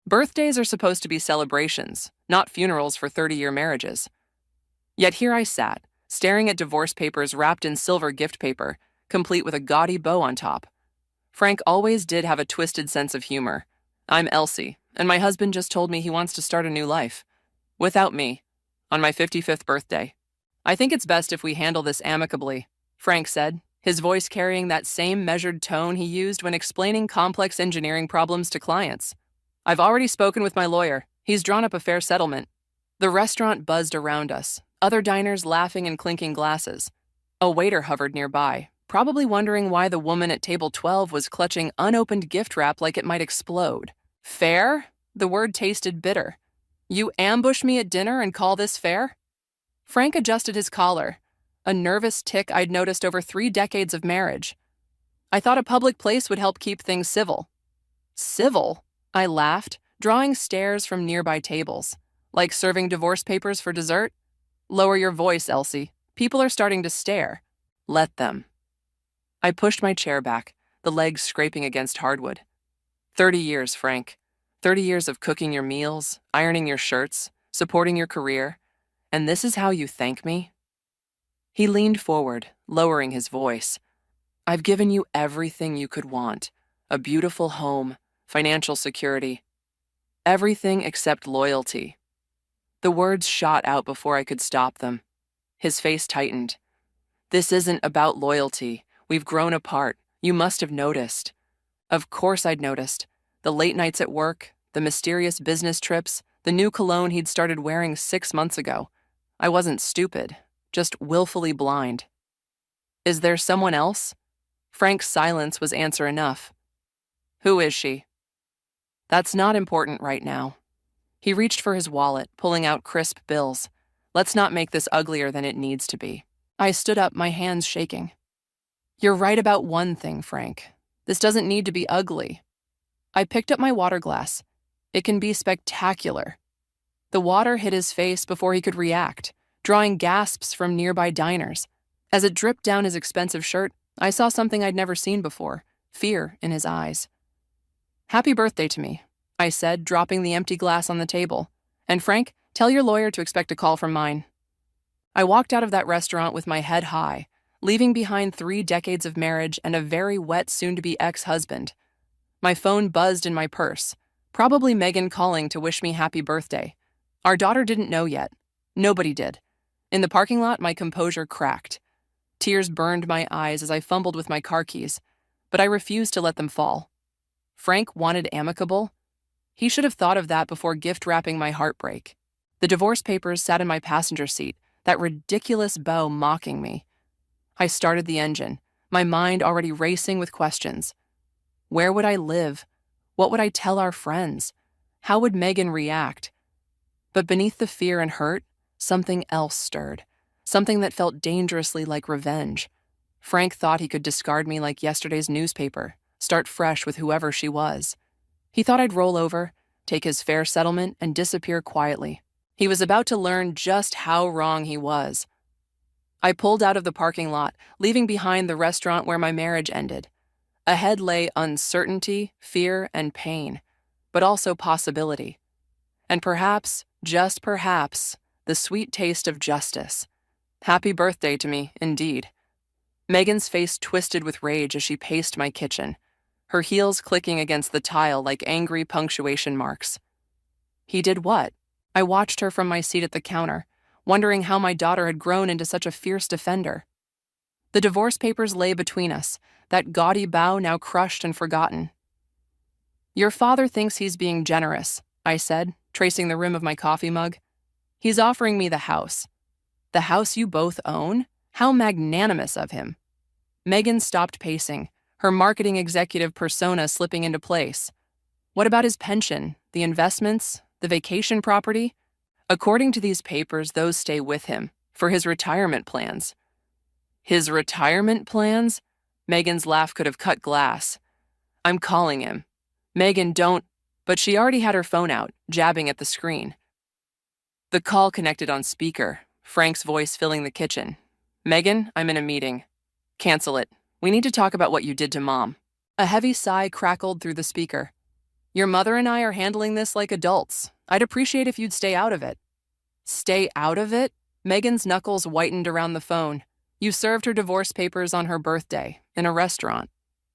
Birthdays are supposed to be celebrations, not funerals for 30-year marriages. Yet here I sat, staring at divorce papers wrapped in silver gift paper, complete with a gaudy bow on top. Frank always did have a twisted sense of humor. I'm Elsie, and my husband just told me he wants to start a new life. Without me. On my 55th birthday. I think it's best if we handle this amicably, Frank said, his voice carrying that same measured tone he used when explaining complex engineering problems to clients. I've already spoken with my lawyer. He's drawn up a fair settlement. The restaurant buzzed around us, other diners laughing and clinking glasses. A waiter hovered nearby, probably wondering why the woman at table 12 was clutching unopened gift wrap like it might explode. Fair? The word tasted bitter. You ambush me at dinner and call this fair? Frank adjusted his collar, a nervous tic I'd noticed over 3 decades of marriage. I thought a public place would help keep things civil. Civil? I laughed, drawing stares from nearby tables. Like serving divorce papers for dessert? Lower your voice, Elsie. People are starting to stare. Let them. I pushed my chair back, the legs scraping against hardwood. 30 years, Frank. 30 years of cooking your meals, ironing your shirts, supporting your career. And this is how you thank me? He leaned forward, lowering his voice. I've given you everything you could want. A beautiful home, financial security. Everything except loyalty. The words shot out before I could stop them. His face tightened. This isn't about loyalty. We've grown apart. You must have noticed. Of course I'd noticed. The late nights at work, the mysterious business trips, the new cologne he'd started wearing 6 months ago. I wasn't stupid, just willfully blind. Is there someone else? Frank's silence was answer enough. Who is she? That's not important right now. He reached for his wallet, pulling out crisp bills. Let's not make this uglier than it needs to be. I stood up, my hands shaking. You're right about one thing, Frank. This doesn't need to be ugly. I picked up my water glass. It can be spectacular. The water hit his face before he could react, drawing gasps from nearby diners. As it dripped down his expensive shirt, I saw something I'd never seen before, fear in his eyes. Happy birthday to me, I said, dropping the empty glass on the table. And Frank, tell your lawyer to expect a call from mine. I walked out of that restaurant with my head high, leaving behind 3 decades of marriage and a very wet soon-to-be ex-husband. My phone buzzed in my purse, probably Megan calling to wish me happy birthday. Our daughter didn't know yet. Nobody did. In the parking lot, my composure cracked. Tears burned my eyes as I fumbled with my car keys, but I refused to let them fall. Frank wanted amicable. He should have thought of that before gift-wrapping my heartbreak. The divorce papers sat in my passenger seat, that ridiculous bow mocking me. I started the engine, my mind already racing with questions. Where would I live? What would I tell our friends? How would Megan react? But beneath the fear and hurt, something else stirred, something that felt dangerously like revenge. Frank thought he could discard me like yesterday's newspaper, start fresh with whoever she was. He thought I'd roll over, take his fair settlement, and disappear quietly. He was about to learn just how wrong he was. I pulled out of the parking lot, leaving behind the restaurant where my marriage ended. Ahead lay uncertainty, fear, and pain, but also possibility. And perhaps, just perhaps, the sweet taste of justice. Happy birthday to me, indeed. Megan's face twisted with rage as she paced my kitchen, her heels clicking against the tile like angry punctuation marks. He did what? I watched her from my seat at the counter, wondering how my daughter had grown into such a fierce defender. The divorce papers lay between us, that gaudy bow now crushed and forgotten. Your father thinks he's being generous, I said, tracing the rim of my coffee mug. He's offering me the house. The house you both own? How magnanimous of him. Megan stopped pacing, her marketing executive persona slipping into place. What about his pension, the investments, the vacation property? According to these papers, those stay with him, for his retirement plans. His retirement plans? Megan's laugh could have cut glass. I'm calling him. Megan, don't. But she already had her phone out, jabbing at the screen. The call connected on speaker, Frank's voice filling the kitchen. Megan, I'm in a meeting. Cancel it. We need to talk about what you did to Mom. A heavy sigh crackled through the speaker. Your mother and I are handling this like adults. I'd appreciate if you'd stay out of it. Stay out of it? Megan's knuckles whitened around the phone. You served her divorce papers on her birthday, in a restaurant.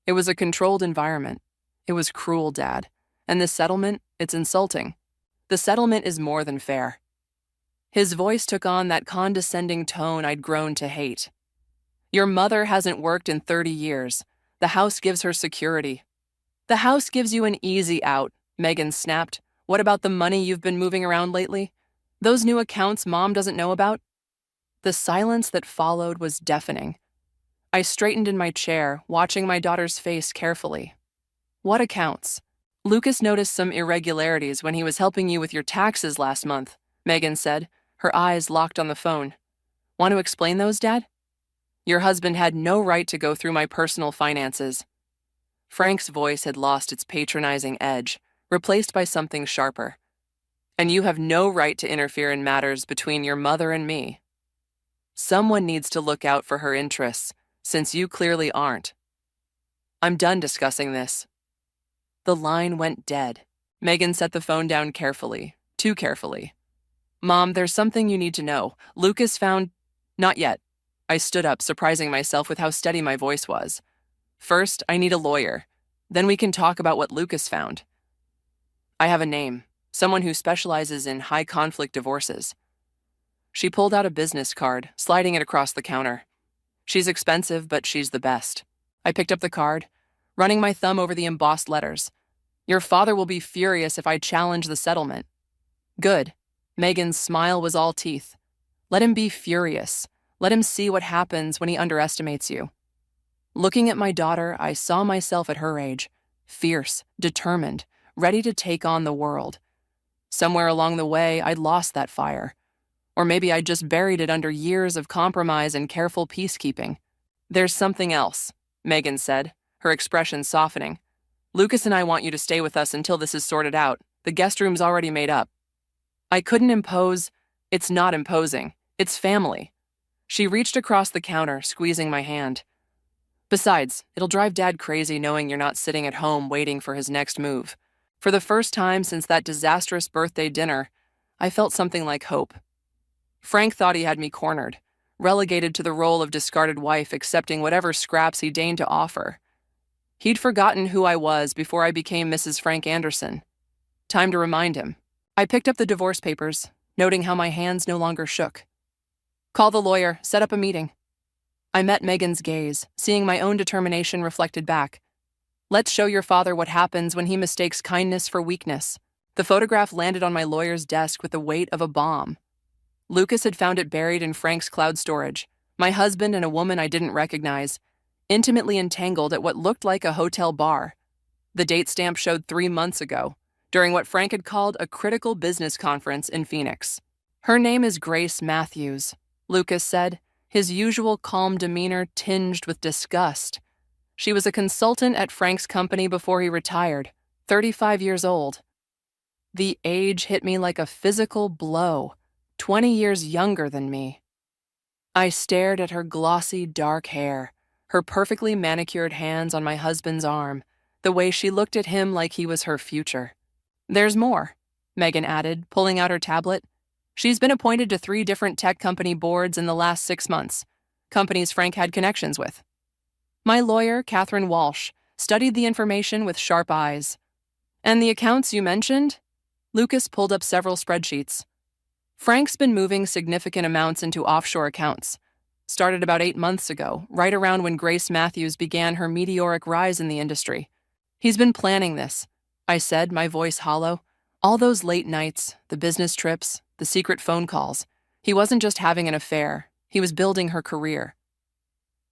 It was a controlled environment. It was cruel, Dad. And the settlement, it's insulting. The settlement is more than fair. His voice took on that condescending tone I'd grown to hate. Your mother hasn't worked in 30 years. The house gives her security. The house gives you an easy out, Megan snapped. What about the money you've been moving around lately? Those new accounts Mom doesn't know about? The silence that followed was deafening. I straightened in my chair, watching my daughter's face carefully. What accounts? Lucas noticed some irregularities when he was helping you with your taxes last month, Megan said, her eyes locked on the phone. Want to explain those, Dad? Your husband had no right to go through my personal finances. Frank's voice had lost its patronizing edge, replaced by something sharper. And you have no right to interfere in matters between your mother and me. Someone needs to look out for her interests, since you clearly aren't. I'm done discussing this. The line went dead. Megan set the phone down carefully, too carefully. Mom, there's something you need to know. Lucas found... Not yet. I stood up, surprising myself with how steady my voice was. First, I need a lawyer. Then we can talk about what Lucas found. I have a name, someone who specializes in high-conflict divorces. She pulled out a business card, sliding it across the counter. She's expensive, but she's the best. I picked up the card, running my thumb over the embossed letters. Your father will be furious if I challenge the settlement. Good. Megan's smile was all teeth. Let him be furious. Let him see what happens when he underestimates you. Looking at my daughter, I saw myself at her age, fierce, determined, ready to take on the world. Somewhere along the way, I'd lost that fire. Or maybe I'd just buried it under years of compromise and careful peacekeeping. There's something else, Megan said, her expression softening. Lucas and I want you to stay with us until this is sorted out. The guest room's already made up. I couldn't impose. It's not imposing. It's family. She reached across the counter, squeezing my hand. Besides, it'll drive Dad crazy knowing you're not sitting at home waiting for his next move. For the first time since that disastrous birthday dinner, I felt something like hope. Frank thought he had me cornered, relegated to the role of discarded wife accepting whatever scraps he deigned to offer. He'd forgotten who I was before I became Mrs. Frank Anderson. Time to remind him. I picked up the divorce papers, noting how my hands no longer shook. Call the lawyer, set up a meeting. I met Megan's gaze, seeing my own determination reflected back. Let's show your father what happens when he mistakes kindness for weakness. The photograph landed on my lawyer's desk with the weight of a bomb. Lucas had found it buried in Frank's cloud storage. My husband and a woman I didn't recognize, intimately entangled at what looked like a hotel bar. The date stamp showed 3 months ago, during what Frank had called a critical business conference in Phoenix. Her name is Grace Matthews, Lucas said, his usual calm demeanor tinged with disgust. She was a consultant at Frank's company before he retired, 35 years old. The age hit me like a physical blow, 20 years younger than me. I stared at her glossy, dark hair, her perfectly manicured hands on my husband's arm, the way she looked at him like he was her future. There's more, Megan added, pulling out her tablet. She's been appointed to 3 different tech company boards in the last 6 months, companies Frank had connections with. My lawyer, Catherine Walsh, studied the information with sharp eyes. And the accounts you mentioned? Lucas pulled up several spreadsheets. Frank's been moving significant amounts into offshore accounts. Started about 8 months ago, right around when Grace Matthews began her meteoric rise in the industry. He's been planning this, I said, my voice hollow. All those late nights, the business trips, the secret phone calls. He wasn't just having an affair. He was building her career.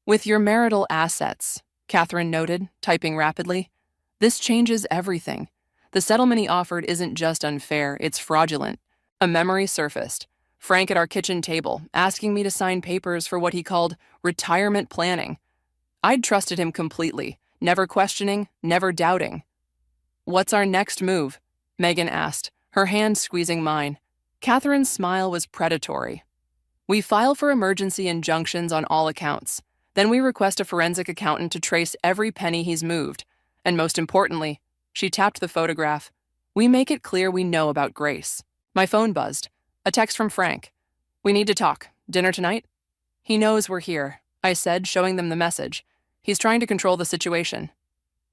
With your marital assets, Catherine noted, typing rapidly, this changes everything. The settlement he offered isn't just unfair, it's fraudulent. A memory surfaced. Frank at our kitchen table, asking me to sign papers for what he called retirement planning. I'd trusted him completely, never questioning, never doubting. What's our next move? Megan asked, her hand squeezing mine. Catherine's smile was predatory. We file for emergency injunctions on all accounts. Then we request a forensic accountant to trace every penny he's moved. And most importantly, She tapped the photograph. We make it clear we know about Grace. My phone buzzed. A text from Frank. We need to talk. Dinner tonight? He knows we're here, I said, showing them the message. He's trying to control the situation.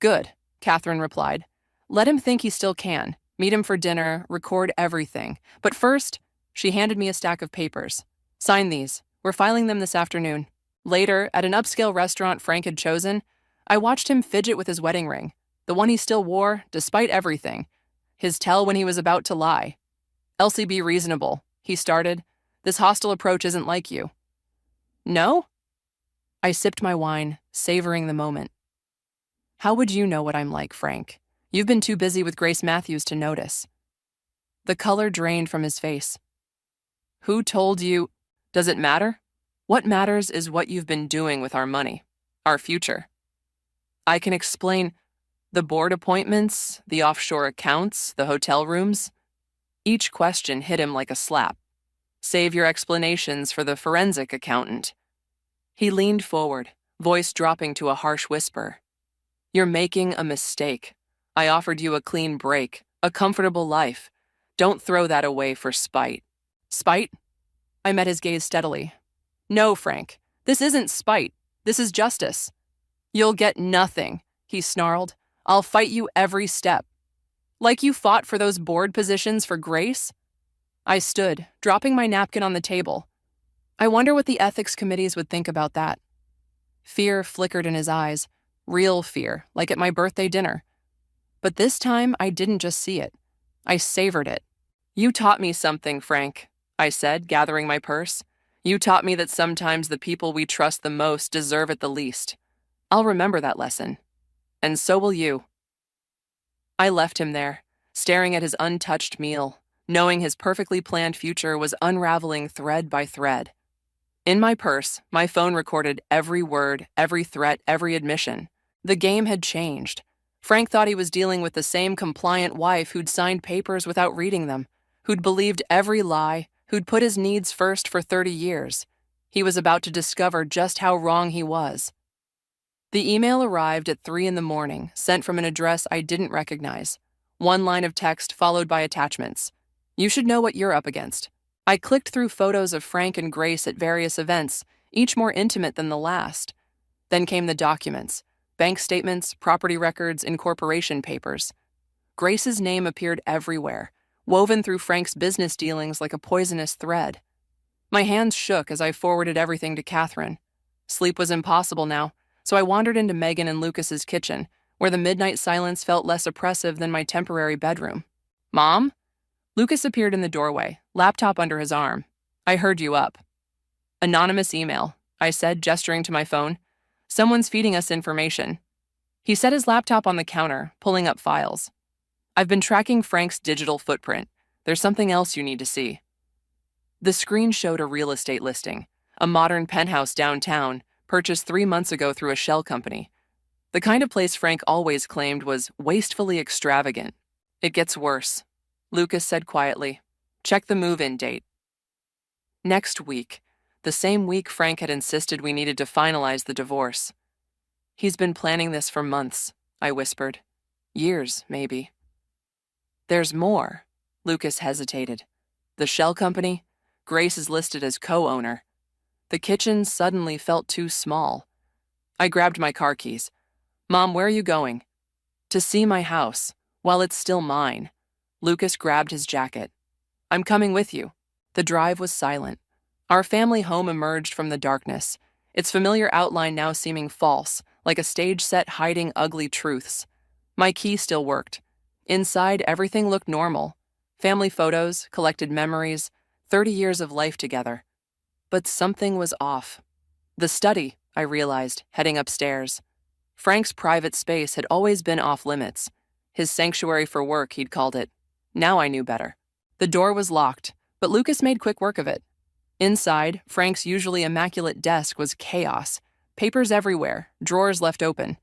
Good, Catherine replied. Let him think he still can. Meet him for dinner, record everything. But first, she handed me a stack of papers. Sign these. We're filing them this afternoon. Later, at an upscale restaurant Frank had chosen, I watched him fidget with his wedding ring, the one he still wore, despite everything. His tell when he was about to lie. Elsie, be reasonable, he started. This hostile approach isn't like you. No? I sipped my wine, savoring the moment. How would you know what I'm like, Frank? You've been too busy with Grace Matthews to notice. The color drained from his face. Who told you? Does it matter? What matters is what you've been doing with our money, our future. I can explain the board appointments, the offshore accounts, the hotel rooms. Each question hit him like a slap. Save your explanations for the forensic accountant. He leaned forward, voice dropping to a harsh whisper. You're making a mistake. I offered you a clean break, a comfortable life. Don't throw that away for spite. Spite? I met his gaze steadily. No, Frank, this isn't spite. This is justice. You'll get nothing, he snarled. I'll fight you every step. Like you fought for those board positions for Grace? I stood, dropping my napkin on the table. I wonder what the ethics committees would think about that. Fear flickered in his eyes, real fear, like at my birthday dinner. But this time, I didn't just see it. I savored it. You taught me something, Frank, I said, gathering my purse. You taught me that sometimes the people we trust the most deserve it the least. I'll remember that lesson. And so will you. I left him there, staring at his untouched meal, knowing his perfectly planned future was unraveling thread by thread. In my purse, my phone recorded every word, every threat, every admission. The game had changed. Frank thought he was dealing with the same compliant wife who'd signed papers without reading them, who'd believed every lie, who'd put his needs first for 30 years. He was about to discover just how wrong he was. The email arrived at 3 a.m, sent from an address I didn't recognize. One line of text followed by attachments. You should know what you're up against. I clicked through photos of Frank and Grace at various events, each more intimate than the last. Then came the documents. Bank statements, property records, incorporation papers. Grace's name appeared everywhere, woven through Frank's business dealings like a poisonous thread. My hands shook as I forwarded everything to Catherine. Sleep was impossible now, so I wandered into Megan and Lucas's kitchen, where the midnight silence felt less oppressive than my temporary bedroom. Mom? Lucas appeared in the doorway, laptop under his arm. I heard you up. Anonymous email, I said, gesturing to my phone. Someone's feeding us information. He set his laptop on the counter, pulling up files. I've been tracking Frank's digital footprint. There's something else you need to see. The screen showed a real estate listing, a modern penthouse downtown, purchased 3 months ago through a shell company. The kind of place Frank always claimed was wastefully extravagant. It gets worse, Lucas said quietly. Check the move-in date. Next week. The same week Frank had insisted we needed to finalize the divorce. He's been planning this for months, I whispered. Years, maybe. There's more, Lucas hesitated. The shell company? Grace is listed as co-owner. The kitchen suddenly felt too small. I grabbed my car keys. Mom, where are you going? To see my house, while it's still mine. Lucas grabbed his jacket. I'm coming with you. The drive was silent. Our family home emerged from the darkness, its familiar outline now seeming false, like a stage set hiding ugly truths. My key still worked. Inside, everything looked normal. Family photos, collected memories, 30 years of life together. But something was off. The study, I realized, heading upstairs. Frank's private space had always been off limits. His sanctuary for work, he'd called it. Now I knew better. The door was locked, but Lucas made quick work of it. Inside, Frank's usually immaculate desk was chaos. Papers everywhere, drawers left open.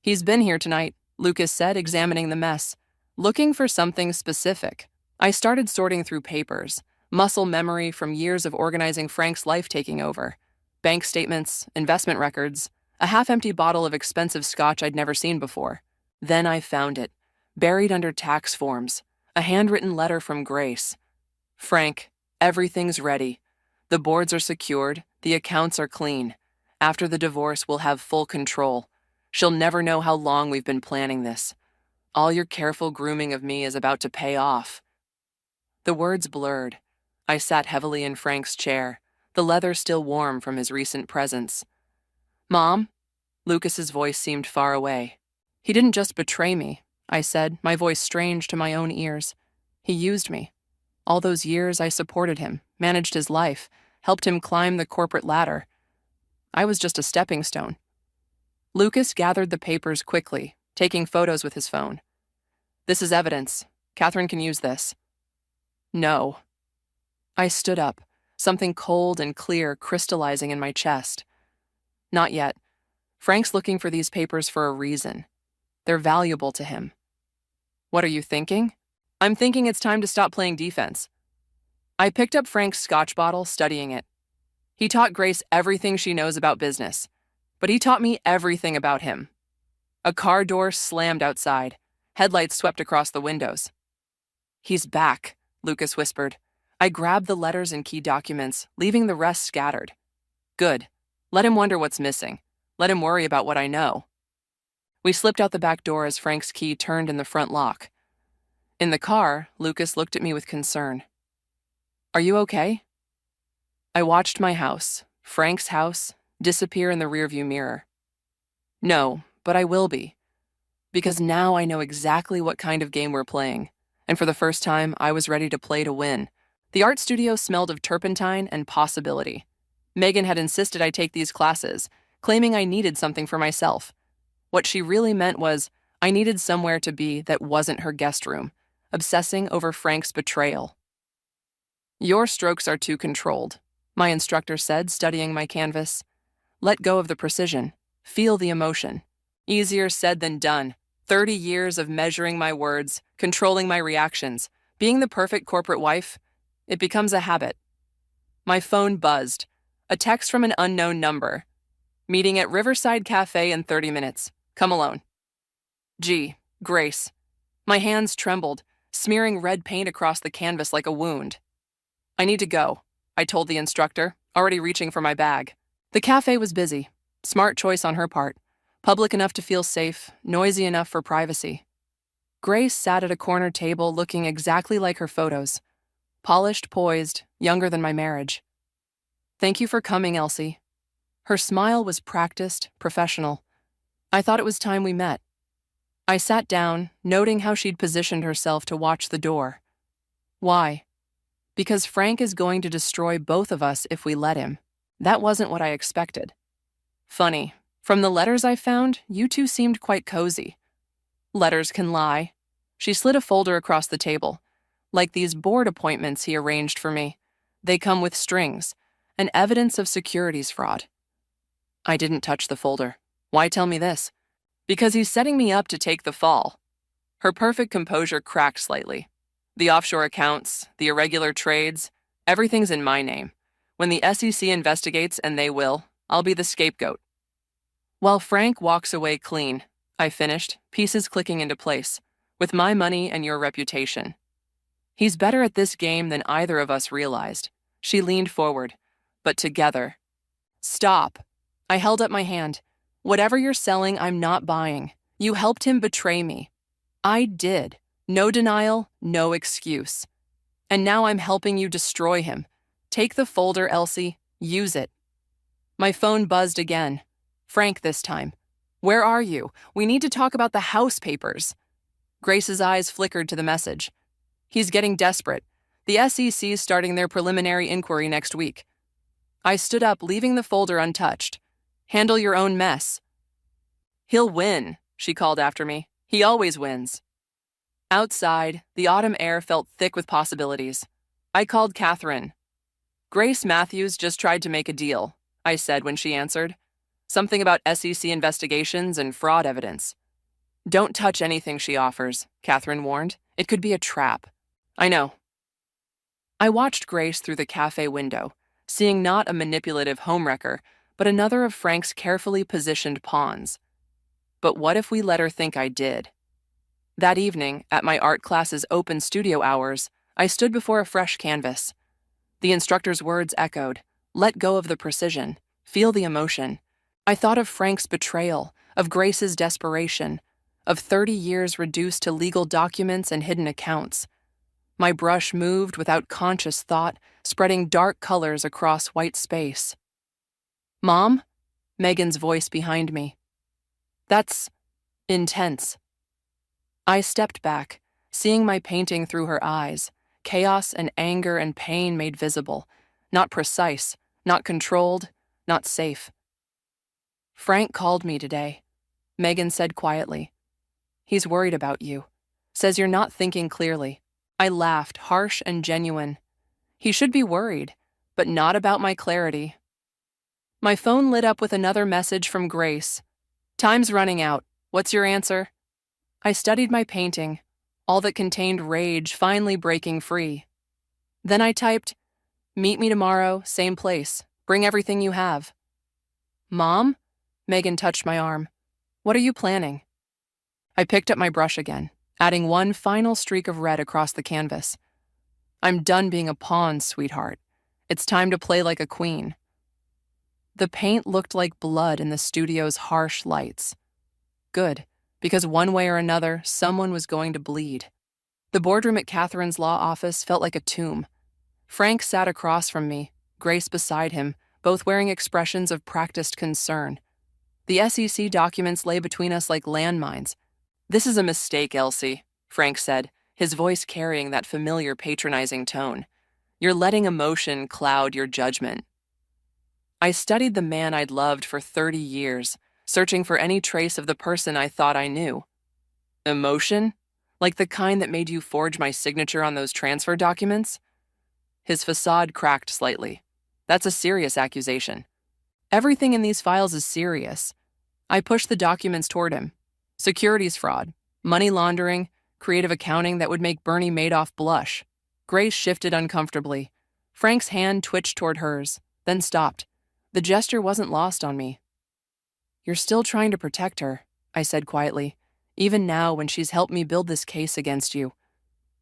He's been here tonight, Lucas said, examining the mess. Looking for something specific. I started sorting through papers, muscle memory from years of organizing Frank's life taking over. Bank statements, investment records, a half-empty bottle of expensive scotch I'd never seen before. Then I found it. Buried under tax forms, a handwritten letter from Grace. Frank, everything's ready. The boards are secured, the accounts are clean. After the divorce, we'll have full control. She'll never know how long we've been planning this. All your careful grooming of me is about to pay off. The words blurred. I sat heavily in Frank's chair, the leather still warm from his recent presence. Mom? Lucas's voice seemed far away. He didn't just betray me, I said, my voice strange to my own ears. He used me. All those years I supported him, managed his life, helped him climb the corporate ladder. I was just a stepping stone. Lucas gathered the papers quickly, taking photos with his phone. This is evidence. Catherine can use this. No. I stood up, something cold and clear crystallizing in my chest. Not yet. Frank's looking for these papers for a reason. They're valuable to him. What are you thinking? I'm thinking it's time to stop playing defense. I picked up Frank's scotch bottle, studying it. He taught Grace everything she knows about business, but he taught me everything about him. A car door slammed outside. Headlights swept across the windows. He's back, Lucas whispered. I grabbed the letters and key documents, leaving the rest scattered. Good. Let him wonder what's missing. Let him worry about what I know. We slipped out the back door as Frank's key turned in the front lock. In the car, Lucas looked at me with concern. Are you okay? I watched my house, Frank's house, disappear in the rearview mirror. No, but I will be. Because now I know exactly what kind of game we're playing, and for the first time, I was ready to play to win. The art studio smelled of turpentine and possibility. Megan had insisted I take these classes, claiming I needed something for myself. What she really meant was I needed somewhere to be that wasn't her guest room, obsessing over Frank's betrayal. Your strokes are too controlled, my instructor said, studying my canvas. Let go of the precision. Feel the emotion. Easier said than done. 30 years of measuring my words, controlling my reactions, being the perfect corporate wife, it becomes a habit. My phone buzzed. A text from an unknown number. Meeting at Riverside Cafe in 30 minutes. Come alone. Gee, Grace. My hands trembled, smearing red paint across the canvas like a wound. I need to go, I told the instructor, already reaching for my bag. The cafe was busy. Smart choice on her part. Public enough to feel safe, noisy enough for privacy. Grace sat at a corner table looking exactly like her photos. Polished, poised, younger than my marriage. Thank you for coming, Elsie. Her smile was practiced, professional. I thought it was time we met. I sat down, noting how she'd positioned herself to watch the door. Why? Because Frank is going to destroy both of us if we let him. That wasn't what I expected. Funny, from the letters I found, you two seemed quite cozy. Letters can lie. She slid a folder across the table. Like these board appointments he arranged for me. They come with strings, and evidence of securities fraud. I didn't touch the folder. Why tell me this? Because he's setting me up to take the fall. Her perfect composure cracked slightly. The offshore accounts, the irregular trades, everything's in my name. When the SEC investigates, and they will, I'll be the scapegoat. While Frank walks away clean, I finished, pieces clicking into place, with my money and your reputation. He's better at this game than either of us realized. She leaned forward, but together. Stop. I held up my hand. Whatever you're selling, I'm not buying. You helped him betray me. I did. No denial, no excuse. And now I'm helping you destroy him. Take the folder, Elsie. Use it. My phone buzzed again. Frank this time. Where are you? We need to talk about the house papers. Grace's eyes flickered to the message. He's getting desperate. The SEC's starting their preliminary inquiry next week. I stood up, leaving the folder untouched. Handle your own mess. He'll win, she called after me. He always wins. Outside, the autumn air felt thick with possibilities. I called Catherine. Grace Matthews just tried to make a deal, I said when she answered. Something about SEC investigations and fraud evidence. Don't touch anything she offers, Catherine warned. It could be a trap. I know. I watched Grace through the cafe window, seeing not a manipulative homewrecker, but another of Frank's carefully positioned pawns. But what if we let her think I did? That evening, at my art class's open studio hours, I stood before a fresh canvas. The instructor's words echoed, "Let go of the precision. Feel the emotion." I thought of Frank's betrayal, of Grace's desperation, of 30 years reduced to legal documents and hidden accounts. My brush moved without conscious thought, spreading dark colors across white space. "Mom?" Megan's voice behind me. "That's intense." I stepped back, seeing my painting through her eyes, chaos and anger and pain made visible, not precise, not controlled, not safe. "Frank called me today," Megan said quietly. "He's worried about you. Says you're not thinking clearly." I laughed, harsh and genuine. He should be worried, but not about my clarity. My phone lit up with another message from Grace. "Time's running out. What's your answer?" I studied my painting, all that contained rage finally breaking free. Then I typed, "Meet me tomorrow, same place. Bring everything you have." "Mom?" Megan touched my arm. "What are you planning?" I picked up my brush again, adding one final streak of red across the canvas. "I'm done being a pawn, sweetheart. It's time to play like a queen." The paint looked like blood in the studio's harsh lights. Good, because one way or another, someone was going to bleed. The boardroom at Catherine's law office felt like a tomb. Frank sat across from me, Grace beside him, both wearing expressions of practiced concern. The SEC documents lay between us like landmines. "This is a mistake, Elsie," Frank said, his voice carrying that familiar patronizing tone. "You're letting emotion cloud your judgment." I studied the man I'd loved for 30 years, searching for any trace of the person I thought I knew. Emotion? Like the kind that made you forge my signature on those transfer documents? His facade cracked slightly. "That's a serious accusation." "Everything in these files is serious." I pushed the documents toward him. Securities fraud, money laundering, creative accounting that would make Bernie Madoff blush. Grace shifted uncomfortably. Frank's hand twitched toward hers, then stopped. The gesture wasn't lost on me. "You're still trying to protect her," I said quietly, "even now when she's helped me build this case against you."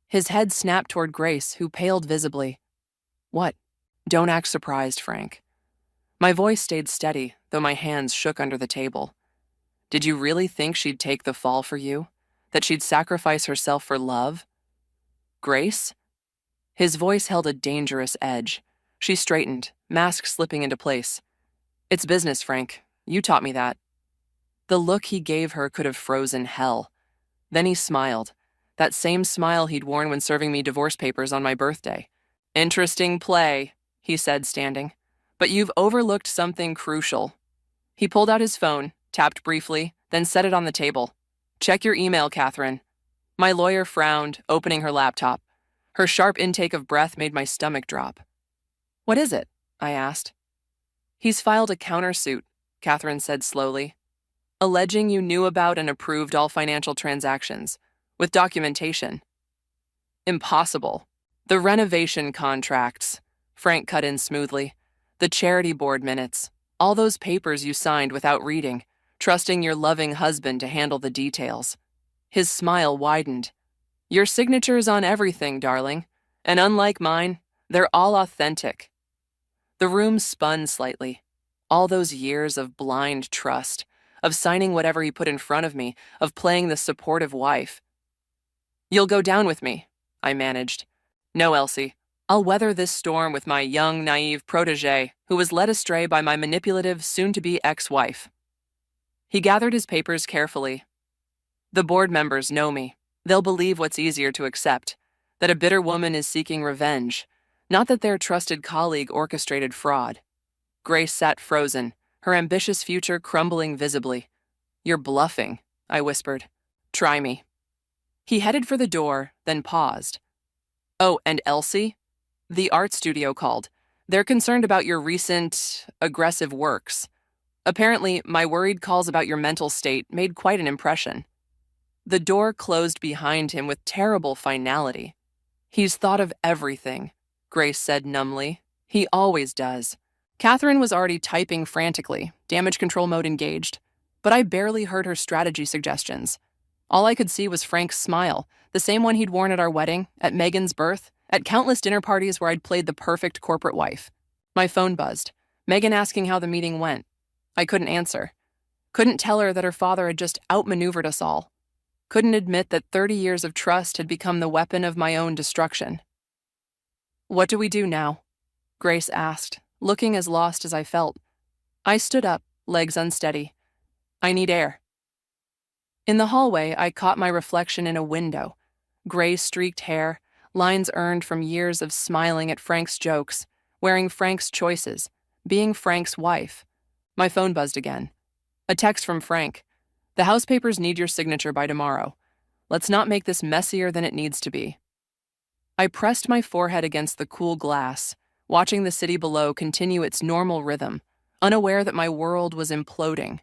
His head snapped toward Grace, who paled visibly. "What?" "Don't act surprised, Frank." My voice stayed steady, though my hands shook under the table. "Did you really think she'd take the fall for you? That she'd sacrifice herself for love? Grace?" His voice held a dangerous edge. She straightened, mask slipping into place. "It's business, Frank. You taught me that." The look he gave her could have frozen hell. Then he smiled, that same smile he'd worn when serving me divorce papers on my birthday. "Interesting play," he said, standing. "But you've overlooked something crucial." He pulled out his phone, tapped briefly, then set it on the table. "Check your email, Catherine." My lawyer frowned, opening her laptop. Her sharp intake of breath made my stomach drop. "What is it?" I asked. "He's filed a countersuit," Catherine said slowly, "alleging you knew about and approved all financial transactions, with documentation." "Impossible." "The renovation contracts," Frank cut in smoothly. "The charity board minutes. All those papers you signed without reading, trusting your loving husband to handle the details." His smile widened. "Your signature's on everything, darling. And unlike mine, they're all authentic." The room spun slightly. All those years of blind trust, of signing whatever he put in front of me, of playing the supportive wife. "You'll go down with me," I managed. "No, Elsie. I'll weather this storm with my young, naive protégé who was led astray by my manipulative, soon-to-be ex-wife." He gathered his papers carefully. "The board members know me. They'll believe what's easier to accept, that a bitter woman is seeking revenge, not that their trusted colleague orchestrated fraud." Grace sat frozen, her ambitious future crumbling visibly. "You're bluffing," I whispered. "Try me." He headed for the door, then paused. "Oh, and Elsie? The art studio called. They're concerned about your recent, aggressive works. Apparently, my worried calls about your mental state made quite an impression." The door closed behind him with terrible finality. "He's thought of everything," Grace said numbly. "He always does." Catherine was already typing frantically, damage control mode engaged, but I barely heard her strategy suggestions. All I could see was Frank's smile, the same one he'd worn at our wedding, at Megan's birth, at countless dinner parties where I'd played the perfect corporate wife. My phone buzzed. Megan asking how the meeting went. I couldn't answer. Couldn't tell her that her father had just outmaneuvered us all. Couldn't admit that 30 years of trust had become the weapon of my own destruction. "What do we do now?" Grace asked, looking as lost as I felt. I stood up, legs unsteady. "I need air." In the hallway, I caught my reflection in a window. Gray-streaked hair, lines earned from years of smiling at Frank's jokes, wearing Frank's choices, being Frank's wife. My phone buzzed again. A text from Frank. "The house papers need your signature by tomorrow. Let's not make this messier than it needs to be." I pressed my forehead against the cool glass, watching the city below continue its normal rhythm, unaware that my world was imploding.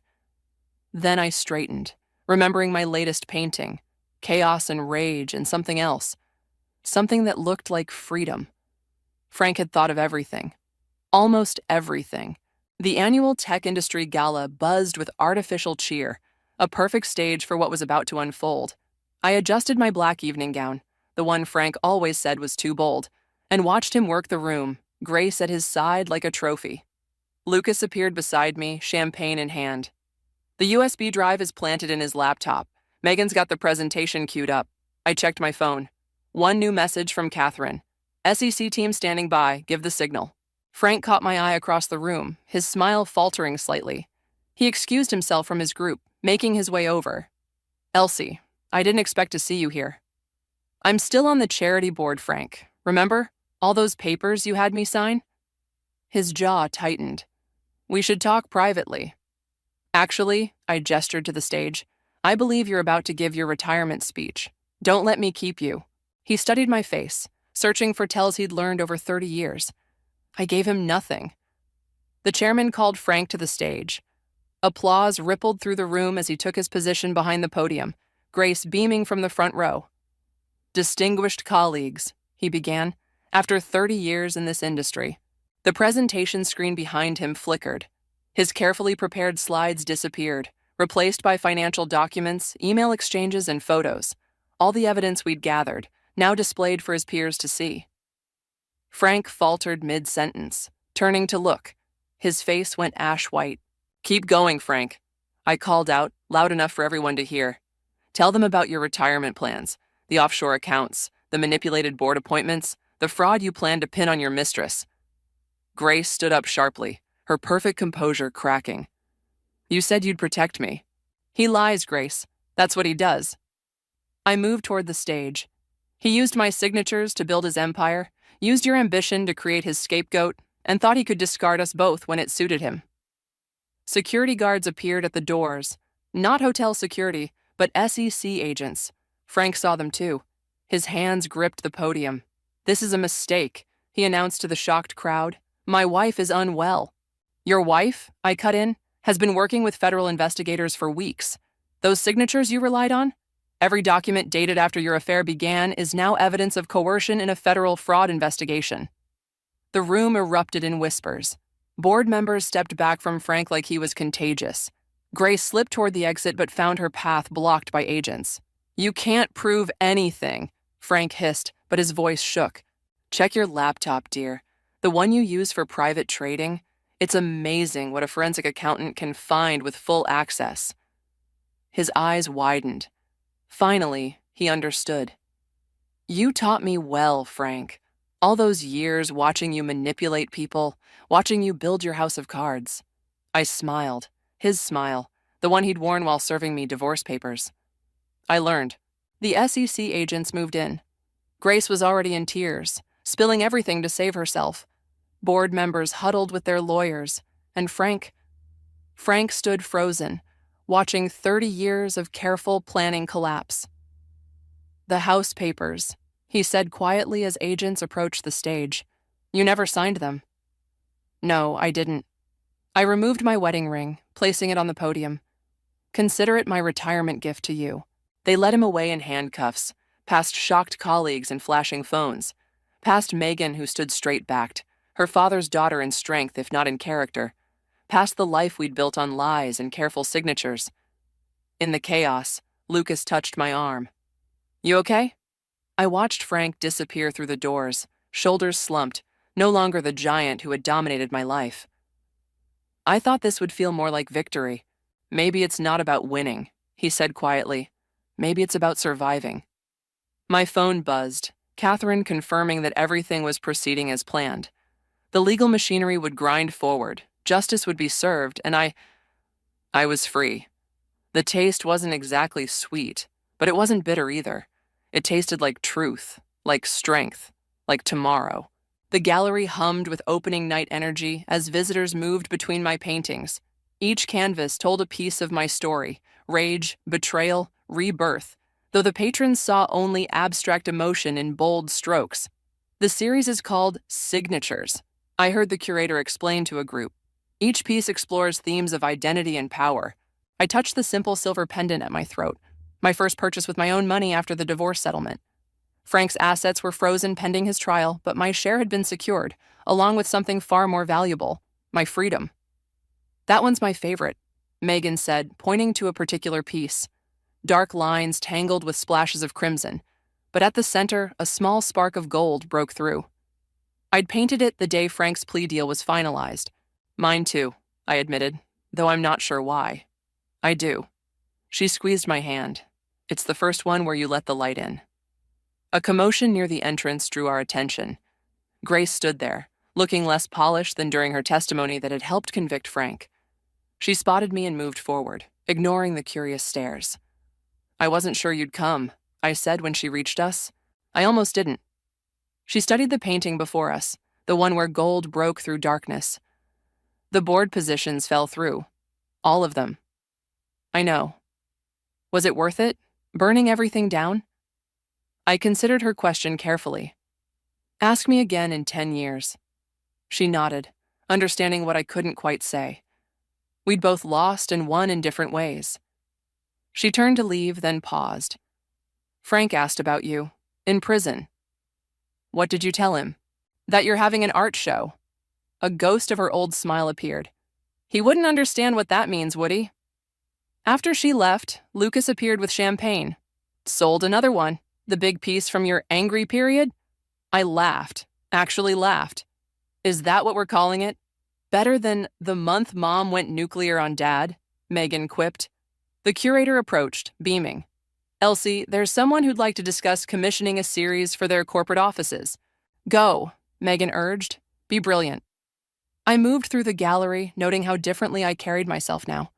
Then I straightened, remembering my latest painting, chaos and rage and something else, something that looked like freedom. Frank had thought of everything. Almost everything. The annual tech industry gala buzzed with artificial cheer, a perfect stage for what was about to unfold. I adjusted my black evening gown, the one Frank always said was too bold, and watched him work the room, Grace at his side like a trophy. Lucas appeared beside me, champagne in hand. The USB drive is planted in his laptop. Megan's got the presentation queued up. I checked my phone. One new message from Catherine. "SEC team standing by, give the signal." Frank caught my eye across the room, his smile faltering slightly. He excused himself from his group, making his way over. "Elsie, I didn't expect to see you here." "I'm still on the charity board, Frank. Remember? All those papers you had me sign?" His jaw tightened. "We should talk privately." "Actually," I gestured to the stage, "I believe you're about to give your retirement speech. Don't let me keep you." He studied my face, searching for tells he'd learned over 30 years. I gave him nothing. The chairman called Frank to the stage. Applause rippled through the room as he took his position behind the podium, Grace beaming from the front row. "Distinguished colleagues," he began, after 30 years in this industry. The presentation screen behind him flickered. His carefully prepared slides disappeared, replaced by financial documents, email exchanges, and photos. All the evidence we'd gathered, now displayed for his peers to see. Frank faltered mid-sentence, turning to look. His face went ash-white. "Keep going, Frank," I called out, loud enough for everyone to hear. "Tell them about your retirement plans, the offshore accounts, the manipulated board appointments, the fraud you plan to pin on your mistress." Grace stood up sharply, her perfect composure cracking. "You said you'd protect me." "He lies, Grace. That's what he does." I moved toward the stage. "He used my signatures to build his empire, used your ambition to create his scapegoat, and thought he could discard us both when it suited him." Security guards appeared at the doors. Not hotel security, but SEC agents. Frank saw them too. His hands gripped the podium. "This is a mistake," he announced to the shocked crowd. "My wife is unwell." "Your wife," I cut in, "has been working with federal investigators for weeks. Those signatures you relied on? Every document dated after your affair began is now evidence of coercion in a federal fraud investigation." The room erupted in whispers. Board members stepped back from Frank like he was contagious. Grace slipped toward the exit but found her path blocked by agents. "You can't prove anything," Frank hissed, but his voice shook. "Check your laptop, dear. The one you use for private trading. It's amazing what a forensic accountant can find with full access." His eyes widened. Finally, he understood. "You taught me well, Frank. All those years watching you manipulate people, watching you build your house of cards." I smiled, his smile, the one he'd worn while serving me divorce papers. "I learned." The SEC agents moved in. Grace was already in tears, spilling everything to save herself. Board members huddled with their lawyers, and Frank stood frozen, watching 30 years of careful planning collapse. "The house papers," he said quietly as agents approached the stage. "You never signed them." "No, I didn't." I removed my wedding ring, placing it on the podium. "Consider it my retirement gift to you." They led him away in handcuffs, past shocked colleagues and flashing phones, past Megan, who stood straight-backed, her father's daughter in strength if not in character, past the life we'd built on lies and careful signatures. In the chaos, Lucas touched my arm. You okay? I watched Frank disappear through the doors, shoulders slumped, no longer the giant who had dominated my life. I thought this would feel more like victory. Maybe it's not about winning, he said quietly. Maybe it's about surviving. My phone buzzed, Catherine confirming that everything was proceeding as planned. The legal machinery would grind forward, justice would be served, and I was free. The taste wasn't exactly sweet, but it wasn't bitter either. It tasted like truth, like strength, like tomorrow. The gallery hummed with opening night energy as visitors moved between my paintings. Each canvas told a piece of my story, rage, betrayal, rebirth, though the patrons saw only abstract emotion in bold strokes. The series is called Signatures, I heard the curator explain to a group. Each piece explores themes of identity and power. I touched the simple silver pendant at my throat, my first purchase with my own money after the divorce settlement. Frank's assets were frozen pending his trial, but my share had been secured, along with something far more valuable, my freedom. That one's my favorite, Megan said, pointing to a particular piece. Dark lines tangled with splashes of crimson, but at the center, a small spark of gold broke through. I'd painted it the day Frank's plea deal was finalized. Mine too, I admitted, though I'm not sure why. I do. She squeezed my hand. It's the first one where you let the light in. A commotion near the entrance drew our attention. Grace stood there, looking less polished than during her testimony that had helped convict Frank. She spotted me and moved forward, ignoring the curious stares. I wasn't sure you'd come, I said when she reached us. I almost didn't. She studied the painting before us, the one where gold broke through darkness. The board positions fell through. All of them. I know. Was it worth it? Burning everything down? I considered her question carefully. Ask me again in 10 years. She nodded, understanding what I couldn't quite say. We'd both lost and won in different ways. She turned to leave, then paused. Frank asked about you. In prison. What did you tell him? That you're having an art show. A ghost of her old smile appeared. He wouldn't understand what that means, would he? After she left, Lucas appeared with champagne. Sold another one. The big piece from your angry period? I laughed. Actually laughed. Is that what we're calling it? Better than the month Mom went nuclear on Dad, Megan quipped. The curator approached, beaming. Elsie, there's someone who'd like to discuss commissioning a series for their corporate offices. Go, Megan urged. Be brilliant. I moved through the gallery, noting how differently I carried myself now.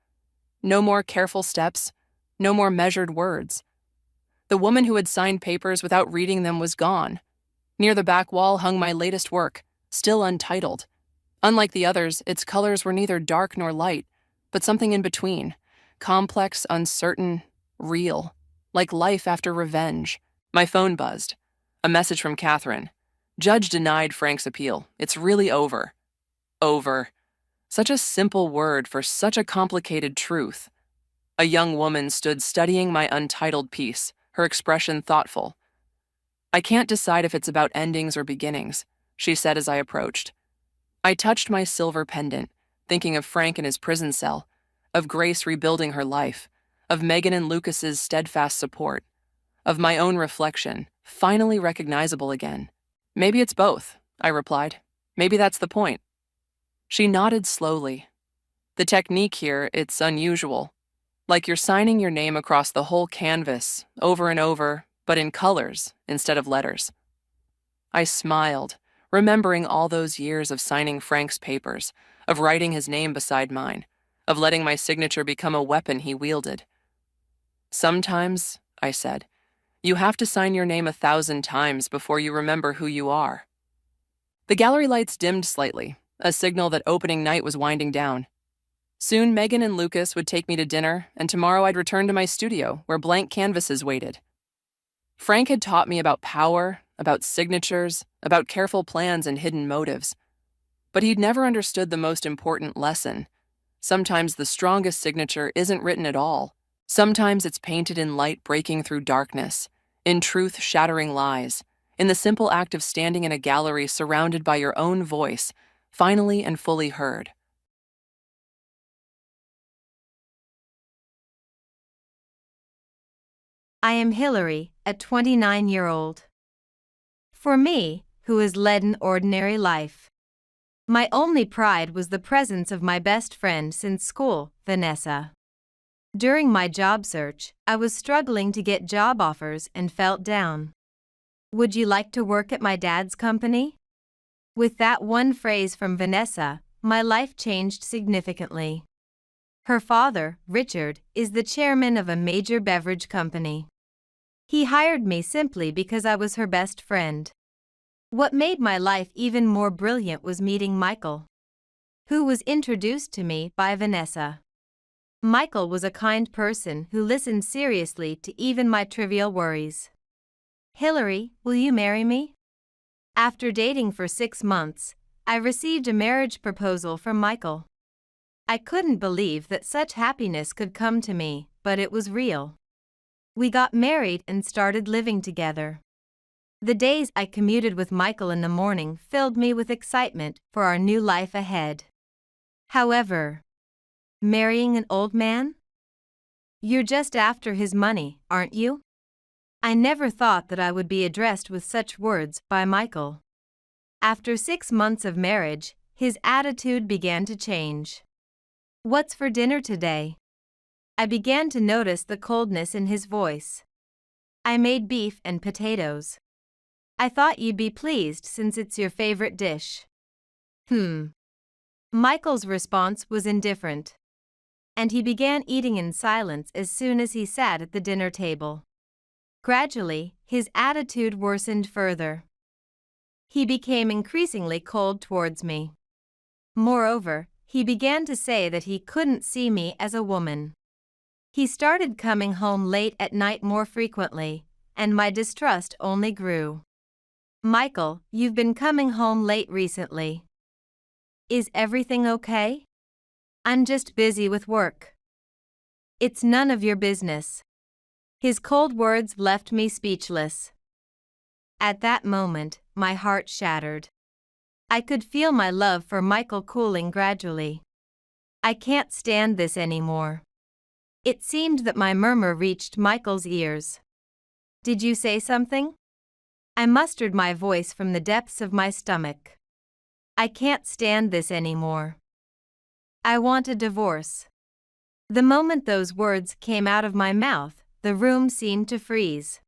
No more careful steps, no more measured words. The woman who had signed papers without reading them was gone. Near the back wall hung my latest work, still untitled. Unlike the others, its colors were neither dark nor light, but something in between, complex, uncertain, real, like life after revenge. My phone buzzed. A message from Catherine. Judge denied Frank's appeal. It's really over. Over. Such a simple word for such a complicated truth. A young woman stood studying my untitled piece, her expression thoughtful. I can't decide if it's about endings or beginnings, she said as I approached. I touched my silver pendant, thinking of Frank in his prison cell, of Grace rebuilding her life, of Megan and Lucas's steadfast support, of my own reflection, finally recognizable again. Maybe it's both, I replied. Maybe that's the point. She nodded slowly. The technique here, it's unusual. Like you're signing your name across the whole canvas, over and over, but in colors instead of letters. I smiled, remembering all those years of signing Frank's papers, of writing his name beside mine, of letting my signature become a weapon he wielded. Sometimes, I said, you have to sign your name 1,000 times before you remember who you are. The gallery lights dimmed slightly, a signal that opening night was winding down. Soon Megan and Lucas would take me to dinner, and tomorrow I'd return to my studio, where blank canvases waited. Frank had taught me about power, about signatures, about careful plans and hidden motives. But he'd never understood the most important lesson. Sometimes the strongest signature isn't written at all. Sometimes it's painted in light breaking through darkness, in truth shattering lies, in the simple act of standing in a gallery surrounded by your own voice, finally and fully heard. I am Hillary, a 29-year-old. For me, who has led an ordinary life, my only pride was the presence of my best friend since school, Vanessa. During my job search, I was struggling to get job offers and felt down. Would you like to work at my dad's company? With that one phrase from Vanessa, my life changed significantly. Her father, Richard, is the chairman of a major beverage company. He hired me simply because I was her best friend. What made my life even more brilliant was meeting Michael, who was introduced to me by Vanessa. Michael was a kind person who listened seriously to even my trivial worries. Hillary, will you marry me? After dating for 6 months, I received a marriage proposal from Michael. I couldn't believe that such happiness could come to me, but it was real. We got married and started living together. The days I commuted with Michael in the morning filled me with excitement for our new life ahead. However, marrying an old man? You're just after his money, aren't you? I never thought that I would be addressed with such words by Michael. After 6 months of marriage, his attitude began to change. What's for dinner today? I began to notice the coldness in his voice. I made beef and potatoes. I thought you'd be pleased since it's your favorite dish. Michael's response was indifferent, and he began eating in silence as soon as he sat at the dinner table. Gradually, his attitude worsened further. He became increasingly cold towards me. Moreover, he began to say that he couldn't see me as a woman. He started coming home late at night more frequently, and my distrust only grew. Michael, you've been coming home late recently. Is everything okay? I'm just busy with work. It's none of your business. His cold words left me speechless. At that moment, my heart shattered. I could feel my love for Michael cooling gradually. I can't stand this anymore. It seemed that my murmur reached Michael's ears. Did you say something? I mustered my voice from the depths of my stomach. I can't stand this anymore. I want a divorce. The moment those words came out of my mouth, the room seemed to freeze.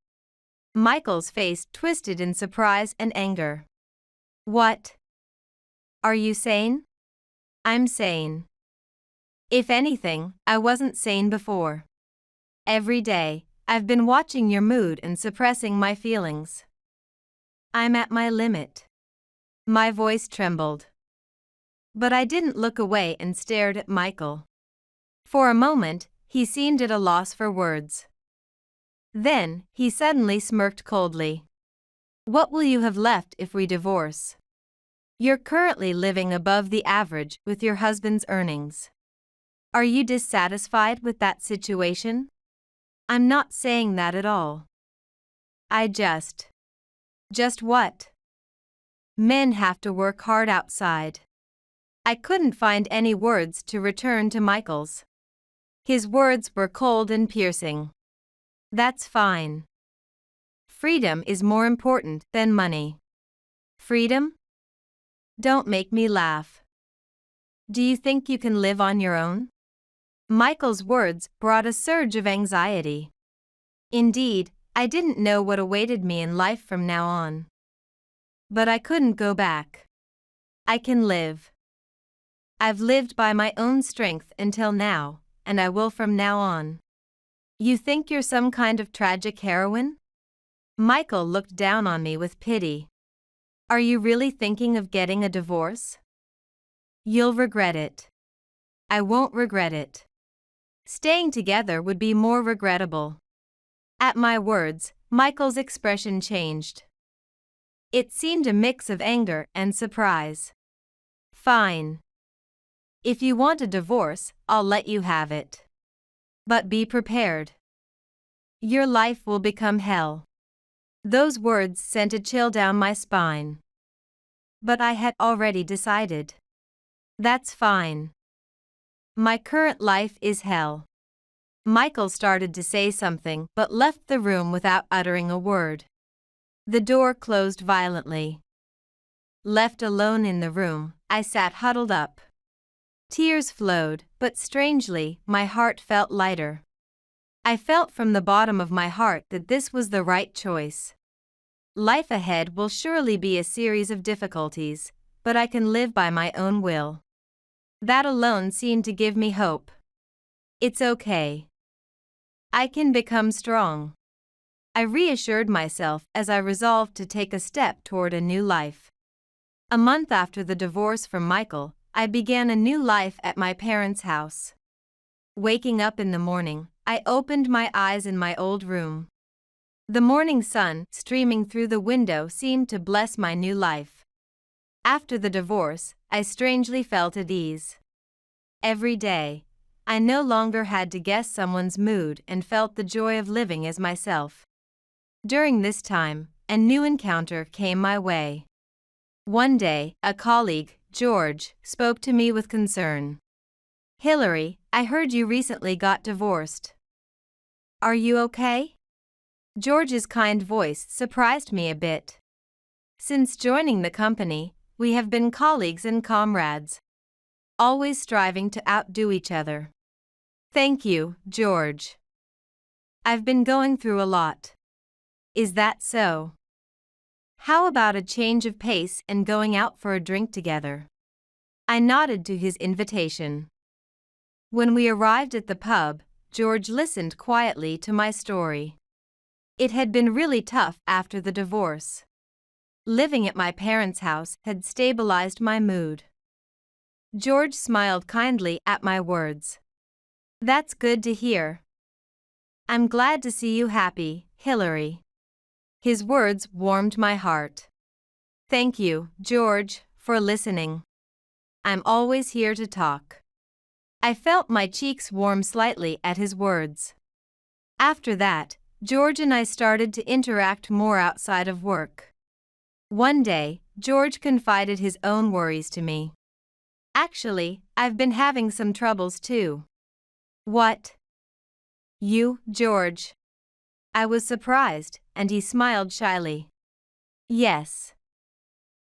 Michael's face twisted in surprise and anger. What? Are you sane? I'm sane. If anything, I wasn't sane before. Every day, I've been watching your mood and suppressing my feelings. I'm at my limit. My voice trembled. But I didn't look away and stared at Michael. For a moment, he seemed at a loss for words. Then, he suddenly smirked coldly. What will you have left if we divorce? You're currently living above the average with your husband's earnings. Are you dissatisfied with that situation? I'm not saying that at all. Just what? Men have to work hard outside. I couldn't find any words to return to Michael's. His words were cold and piercing. That's fine. Freedom is more important than money. Freedom? Don't make me laugh. Do you think you can live on your own? Michael's words brought a surge of anxiety. Indeed, I didn't know what awaited me in life from now on. But I couldn't go back. I can live. I've lived by my own strength until now, and I will from now on. You think you're some kind of tragic heroine? Michael looked down on me with pity. Are you really thinking of getting a divorce? You'll regret it. I won't regret it. Staying together would be more regrettable. At my words, Michael's expression changed. It seemed a mix of anger and surprise. Fine. If you want a divorce, I'll let you have it. But be prepared. Your life will become hell. Those words sent a chill down my spine. But I had already decided. That's fine. My current life is hell. Michael started to say something but left the room without uttering a word. The door closed violently. Left alone in the room, I sat huddled up. Tears flowed, but strangely, my heart felt lighter. I felt from the bottom of my heart that this was the right choice. Life ahead will surely be a series of difficulties, but I can live by my own will. That alone seemed to give me hope. It's okay. I can become strong. I reassured myself as I resolved to take a step toward a new life. A month after the divorce from Michael, I began a new life at my parents' house. Waking up in the morning, I opened my eyes in my old room. The morning sun, streaming through the window, seemed to bless my new life. After the divorce, I strangely felt at ease. Every day, I no longer had to guess someone's mood and felt the joy of living as myself. During this time, a new encounter came my way. One day, a colleague, George, spoke to me with concern. "Hillary, I heard you recently got divorced. Are you okay?" George's kind voice surprised me a bit. Since joining the company, we have been colleagues and comrades, always striving to outdo each other. Thank you, George. I've been going through a lot. Is that so? How about a change of pace and going out for a drink together? I nodded to his invitation. When we arrived at the pub, George listened quietly to my story. It had been really tough after the divorce. Living at my parents' house had stabilized my mood. George smiled kindly at my words. That's good to hear. I'm glad to see you happy, Hillary. His words warmed my heart. Thank you, George, for listening. I'm always here to talk. I felt my cheeks warm slightly at his words. After that, George and I started to interact more outside of work. One day, George confided his own worries to me. Actually, I've been having some troubles too. What? You, George? I was surprised, and he smiled shyly. Yes.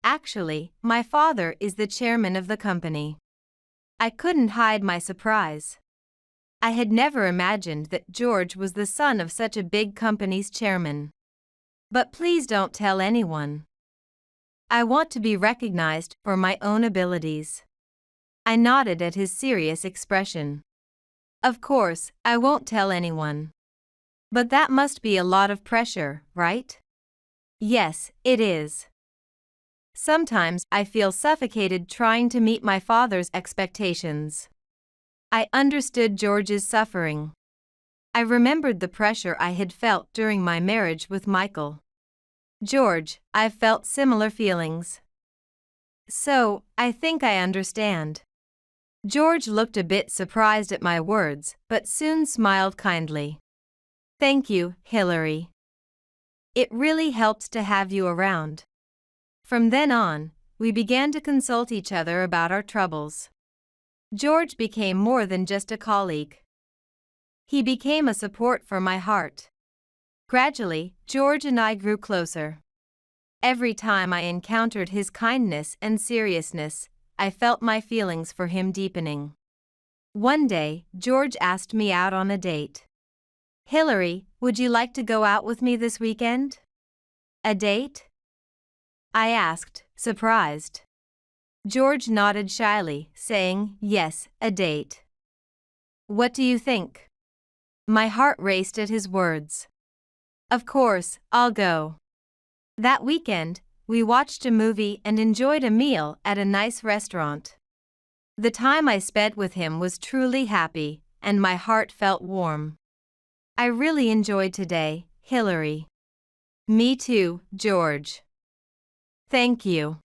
Actually, my father is the chairman of the company. I couldn't hide my surprise. I had never imagined that George was the son of such a big company's chairman. But please don't tell anyone. I want to be recognized for my own abilities. I nodded at his serious expression. Of course, I won't tell anyone. But that must be a lot of pressure, right? Yes, it is. Sometimes I feel suffocated trying to meet my father's expectations. I understood George's suffering. I remembered the pressure I had felt during my marriage with Michael. George, I've felt similar feelings. So, I think I understand. George looked a bit surprised at my words, but soon smiled kindly. Thank you, Hillary. It really helped to have you around. From then on, we began to consult each other about our troubles. George became more than just a colleague. He became a support for my heart. Gradually, George and I grew closer. Every time I encountered his kindness and seriousness, I felt my feelings for him deepening. One day, George asked me out on a date. Hillary, would you like to go out with me this weekend? A date? I asked, surprised. George nodded shyly, saying, yes, a date. What do you think? My heart raced at his words. Of course, I'll go. That weekend, we watched a movie and enjoyed a meal at a nice restaurant. The time I spent with him was truly happy, and my heart felt warm. I really enjoyed today, Hillary. Me too, George. Thank you.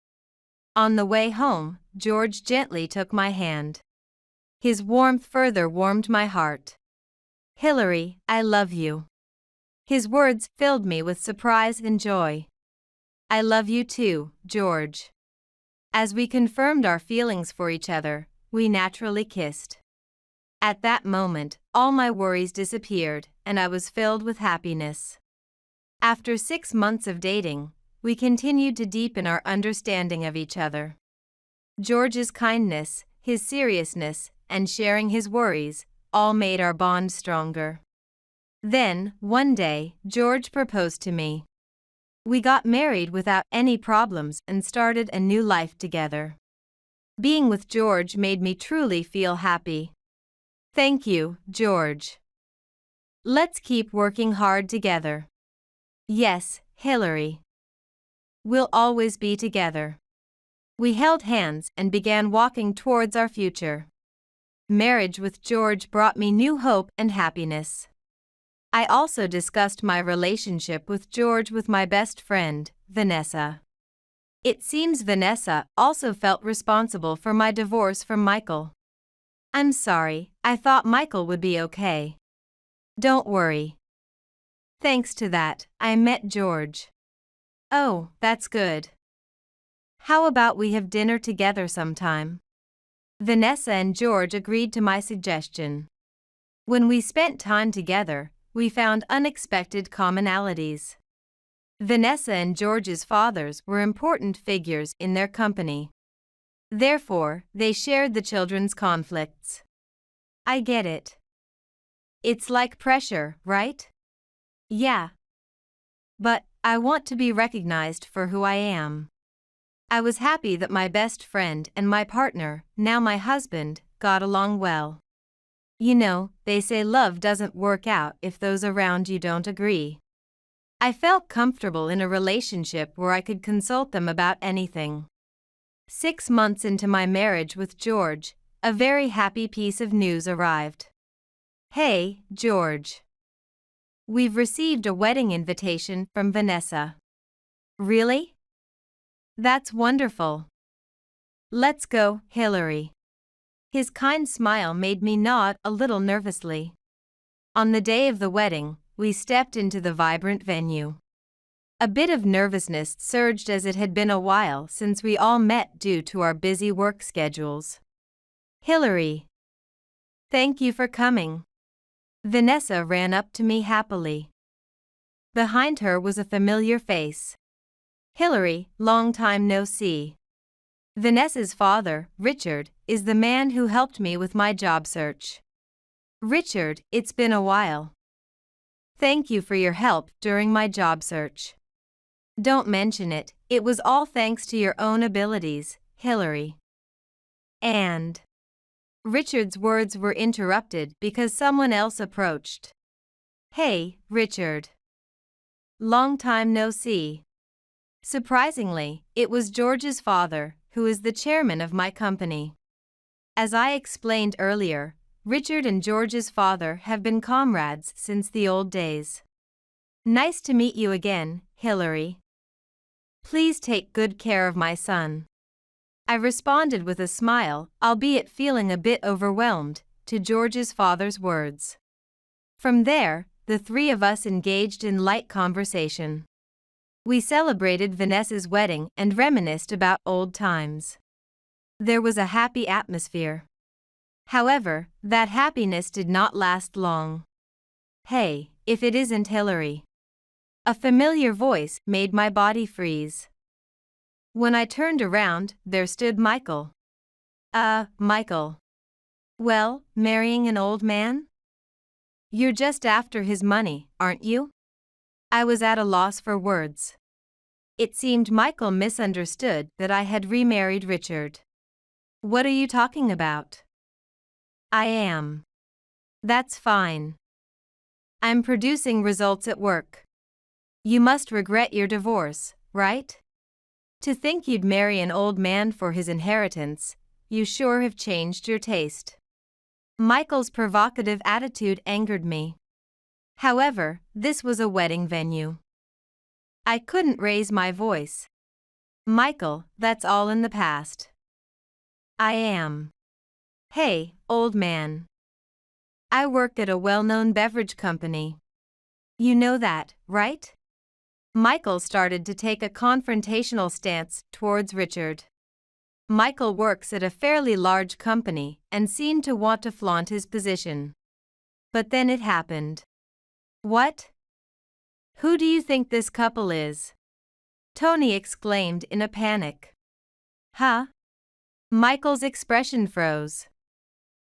On the way home, George gently took my hand. His warmth further warmed my heart. Hillary, I love you. His words filled me with surprise and joy. I love you too, George. As we confirmed our feelings for each other, we naturally kissed. At that moment, all my worries disappeared, and I was filled with happiness. After 6 months of dating, we continued to deepen our understanding of each other. George's kindness, his seriousness, and sharing his worries all made our bond stronger. Then, one day, George proposed to me. We got married without any problems and started a new life together. Being with George made me truly feel happy. Thank you, George. Let's keep working hard together. Yes, Hillary. We'll always be together. We held hands and began walking towards our future. Marriage with George brought me new hope and happiness. I also discussed my relationship with George with my best friend, Vanessa. It seems Vanessa also felt responsible for my divorce from Michael. I'm sorry, I thought Michael would be okay. Don't worry. Thanks to that, I met George. Oh, that's good. How about we have dinner together sometime? Vanessa and George agreed to my suggestion. When we spent time together, we found unexpected commonalities. Vanessa and George's fathers were important figures in their company. Therefore, they shared the children's conflicts. I get it. It's like pressure, right? Yeah. But I want to be recognized for who I am. I was happy that my best friend and my partner, now my husband, got along well. You know, they say love doesn't work out if those around you don't agree. I felt comfortable in a relationship where I could consult them about anything. 6 months into my marriage with George, a very happy piece of news arrived. Hey, George. We've received a wedding invitation from Vanessa. Really? That's wonderful. Let's go, Hillary. His kind smile made me nod a little nervously. On the day of the wedding, we stepped into the vibrant venue. A bit of nervousness surged as it had been a while since we all met due to our busy work schedules. Hillary. Thank you for coming. Vanessa ran up to me happily. Behind her was a familiar face. Hillary, long time no see. Vanessa's father, Richard, is the man who helped me with my job search. Richard, it's been a while. Thank you for your help during my job search. Don't mention it, it was all thanks to your own abilities, Hillary. And Richard's words were interrupted because someone else approached. Hey, Richard. Long time no see. Surprisingly, it was George's father, who is the chairman of my company. As I explained earlier, Richard and George's father have been comrades since the old days. Nice to meet you again, Hillary. Please take good care of my son. I responded with a smile, albeit feeling a bit overwhelmed, to George's father's words. From there, the three of us engaged in light conversation. We celebrated Vanessa's wedding and reminisced about old times. There was a happy atmosphere. However, that happiness did not last long. Hey, if it isn't Hillary. A familiar voice made my body freeze. When I turned around, there stood Michael. Michael. Well, marrying an old man? You're just after his money, aren't you? I was at a loss for words. It seemed Michael misunderstood that I had remarried Richard. What are you talking about? I am. That's fine. I'm producing results at work. You must regret your divorce, right? To think you'd marry an old man for his inheritance, you sure have changed your taste. Michael's provocative attitude angered me. However, this was a wedding venue. I couldn't raise my voice. Michael, that's all in the past. I am. Hey, old man. I work at a well-known beverage company. You know that, right? Michael started to take a confrontational stance towards Richard. Michael works at a fairly large company and seemed to want to flaunt his position. But then it happened. What? Who do you think this couple is? Tony exclaimed in a panic. Huh? Michael's expression froze.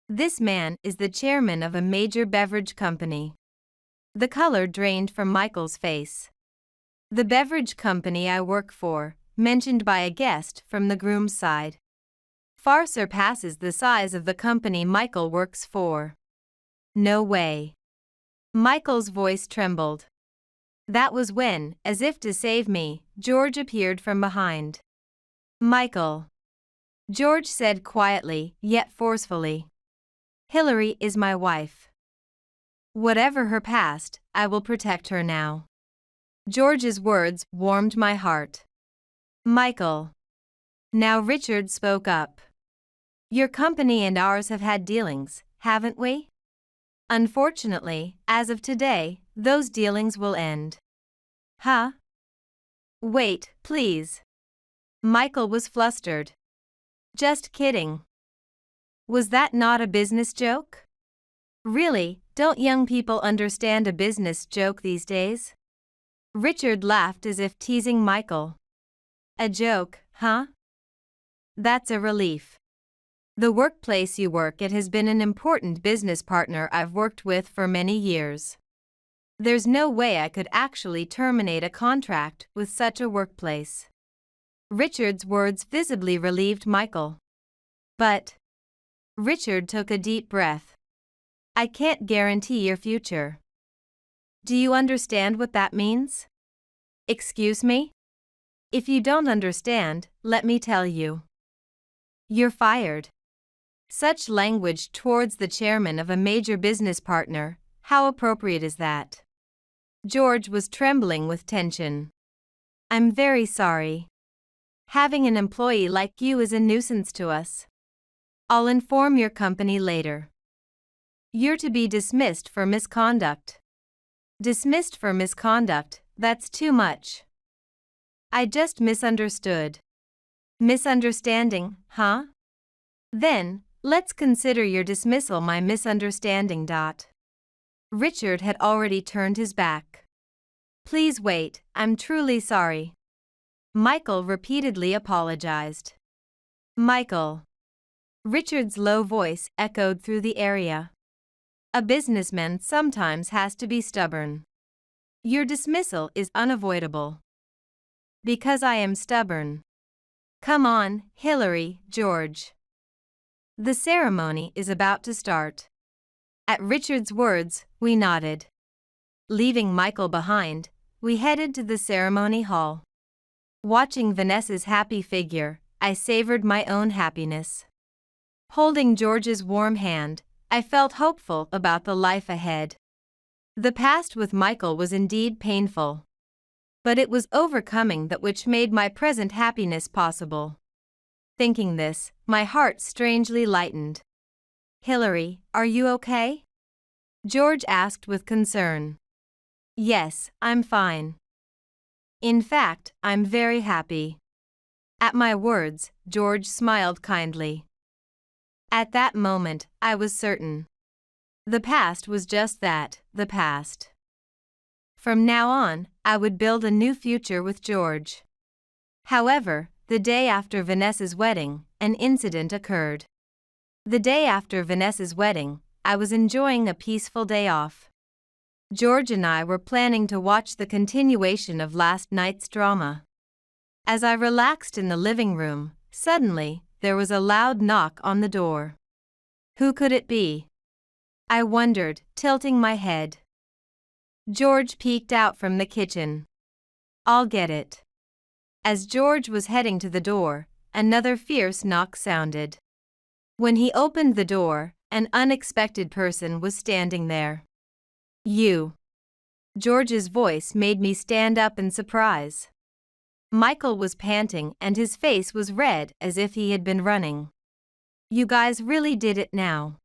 This man is the chairman of a major beverage company. The color drained from Michael's face. The beverage company I work for, mentioned by a guest from the groom's side, far surpasses the size of the company Michael works for. No way. Michael's voice trembled. That was when, as if to save me, George appeared from behind. Michael. George said quietly, yet forcefully. Hillary is my wife. Whatever her past, I will protect her now. George's words warmed my heart. Michael. Now Richard spoke up. Your company and ours have had dealings, haven't we? Unfortunately, as of today, those dealings will end. Huh? Wait, please. Michael was flustered. Just kidding. Was that not a business joke? Really, don't young people understand a business joke these days? Richard laughed as if teasing Michael. A joke, huh? That's a relief. The workplace you work at has been an important business partner I've worked with for many years. There's no way I could actually terminate a contract with such a workplace. Richard's words visibly relieved Michael. But Richard took a deep breath. I can't guarantee your future. Do you understand what that means? Excuse me? If you don't understand, let me tell you. You're fired. Such language towards the chairman of a major business partner, how appropriate is that? George was trembling with tension. I'm very sorry. Having an employee like you is a nuisance to us. I'll inform your company later. You're to be dismissed for misconduct. Dismissed for misconduct, that's too much. I just misunderstood. Misunderstanding, huh? Then, let's consider your dismissal my misunderstanding. Richard had already turned his back. Please wait, I'm truly sorry. Michael repeatedly apologized. Michael. Richard's low voice echoed through the area. A businessman sometimes has to be stubborn. Your dismissal is unavoidable. Because I am stubborn. Come on, Hillary, George. The ceremony is about to start. At Richard's words, we nodded. Leaving Michael behind, we headed to the ceremony hall. Watching Vanessa's happy figure, I savored my own happiness. Holding George's warm hand, I felt hopeful about the life ahead. The past with Michael was indeed painful. But it was overcoming that which made my present happiness possible. Thinking this, my heart strangely lightened. Hillary, are you okay? George asked with concern. Yes, I'm fine. In fact, I'm very happy. At my words, George smiled kindly. At that moment, I was certain. The past was just that, the past. From now on, I would build a new future with George. However, the day after Vanessa's wedding, an incident occurred. The day after Vanessa's wedding, I was enjoying a peaceful day off. George and I were planning to watch the continuation of last night's drama. As I relaxed in the living room, suddenly, there was a loud knock on the door. Who could it be? I wondered, tilting my head. George peeked out from the kitchen. I'll get it. As George was heading to the door, another fierce knock sounded. When he opened the door, an unexpected person was standing there. You. George's voice made me stand up in surprise. Michael was panting and his face was red as if he had been running. You guys really did it now.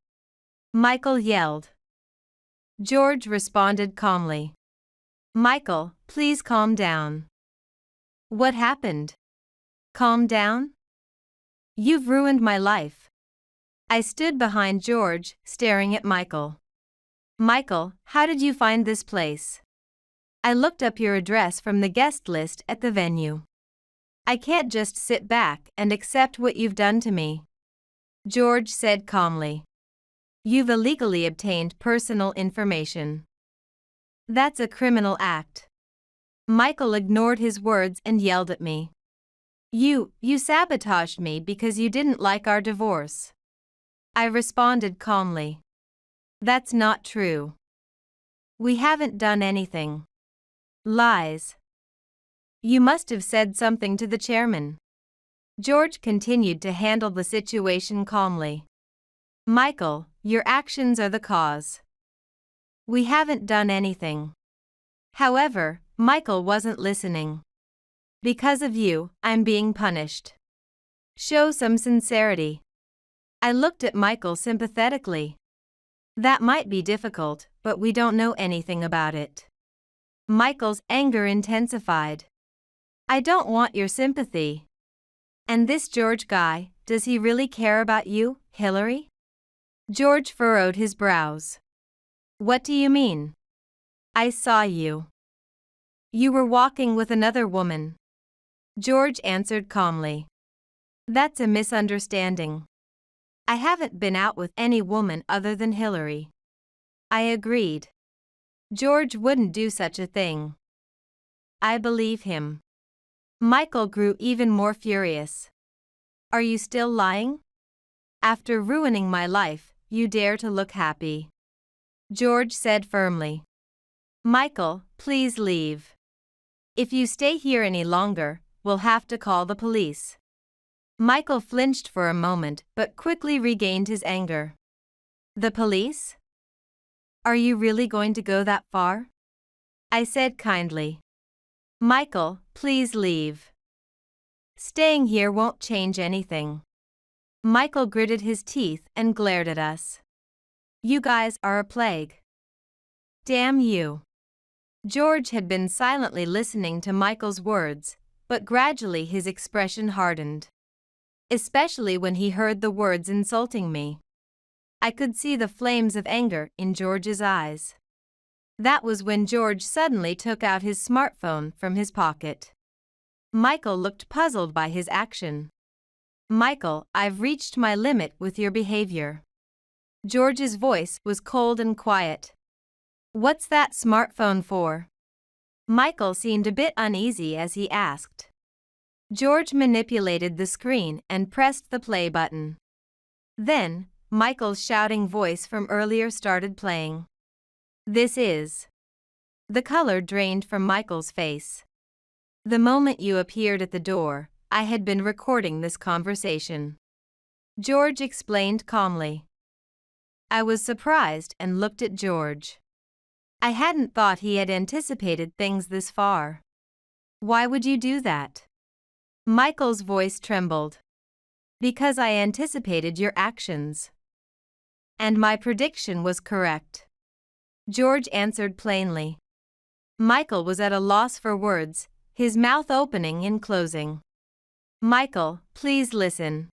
Michael yelled. George responded calmly. Michael, please calm down. What happened? Calm down? You've ruined my life. I stood behind George, staring at Michael. Michael, how did you find this place? I looked up your address from the guest list at the venue. I can't just sit back and accept what you've done to me. George said calmly. You've illegally obtained personal information. That's a criminal act. Michael ignored his words and yelled at me. You sabotaged me because you didn't like our divorce. I responded calmly. That's not true. We haven't done anything. Lies. You must have said something to the chairman. George continued to handle the situation calmly. Michael, your actions are the cause. We haven't done anything. However, Michael wasn't listening. Because of you, I'm being punished. Show some sincerity. I looked at Michael sympathetically. That might be difficult, but we don't know anything about it. Michael's anger intensified. I don't want your sympathy. And this George guy, does he really care about you, Hillary? George furrowed his brows. What do you mean? I saw you. You were walking with another woman. George answered calmly. That's a misunderstanding. I haven't been out with any woman other than Hillary. I agreed. George wouldn't do such a thing. I believe him. Michael grew even more furious. Are you still lying? After ruining my life, you dare to look happy. George said firmly. Michael, please leave. If you stay here any longer, we'll have to call the police. Michael flinched for a moment but quickly regained his anger. The police? Are you really going to go that far? I said kindly. Michael, please leave. Staying here won't change anything. Michael gritted his teeth and glared at us. You guys are a plague. Damn you. George had been silently listening to Michael's words, but gradually his expression hardened. Especially when he heard the words insulting me. I could see the flames of anger in George's eyes. That was when George suddenly took out his smartphone from his pocket. Michael looked puzzled by his action. Michael, I've reached my limit with your behavior. George's voice was cold and quiet. What's that smartphone for? Michael seemed a bit uneasy as he asked. George manipulated the screen and pressed the play button. Then, Michael's shouting voice from earlier started playing. This is. The color drained from Michael's face. The moment you appeared at the door, I had been recording this conversation. George explained calmly. I was surprised and looked at George. I hadn't thought he had anticipated things this far. Why would you do that? Michael's voice trembled. Because I anticipated your actions. And my prediction was correct. George answered plainly. Michael was at a loss for words, his mouth opening and closing. Michael, please listen.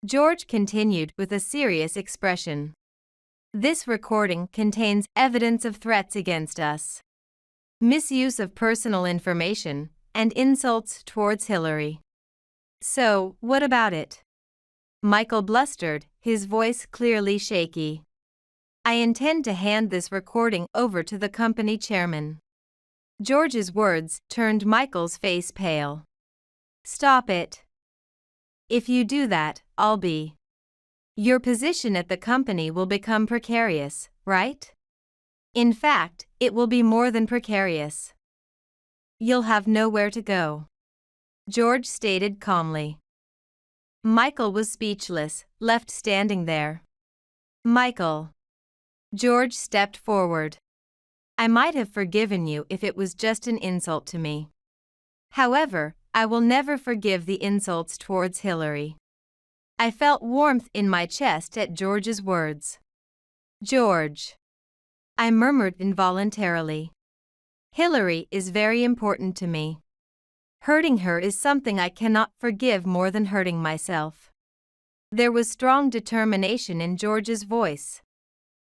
George continued with a serious expression. This recording contains evidence of threats against us. Misuse of personal information, and insults towards Hillary. So, what about it? Michael blustered, his voice clearly shaky. I intend to hand this recording over to the company chairman. George's words turned Michael's face pale. Stop it. If you do that, I'll be. Your position at the company will become precarious, right? In fact, it will be more than precarious. You'll have nowhere to go. George stated calmly. Michael was speechless, left standing there. Michael. George stepped forward. I might have forgiven you if it was just an insult to me. However, I will never forgive the insults towards Hillary. I felt warmth in my chest at George's words. George. I murmured involuntarily. Hillary is very important to me. Hurting her is something I cannot forgive more than hurting myself. There was strong determination in George's voice.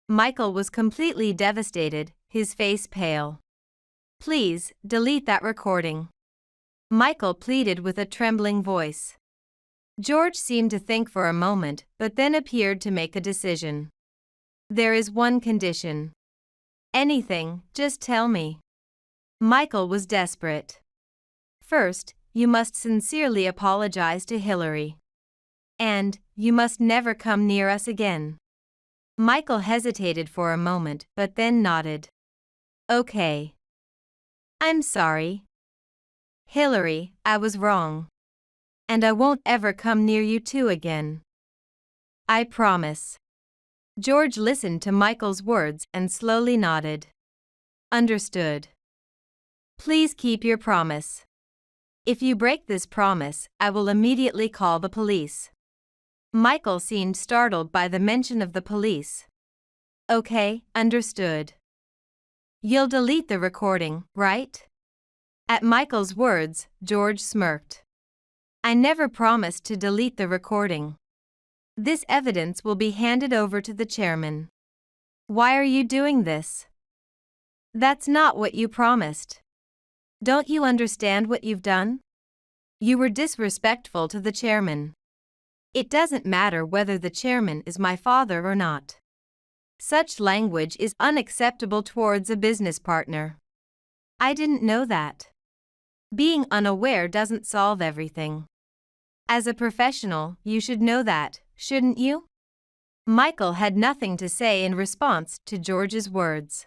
Michael was completely devastated, his face pale. "Please, delete that recording," Michael pleaded with a trembling voice. George seemed to think for a moment, but then appeared to make a decision. "There is one condition." "Anything, just tell me." Michael was desperate. "First, you must sincerely apologize to Hillary. And, you must never come near us again." Michael hesitated for a moment but then nodded. "Okay. I'm sorry. Hillary, I was wrong. And I won't ever come near you two again. I promise." George listened to Michael's words and slowly nodded. "Understood. Please keep your promise. If you break this promise, I will immediately call the police." Michael seemed startled by the mention of the police. "Okay, understood. You'll delete the recording, right?" At Michael's words, George smirked. "I never promised to delete the recording. This evidence will be handed over to the chairman." "Why are you doing this? That's not what you promised. Don't you understand what you've done? You were disrespectful to the chairman. It doesn't matter whether the chairman is my father or not. Such language is unacceptable towards a business partner." "I didn't know that." Being unaware doesn't solve everything. As a professional, you should know that, shouldn't you? Michael had nothing to say in response to George's words.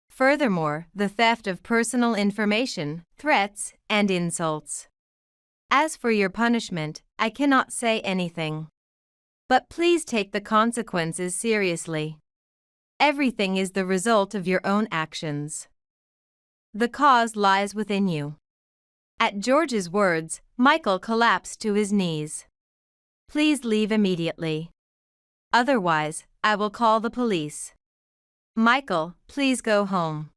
Furthermore, the theft of personal information, threats, and insults. "As for your punishment, I cannot say anything. But please take the consequences seriously. Everything is the result of your own actions. The cause lies within you." At George's words, Michael collapsed to his knees. "Please leave immediately. Otherwise, I will call the police." "Michael, please go home.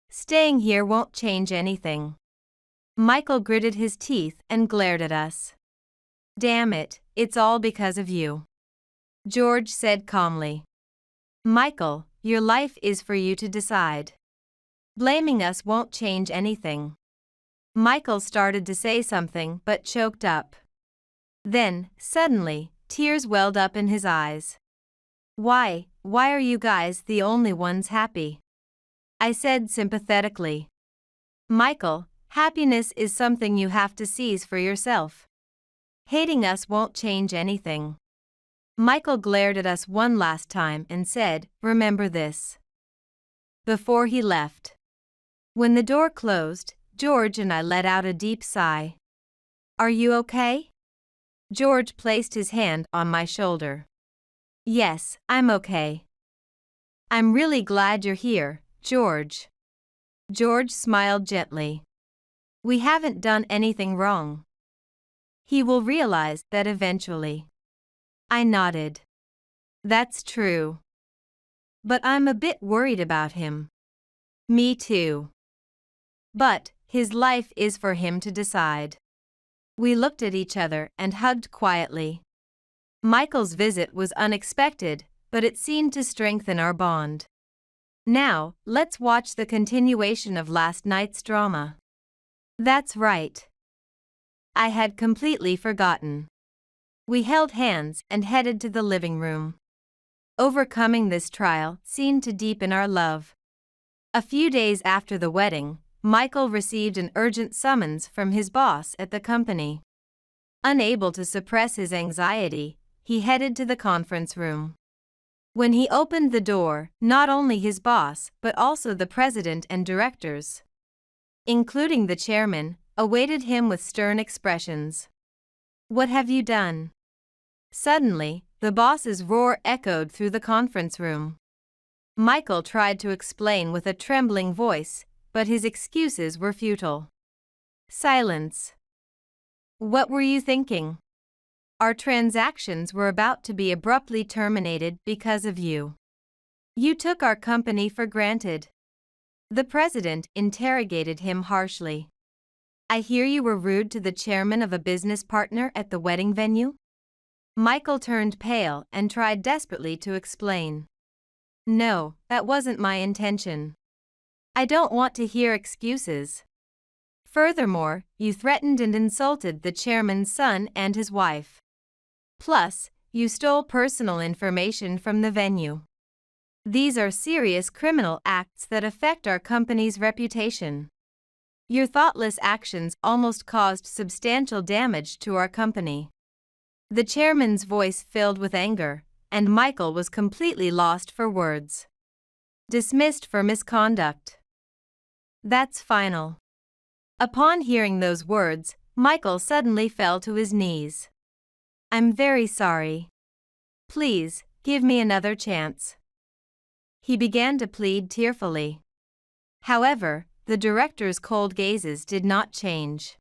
Staying here won't change anything." Michael gritted his teeth and glared at us. "Damn it, it's all because of you," George said calmly. "Michael, your life is for you to decide. Blaming us won't change anything." Michael started to say something but choked up. Then, suddenly, tears welled up in his eyes. Why are you guys the only ones happy?" I said sympathetically. "Michael, happiness is something you have to seize for yourself. Hating us won't change anything." Michael glared at us one last time and said, "Remember this," before he left. When the door closed, George and I let out a deep sigh. "Are you okay?" George placed his hand on my shoulder. "Yes, I'm okay. I'm really glad you're here, George." George smiled gently. "We haven't done anything wrong. He will realize that eventually." I nodded. "That's true. But I'm a bit worried about him." "Me too. But, his life is for him to decide." We looked at each other and hugged quietly. Michael's visit was unexpected, but it seemed to strengthen our bond. Now, let's watch the continuation of last night's drama. That's right. I had completely forgotten. We held hands and headed to the living room. Overcoming this trial seemed to deepen our love. A few days after the wedding, Michael received an urgent summons from his boss at the company. Unable to suppress his anxiety, he headed to the conference room. When he opened the door, not only his boss but also the president and directors, including the chairman, awaited him with stern expressions. "What have you done?" Suddenly, the boss's roar echoed through the conference room. Michael tried to explain with a trembling voice, but his excuses were futile. Silence. "What were you thinking? Our transactions were about to be abruptly terminated because of you. You took our company for granted." The president interrogated him harshly. "I hear you were rude to the chairman of a business partner at the wedding venue?" Michael turned pale and tried desperately to explain. No, that wasn't my intention. I don't want to hear excuses. Furthermore, you threatened and insulted the chairman's son and his wife. Plus, you stole personal information from the venue. These are serious criminal acts that affect our company's reputation. Your thoughtless actions almost caused substantial damage to our company. The chairman's voice filled with anger, and Michael was completely lost for words. Dismissed for misconduct. That's final. Upon hearing those words, Michael suddenly fell to his knees. I'm very sorry. Please, give me another chance. He began to plead tearfully. However, the director's cold gazes did not change.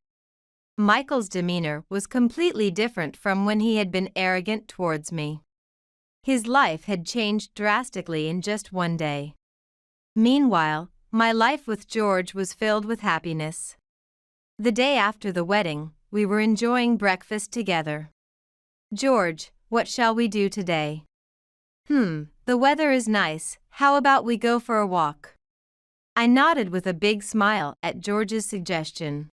Michael's demeanor was completely different from when he had been arrogant towards me. His life had changed drastically in just one day. Meanwhile, my life with George was filled with happiness. The day after the wedding, we were enjoying breakfast together. George, what shall we do today? The weather is nice, how about we go for a walk? I nodded with a big smile at George's suggestion.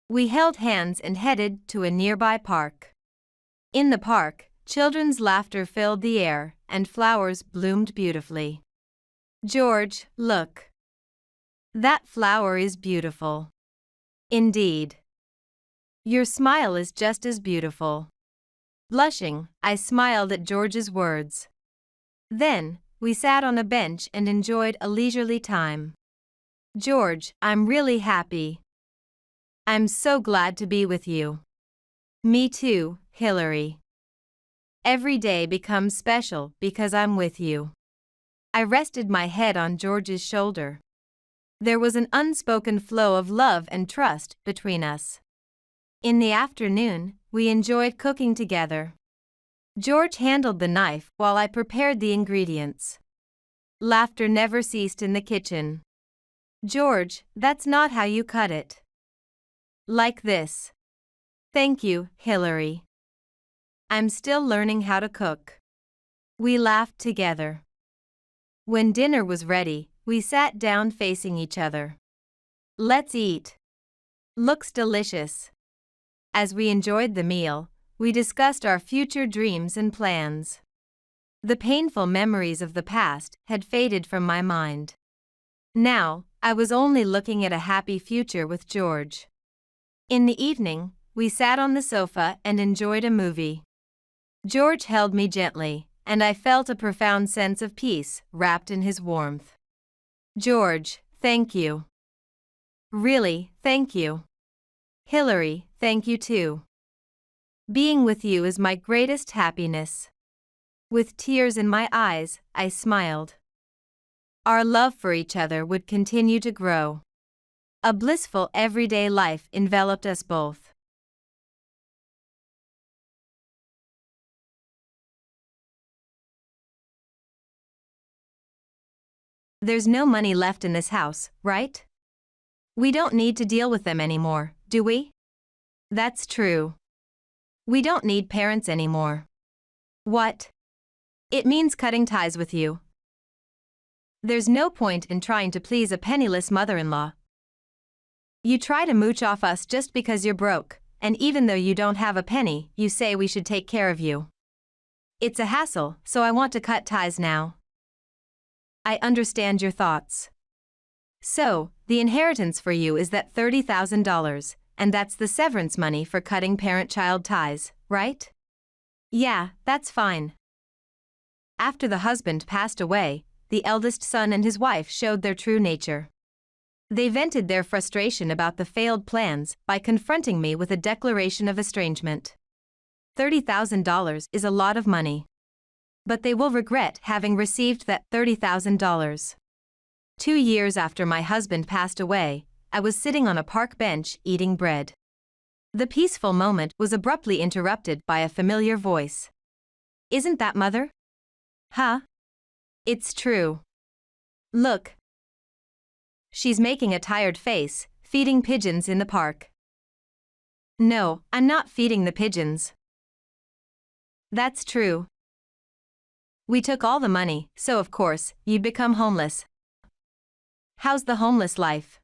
We held hands and headed to a nearby park. In the park, children's laughter filled the air, and flowers bloomed beautifully. George, look. That flower is beautiful. Indeed. Your smile is just as beautiful. Blushing, I smiled at George's words. Then, we sat on a bench and enjoyed a leisurely time. George, I'm really happy. I'm so glad to be with you. Me too, Hillary. Every day becomes special because I'm with you. I rested my head on George's shoulder. There was an unspoken flow of love and trust between us. In the afternoon, we enjoyed cooking together. George handled the knife while I prepared the ingredients. Laughter never ceased in the kitchen. George, that's not how you cut it. Like this. Thank you, Hillary. I'm still learning how to cook. We laughed together. When dinner was ready, we sat down facing each other. Let's eat. Looks delicious. As we enjoyed the meal, we discussed our future dreams and plans. The painful memories of the past had faded from my mind. Now, I was only looking at a happy future with George. In the evening, we sat on the sofa and enjoyed a movie. George held me gently, and I felt a profound sense of peace wrapped in his warmth. George, thank you. Really, thank you. Hillary, thank you too. Being with you is my greatest happiness. With tears in my eyes, I smiled. Our love for each other would continue to grow. A blissful everyday life enveloped us both. There's no money left in this house, right? We don't need to deal with them anymore, do we? That's true. We don't need parents anymore. What? It means cutting ties with you. There's no point in trying to please a penniless mother-in-law. You try to mooch off us just because you're broke, and even though you don't have a penny, you say we should take care of you. It's a hassle, so I want to cut ties now. I understand your thoughts. So, the inheritance for you is that $30,000, and that's the severance money for cutting parent-child ties, right? Yeah, that's fine. After the husband passed away, the eldest son and his wife showed their true nature. They vented their frustration about the failed plans by confronting me with a declaration of estrangement. $30,000 is a lot of money. But they will regret having received that $30,000. 2 years after my husband passed away, I was sitting on a park bench eating bread. The peaceful moment was abruptly interrupted by a familiar voice. Isn't that Mother? Huh? It's true. Look. She's making a tired face, feeding pigeons in the park. No, I'm not feeding the pigeons. That's true. We took all the money, so of course, you'd become homeless. How's the homeless life?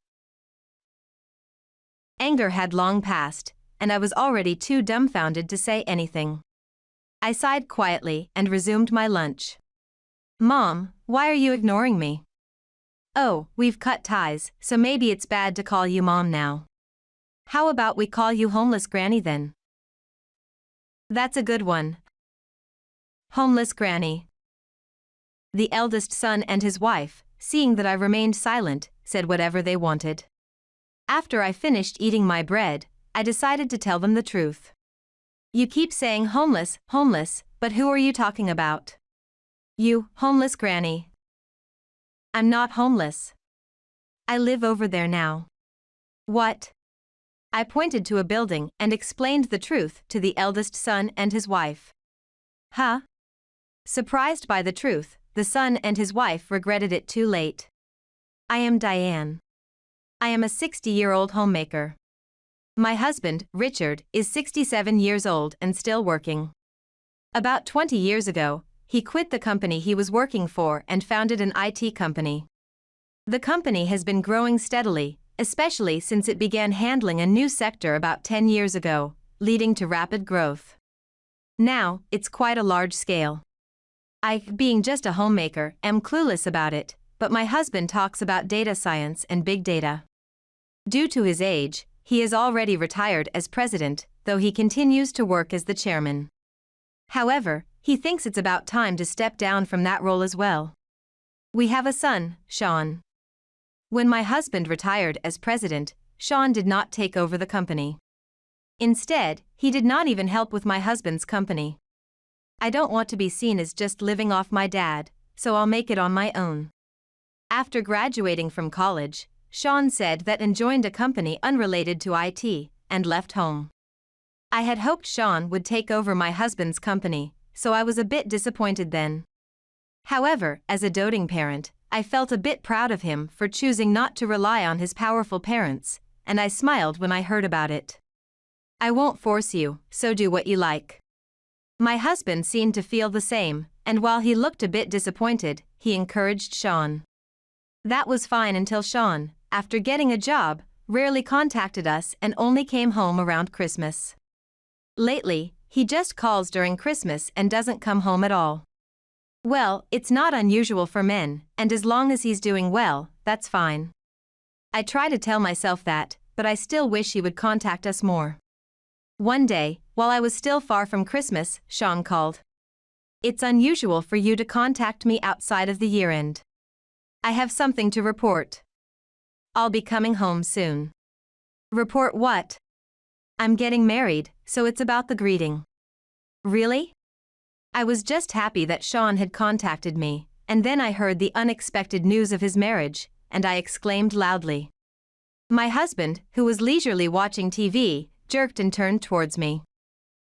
Anger had long passed, and I was already too dumbfounded to say anything. I sighed quietly and resumed my lunch. Mom, why are you ignoring me? Oh, we've cut ties, so maybe it's bad to call you Mom now. How about we call you Homeless Granny then? That's a good one. Homeless Granny. The eldest son and his wife, seeing that I remained silent, said whatever they wanted. After I finished eating my bread, I decided to tell them the truth. You keep saying homeless, homeless, but who are you talking about? You, homeless granny. I'm not homeless. I live over there now. What? I pointed to a building and explained the truth to the eldest son and his wife. Huh? Surprised by the truth, the son and his wife regretted it too late. I am Diane. I am a 60-year-old homemaker. My husband, Richard, is 67 years old and still working. About 20 years ago, he quit the company he was working for and founded an IT company. The company has been growing steadily, especially since it began handling a new sector about 10 years ago, leading to rapid growth. Now, it's quite a large scale. I, being just a homemaker, am clueless about it, but my husband talks about data science and big data. Due to his age, he is already retired as president, though he continues to work as the chairman. However, he thinks it's about time to step down from that role as well. We have a son, Sean. When my husband retired as president, Sean did not take over the company. Instead, he did not even help with my husband's company. I don't want to be seen as just living off my dad, so I'll make it on my own. After graduating from college, Sean said that and joined a company unrelated to IT, and left home. I had hoped Sean would take over my husband's company, so I was a bit disappointed then. However, as a doting parent, I felt a bit proud of him for choosing not to rely on his powerful parents, and I smiled when I heard about it. I won't force you, so do what you like. My husband seemed to feel the same, and while he looked a bit disappointed, he encouraged Sean. That was fine until Sean, after getting a job, rarely contacted us and only came home around Christmas. Lately, he just calls during Christmas and doesn't come home at all. Well, it's not unusual for men, and as long as he's doing well, that's fine. I try to tell myself that, but I still wish he would contact us more. One day, while I was still far from Christmas, Sean called. It's unusual for you to contact me outside of the year-end. I have something to report. I'll be coming home soon. Report what? I'm getting married, so it's about the greeting. Really? I was just happy that Sean had contacted me, and then I heard the unexpected news of his marriage, and I exclaimed loudly. My husband, who was leisurely watching TV, jerked and turned towards me.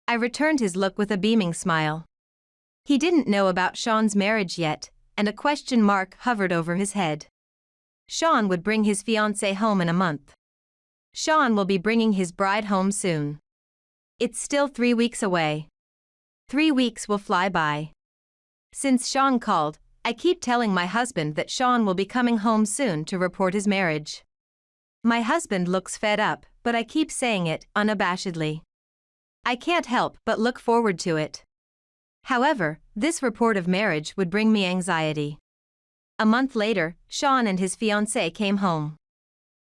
I returned his look with a beaming smile. He didn't know about Sean's marriage yet, and a question mark hovered over his head. Sean would bring his fiancée home in a month. Sean will be bringing his bride home soon. It's still 3 weeks away. 3 weeks will fly by. Since Sean called, I keep telling my husband that Sean will be coming home soon to report his marriage. My husband looks fed up, but I keep saying it unabashedly. I can't help but look forward to it. However, this report of marriage would bring me anxiety. A month later, Sean and his fiancée came home.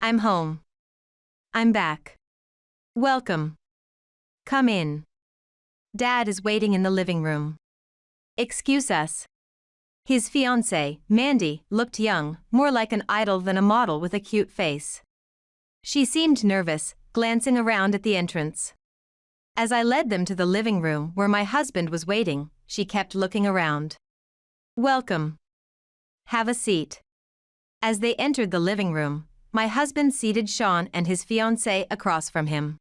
I'm home. I'm back. Welcome. Come in. Dad is waiting in the living room. Excuse us. His fiancée, Mandy, looked young, more like an idol than a model with a cute face. She seemed nervous, glancing around at the entrance. As I led them to the living room where my husband was waiting, she kept looking around. Welcome. Have a seat. As they entered the living room, my husband seated Sean and his fiancée across from him.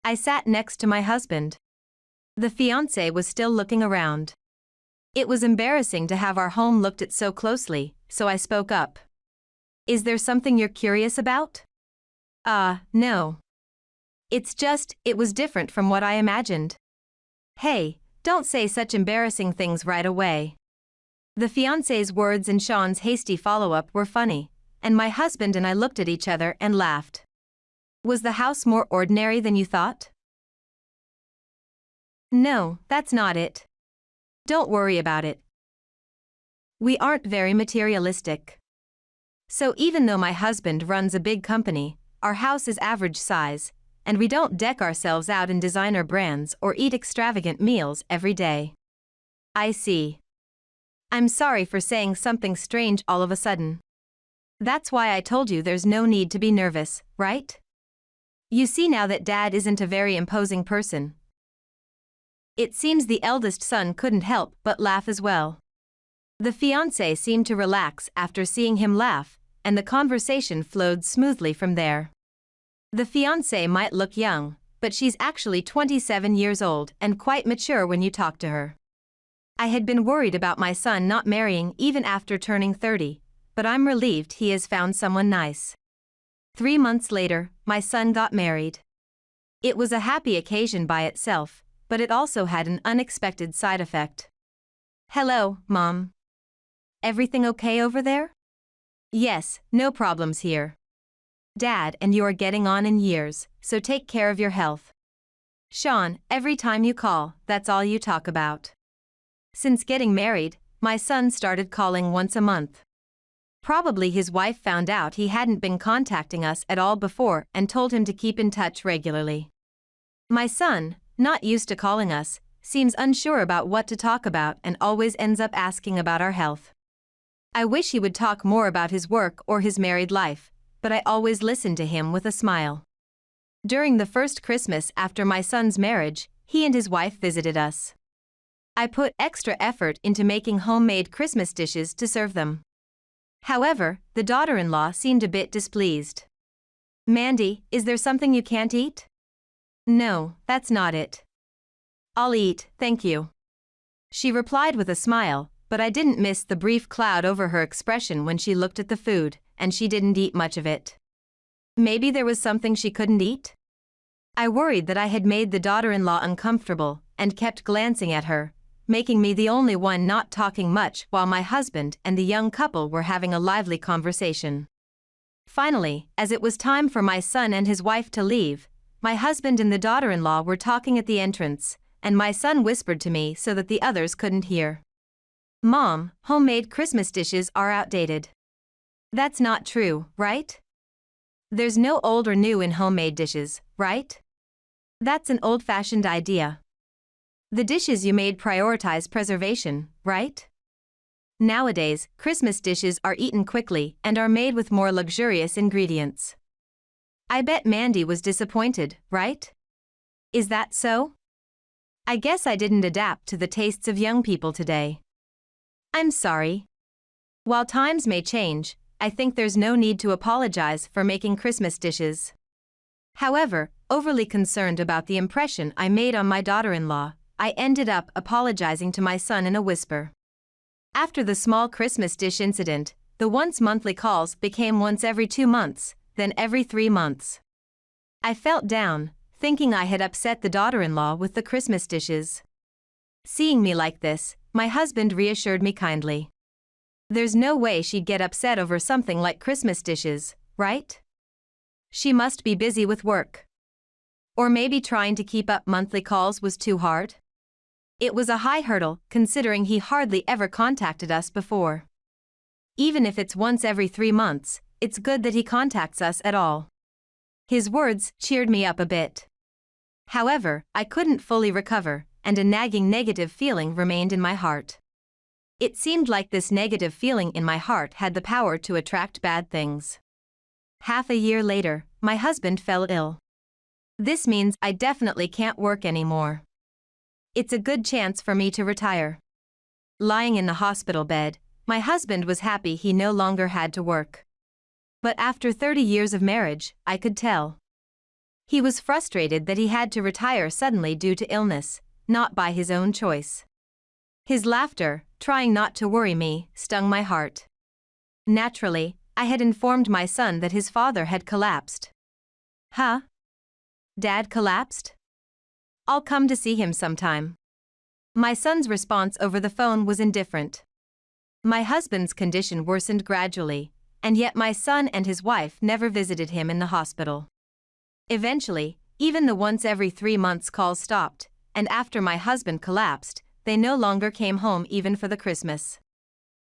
I sat next to my husband. The fiancée was still looking around. It was embarrassing to have our home looked at so closely, so I spoke up. Is there something you're curious about? No. It's just, it was different from what I imagined. Hey, Don't say such embarrassing things right away. The fiancé's words and Sean's hasty follow-up were funny, and my husband and I looked at each other and laughed. Was the house more ordinary than you thought? No, that's not it. Don't worry about it. We aren't very materialistic. So even though my husband runs a big company, our house is average size, and we don't deck ourselves out in designer brands or eat extravagant meals every day. I see. I'm sorry for saying something strange all of a sudden. That's why I told you there's no need to be nervous, right? You see now that Dad isn't a very imposing person. It seems the eldest son couldn't help but laugh as well. The fiancé seemed to relax after seeing him laugh, and the conversation flowed smoothly from there. The fiancé might look young, but she's actually 27 years old and quite mature when you talk to her. I had been worried about my son not marrying even after turning 30, but I'm relieved he has found someone nice. 3 months later, my son got married. It was a happy occasion by itself, but it also had an unexpected side effect. Hello, Mom. Everything okay over there? Yes, no problems here. Dad and you are getting on in years, so take care of your health. Sean, every time you call, that's all you talk about. Since getting married, my son started calling once a month. Probably his wife found out he hadn't been contacting us at all before and told him to keep in touch regularly. My son, not used to calling us, seems unsure about what to talk about and always ends up asking about our health. I wish he would talk more about his work or his married life, but I always listen to him with a smile. During the first Christmas after my son's marriage, he and his wife visited us. I put extra effort into making homemade Christmas dishes to serve them. However, the daughter-in-law seemed a bit displeased. Mandy, is there something you can't eat? No, that's not it. I'll eat, thank you. She replied with a smile, but I didn't miss the brief cloud over her expression when she looked at the food, and she didn't eat much of it. Maybe there was something she couldn't eat? I worried that I had made the daughter-in-law uncomfortable, and kept glancing at her, making me the only one not talking much while my husband and the young couple were having a lively conversation. Finally, as it was time for my son and his wife to leave, my husband and the daughter-in-law were talking at the entrance, and my son whispered to me so that the others couldn't hear. Mom, homemade Christmas dishes are outdated. That's not true, right? There's no old or new in homemade dishes, right? That's an old-fashioned idea. The dishes you made prioritize preservation, right? Nowadays, Christmas dishes are eaten quickly and are made with more luxurious ingredients. I bet Mandy was disappointed, right? Is that so? I guess I didn't adapt to the tastes of young people today. I'm sorry. While times may change, I think there's no need to apologize for making Christmas dishes. However, overly concerned about the impression I made on my daughter-in-law, I ended up apologizing to my son in a whisper. After the small Christmas dish incident, the once-monthly calls became once every 2 months, then every 3 months. I felt down, thinking I had upset the daughter-in-law with the Christmas dishes. Seeing me like this, my husband reassured me kindly. There's no way she'd get upset over something like Christmas dishes, right? She must be busy with work. Or maybe trying to keep up monthly calls was too hard? It was a high hurdle, considering he hardly ever contacted us before. Even if it's once every 3 months, it's good that he contacts us at all. His words cheered me up a bit. However, I couldn't fully recover, and a nagging negative feeling remained in my heart. It seemed like this negative feeling in my heart had the power to attract bad things. Half a year later, my husband fell ill. This means I definitely can't work anymore. It's a good chance for me to retire. Lying in the hospital bed, my husband was happy he no longer had to work. But after 30 years of marriage, I could tell. He was frustrated that he had to retire suddenly due to illness, not by his own choice. His laughter, trying not to worry me, stung my heart. Naturally, I had informed my son that his father had collapsed. Huh? Dad collapsed? I'll come to see him sometime. My son's response over the phone was indifferent. My husband's condition worsened gradually, and yet my son and his wife never visited him in the hospital. Eventually, even the once every 3 months calls stopped, and after my husband collapsed, they no longer came home even for the Christmas.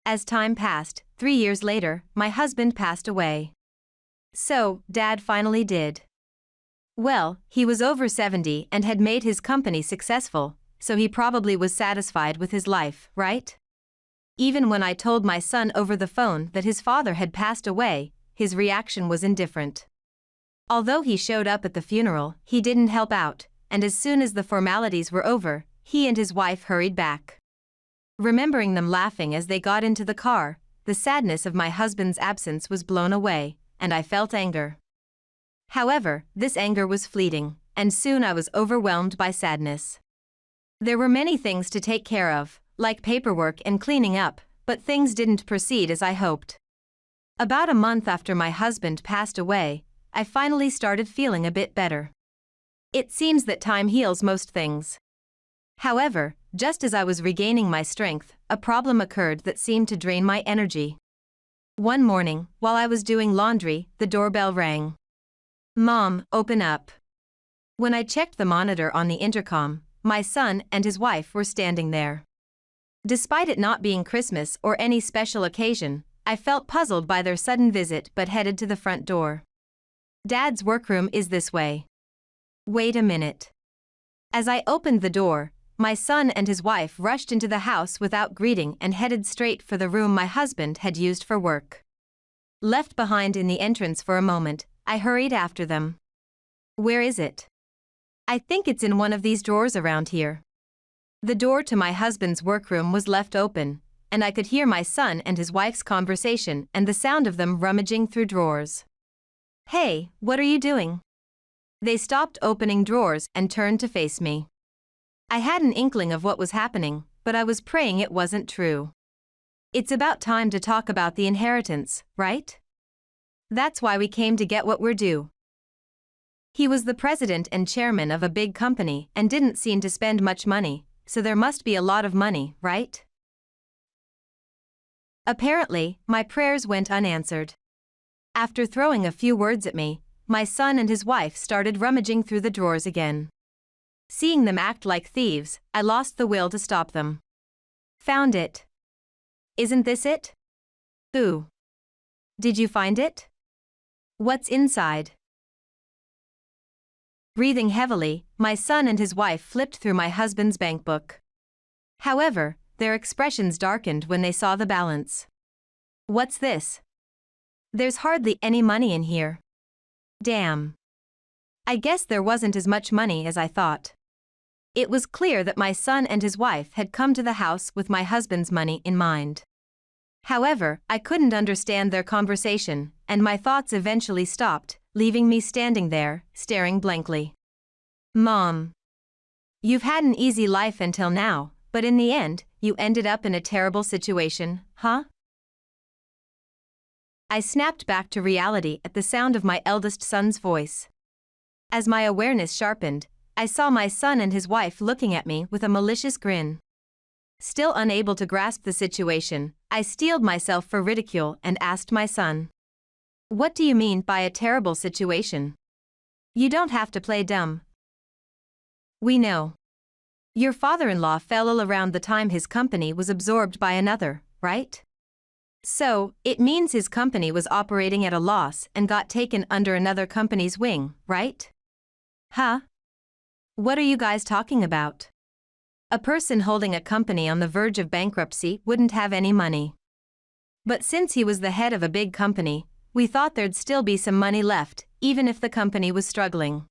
As time passed, 3 years later, my husband passed away. So, Dad finally did. Well, he was over 70 and had made his company successful, so he probably was satisfied with his life, right? Even when I told my son over the phone that his father had passed away, his reaction was indifferent. Although he showed up at the funeral, he didn't help out, and as soon as the formalities were over, he and his wife hurried back. Remembering them laughing as they got into the car, the sadness of my husband's absence was blown away, and I felt anger. However, this anger was fleeting, and soon I was overwhelmed by sadness. There were many things to take care of, like paperwork and cleaning up, but things didn't proceed as I hoped. About a month after my husband passed away, I finally started feeling a bit better. It seems that time heals most things. However, just as I was regaining my strength, a problem occurred that seemed to drain my energy. One morning, while I was doing laundry, the doorbell rang. "Mom, open up." When I checked the monitor on the intercom, my son and his wife were standing there. Despite it not being Christmas or any special occasion, I felt puzzled by their sudden visit but headed to the front door. "Dad's workroom is this way." "Wait a minute." As I opened the door, my son and his wife rushed into the house without greeting and headed straight for the room my husband had used for work. Left behind in the entrance for a moment, I hurried after them. "Where is it?" "I think it's in one of these drawers around here." The door to my husband's workroom was left open, and I could hear my son and his wife's conversation and the sound of them rummaging through drawers. "Hey, what are you doing?" They stopped opening drawers and turned to face me. I had an inkling of what was happening, but I was praying it wasn't true. "It's about time to talk about the inheritance, right? That's why we came to get what we're due." He was the president and chairman of a big company and didn't seem to spend much money, so there must be a lot of money, right? Apparently, my prayers went unanswered. After throwing a few words at me, my son and his wife started rummaging through the drawers again. Seeing them act like thieves, I lost the will to stop them. "Found it." "Isn't this it?" "Ooh. Did you find it?" "What's inside?" Breathing heavily, my son and his wife flipped through my husband's bank book. However, their expressions darkened when they saw the balance. "What's this?" "There's hardly any money in here." "Damn. I guess there wasn't as much money as I thought." It was clear that my son and his wife had come to the house with my husband's money in mind. However, I couldn't understand their conversation, and my thoughts eventually stopped, leaving me standing there, staring blankly. "Mom. You've had an easy life until now, but in the end, you ended up in a terrible situation, huh?" I snapped back to reality at the sound of my eldest son's voice. As my awareness sharpened, I saw my son and his wife looking at me with a malicious grin. Still unable to grasp the situation, I steeled myself for ridicule and asked my son, "What do you mean by a terrible situation? You don't have to play dumb. We know. Your father-in-law fell around the time his company was absorbed by another, right? So, it means his company was operating at a loss and got taken under another company's wing, right?" "Huh? What are you guys talking about?" "A person holding a company on the verge of bankruptcy wouldn't have any money. But since he was the head of a big company, we thought there'd still be some money left, even if the company was struggling.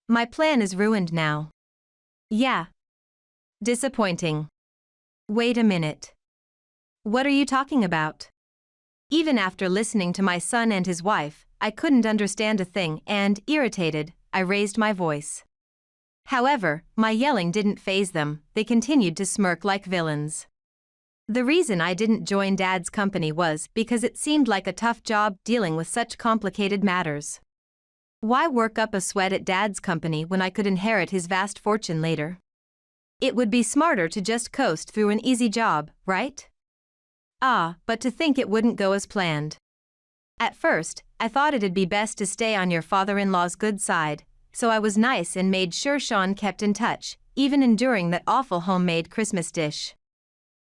My plan is ruined now." "Yeah. Disappointing. Wait a minute. What are you talking about?" Even after listening to my son and his wife, I couldn't understand a thing and, irritated, I raised my voice. However, my yelling didn't faze them, they continued to smirk like villains. The reason I didn't join Dad's company was because it seemed like a tough job dealing with such complicated matters. Why work up a sweat at Dad's company when I could inherit his vast fortune later? It would be smarter to just coast through an easy job, right? Ah, but to think it wouldn't go as planned. At first, I thought it'd be best to stay on your father-in-law's good side, so I was nice and made sure Sean kept in touch, even enduring that awful homemade Christmas dish.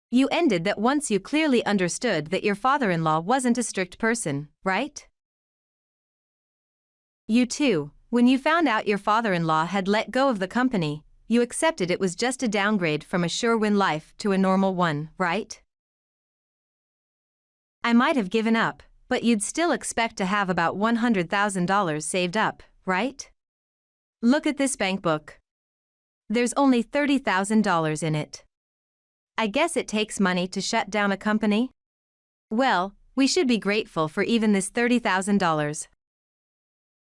You ended that once you clearly understood that your father-in-law wasn't a strict person, right? You too, when you found out your father-in-law had let go of the company, you accepted it was just a downgrade from a sure-win life to a normal one, right? I might have given up, but you'd still expect to have about $100,000 saved up, right? Look at this bank book. There's only $30,000 in it. I guess it takes money to shut down a company? Well, we should be grateful for even this $30,000.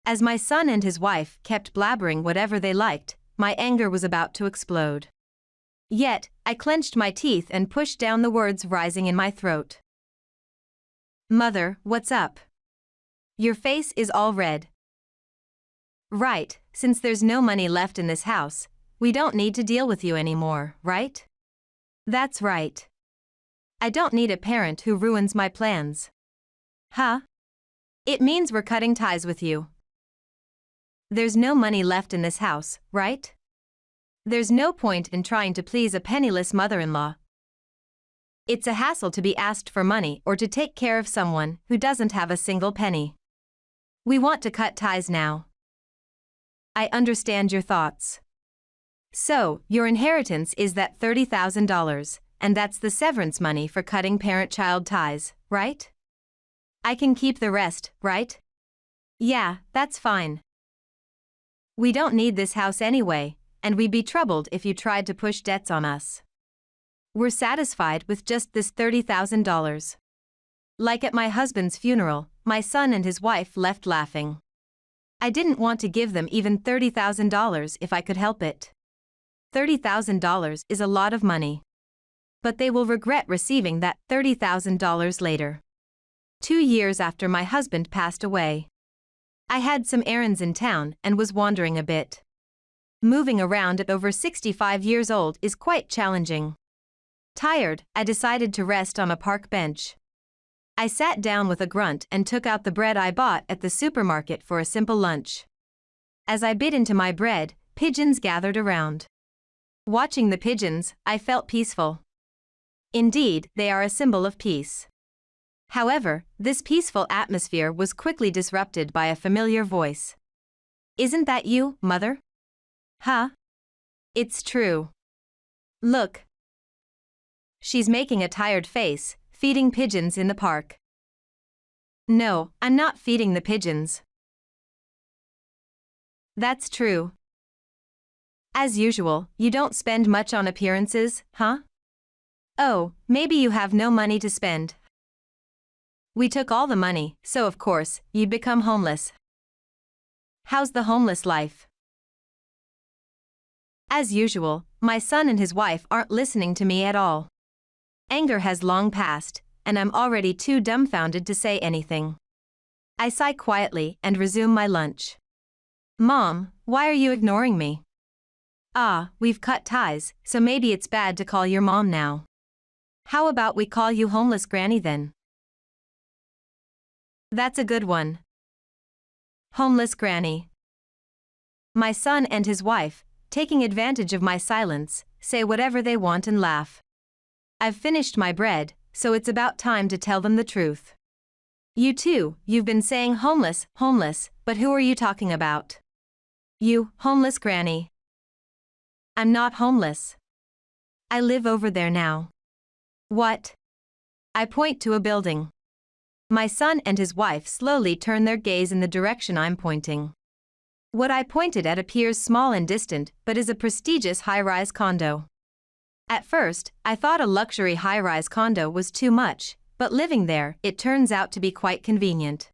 As my son and his wife kept blabbering whatever they liked, my anger was about to explode. Yet, I clenched my teeth and pushed down the words rising in my throat. Mother, what's up? Your face is all red. Right, since there's no money left in this house, we don't need to deal with you anymore, right? That's right. I don't need a parent who ruins my plans. Huh? It means we're cutting ties with you. There's no money left in this house, right? There's no point in trying to please a penniless mother-in-law. It's a hassle to be asked for money or to take care of someone who doesn't have a single penny. We want to cut ties now. I understand your thoughts. So, your inheritance is that $30,000, and that's the severance money for cutting parent-child ties, right? I can keep the rest, right? Yeah, that's fine. We don't need this house anyway, and we'd be troubled if you tried to push debts on us. We're satisfied with just this $30,000. Like at my husband's funeral, my son and his wife left laughing. I didn't want to give them even $30,000 if I could help it. $30,000 is a lot of money. But they will regret receiving that $30,000 later. 2 years after my husband passed away. I had some errands in town and was wandering a bit. Moving around at over 65 years old is quite challenging. Tired, I decided to rest on a park bench. I sat down with a grunt and took out the bread I bought at the supermarket for a simple lunch. As I bit into my bread, pigeons gathered around. Watching the pigeons, I felt peaceful. Indeed, they are a symbol of peace. However, this peaceful atmosphere was quickly disrupted by a familiar voice. Isn't that you, Mother? Huh? It's true. Look. She's making a tired face, feeding pigeons in the park. No, I'm not feeding the pigeons. That's true. As usual, you don't spend much on appearances, huh? Oh, maybe you have no money to spend. We took all the money, so of course, you'd become homeless. How's the homeless life? As usual, my son and his wife aren't listening to me at all. Anger has long passed, and I'm already too dumbfounded to say anything. I sigh quietly and resume my lunch. Mom, why are you ignoring me? Ah, we've cut ties, so maybe it's bad to call your mom now. How about we call you Homeless Granny then? That's a good one. Homeless Granny. My son and his wife, taking advantage of my silence, say whatever they want and laugh. I've finished my bread, so it's about time to tell them the truth. You too, you've been saying homeless, homeless, but who are you talking about? You, Homeless Granny. I'm not homeless. I live over there now. What? I point to a building. My son and his wife slowly turn their gaze in the direction I'm pointing. What I pointed at appears small and distant, but is a prestigious high-rise condo. At first, I thought a luxury high-rise condo was too much, but living there, it turns out to be quite convenient.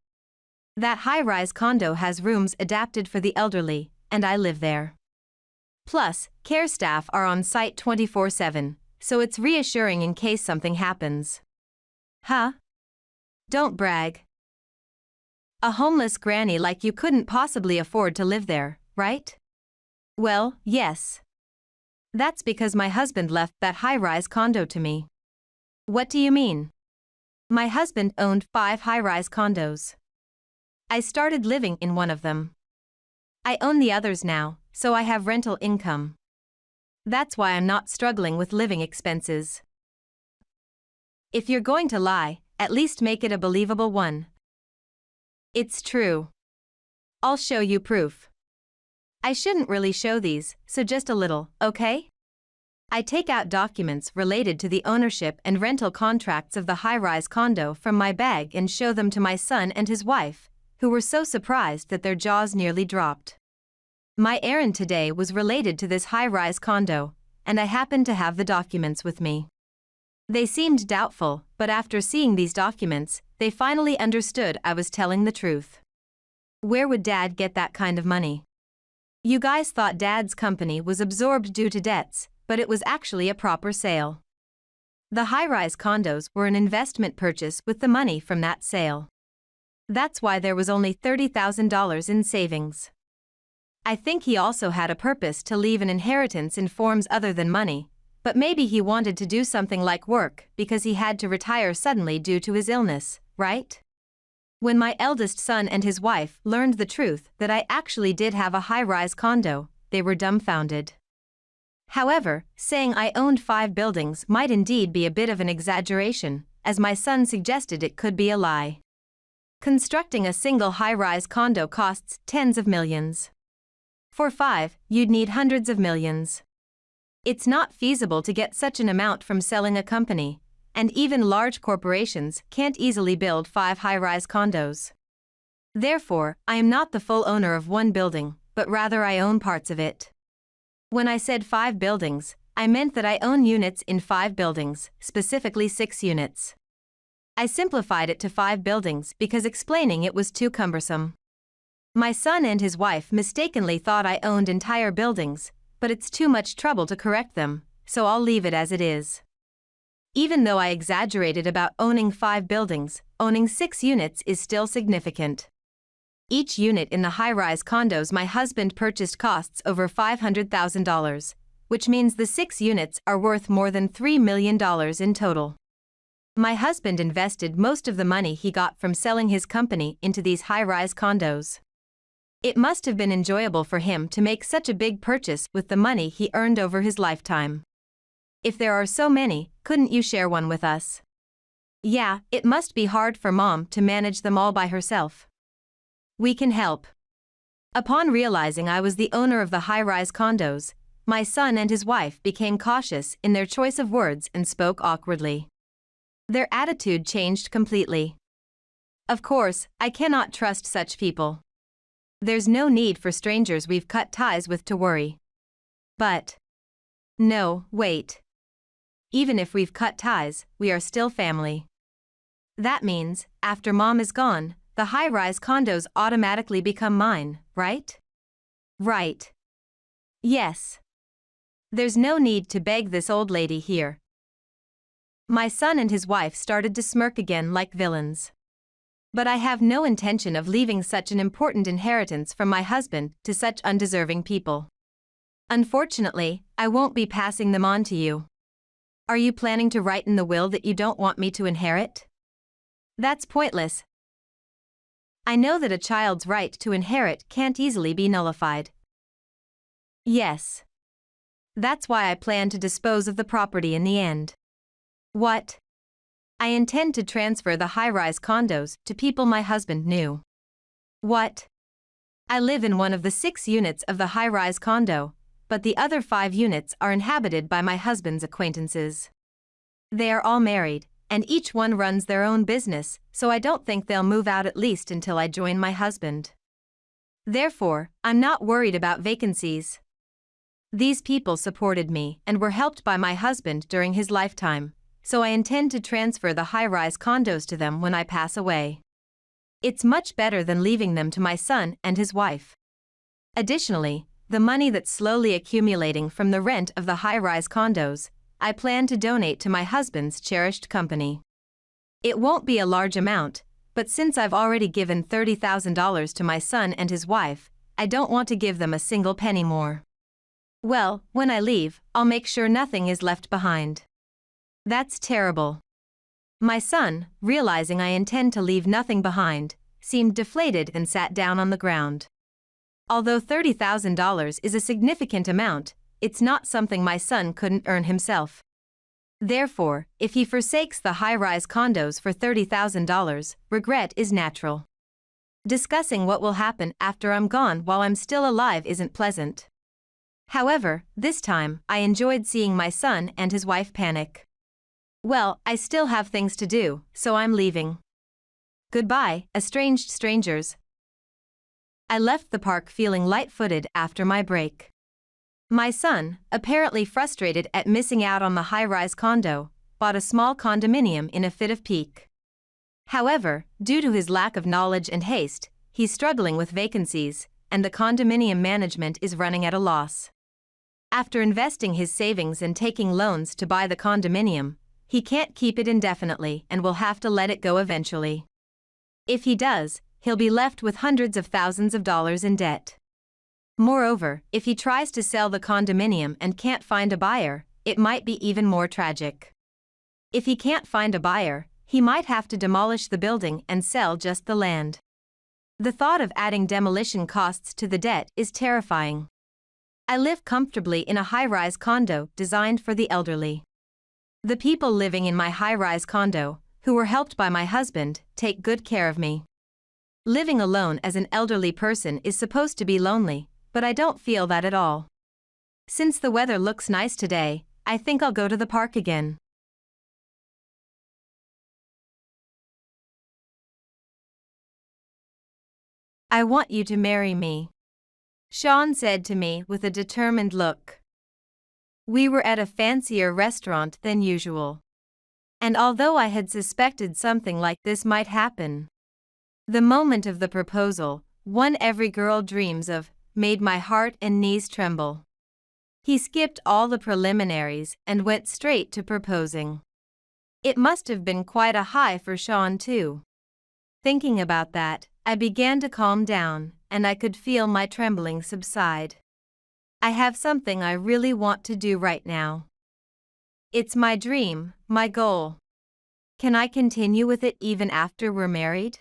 That high-rise condo has rooms adapted for the elderly, and I live there. Plus, care staff are on site 24/7, so it's reassuring in case something happens. Huh? Don't brag. A homeless granny like you couldn't possibly afford to live there, right? Well, yes. That's because my husband left that high-rise condo to me. What do you mean? My husband owned 5 high-rise condos. I started living in one of them. I own the others now, so I have rental income. That's why I'm not struggling with living expenses. If you're going to lie, at least make it a believable one. It's true. I'll show you proof. I shouldn't really show these, so just a little, okay? I take out documents related to the ownership and rental contracts of the high-rise condo from my bag and show them to my son and his wife, who were so surprised that their jaws nearly dropped. My errand today was related to this high-rise condo, and I happened to have the documents with me. They seemed doubtful, but after seeing these documents, they finally understood I was telling the truth. Where would Dad get that kind of money? You guys thought Dad's company was absorbed due to debts, but it was actually a proper sale. The high-rise condos were an investment purchase with the money from that sale. That's why there was only $30,000 in savings. I think he also had a purpose to leave an inheritance in forms other than money, but maybe he wanted to do something like work because he had to retire suddenly due to his illness, right? When my eldest son and his wife learned the truth that I actually did have a high-rise condo, they were dumbfounded. However, saying I owned 5 buildings might indeed be a bit of an exaggeration, as my son suggested it could be a lie. Constructing a single high-rise condo costs tens of millions. For 5, you'd need hundreds of millions. It's not feasible to get such an amount from selling a company, and even large corporations can't easily build 5 high-rise condos. Therefore, I am not the full owner of one building, but rather I own parts of it. When I said 5 buildings, I meant that I own units in 5 buildings, specifically 6 units. I simplified it to 5 buildings because explaining it was too cumbersome. My son and his wife mistakenly thought I owned entire buildings, but it's too much trouble to correct them, so I'll leave it as it is. Even though I exaggerated about owning 5 buildings, owning 6 units is still significant. Each unit in the high-rise condos my husband purchased costs over $500,000, which means the 6 units are worth more than $3 million in total. My husband invested most of the money he got from selling his company into these high-rise condos. It must have been enjoyable for him to make such a big purchase with the money he earned over his lifetime. If there are so many, couldn't you share one with us? Yeah, it must be hard for Mom to manage them all by herself. We can help. Upon realizing I was the owner of the high-rise condos, my son and his wife became cautious in their choice of words and spoke awkwardly. Their attitude changed completely. Of course, I cannot trust such people. There's no need for strangers we've cut ties with to worry. But no, wait. Even if we've cut ties, we are still family. That means, after Mom is gone, the high-rise condos automatically become mine, right? Right. Yes. There's no need to beg this old lady here. My son and his wife started to smirk again like villains. But I have no intention of leaving such an important inheritance from my husband to such undeserving people. Unfortunately, I won't be passing them on to you. Are you planning to write in the will that you don't want me to inherit? That's pointless. I know that a child's right to inherit can't easily be nullified. Yes. That's why I plan to dispose of the property in the end. What? I intend to transfer the high-rise condos to people my husband knew. What? I live in one of the 6 units of the high-rise condo, but the other 5 units are inhabited by my husband's acquaintances. They are all married, and each one runs their own business, so I don't think they'll move out at least until I join my husband. Therefore, I'm not worried about vacancies. These people supported me and were helped by my husband during his lifetime, so I intend to transfer the high-rise condos to them when I pass away. It's much better than leaving them to my son and his wife. Additionally, the money that's slowly accumulating from the rent of the high-rise condos, I plan to donate to my husband's cherished company. It won't be a large amount, but since I've already given $30,000 to my son and his wife, I don't want to give them a single penny more. Well, when I leave, I'll make sure nothing is left behind. That's terrible. My son, realizing I intend to leave nothing behind, seemed deflated and sat down on the ground. Although $30,000 is a significant amount, it's not something my son couldn't earn himself. Therefore, if he forsakes the high-rise condos for $30,000, regret is natural. Discussing what will happen after I'm gone while I'm still alive isn't pleasant. However, this time, I enjoyed seeing my son and his wife panic. Well, I still have things to do, so I'm leaving. Goodbye, estranged strangers. I left the park feeling light-footed after my break. My son, apparently frustrated at missing out on the high-rise condo, bought a small condominium in a fit of pique. However, due to his lack of knowledge and haste, he's struggling with vacancies, and the condominium management is running at a loss. After investing his savings and taking loans to buy the condominium, he can't keep it indefinitely and will have to let it go eventually. If he does, he'll be left with hundreds of thousands of dollars in debt. Moreover, if he tries to sell the condominium and can't find a buyer, it might be even more tragic. If he can't find a buyer, he might have to demolish the building and sell just the land. The thought of adding demolition costs to the debt is terrifying. I live comfortably in a high-rise condo designed for the elderly. The people living in my high-rise condo, who were helped by my husband, take good care of me. Living alone as an elderly person is supposed to be lonely, but I don't feel that at all. Since the weather looks nice today, I think I'll go to the park again. I want you to marry me, Sean said to me with a determined look. We were at a fancier restaurant than usual. And although I had suspected something like this might happen, the moment of the proposal, one every girl dreams of, made my heart and knees tremble. He skipped all the preliminaries and went straight to proposing. It must have been quite a high for Sean too. Thinking about that, I began to calm down, and I could feel my trembling subside. I have something I really want to do right now. It's my dream, my goal. Can I continue with it even after we're married?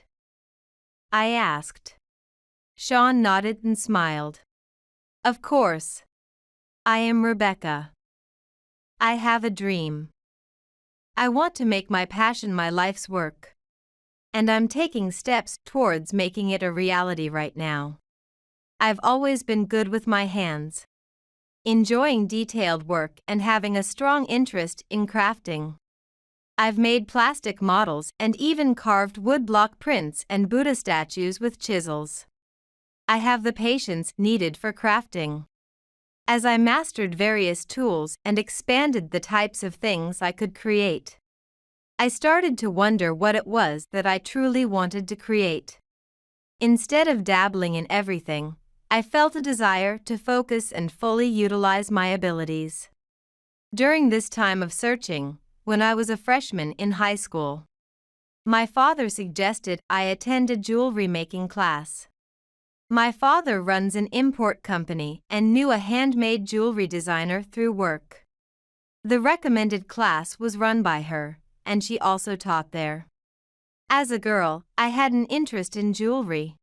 I asked. Sean nodded and smiled. Of course. I am Rebecca. I have a dream. I want to make my passion my life's work. And I'm taking steps towards making it a reality right now. I've always been good with my hands, enjoying detailed work and having a strong interest in crafting. I've made plastic models and even carved woodblock prints and Buddha statues with chisels. I have the patience needed for crafting. As I mastered various tools and expanded the types of things I could create, I started to wonder what it was that I truly wanted to create. Instead of dabbling in everything, I felt a desire to focus and fully utilize my abilities. During this time of searching, when I was a freshman in high school, my father suggested I attend a jewelry making class. My father runs an import company and knew a handmade jewelry designer through work. The recommended class was run by her, and she also taught there. As a girl, I had an interest in jewelry,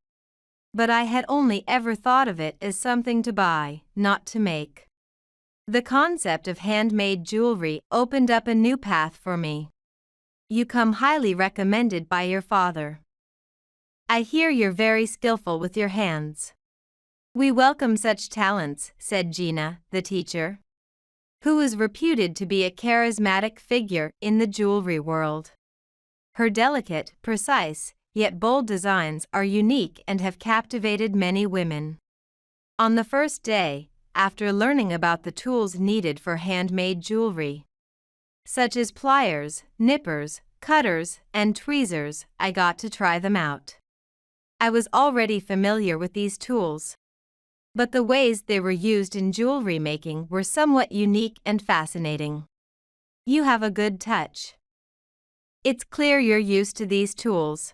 but I had only ever thought of it as something to buy, not to make. The concept of handmade jewelry opened up a new path for me. You come highly recommended by your father. I hear you're very skillful with your hands. We welcome such talents, said Gina, the teacher, who was reputed to be a charismatic figure in the jewelry world. Her delicate, precise, yet bold designs are unique and have captivated many women. On the first day, after learning about the tools needed for handmade jewelry, such as pliers, nippers, cutters, and tweezers, I got to try them out. I was already familiar with these tools, but the ways they were used in jewelry making were somewhat unique and fascinating. You have a good touch. It's clear you're used to these tools.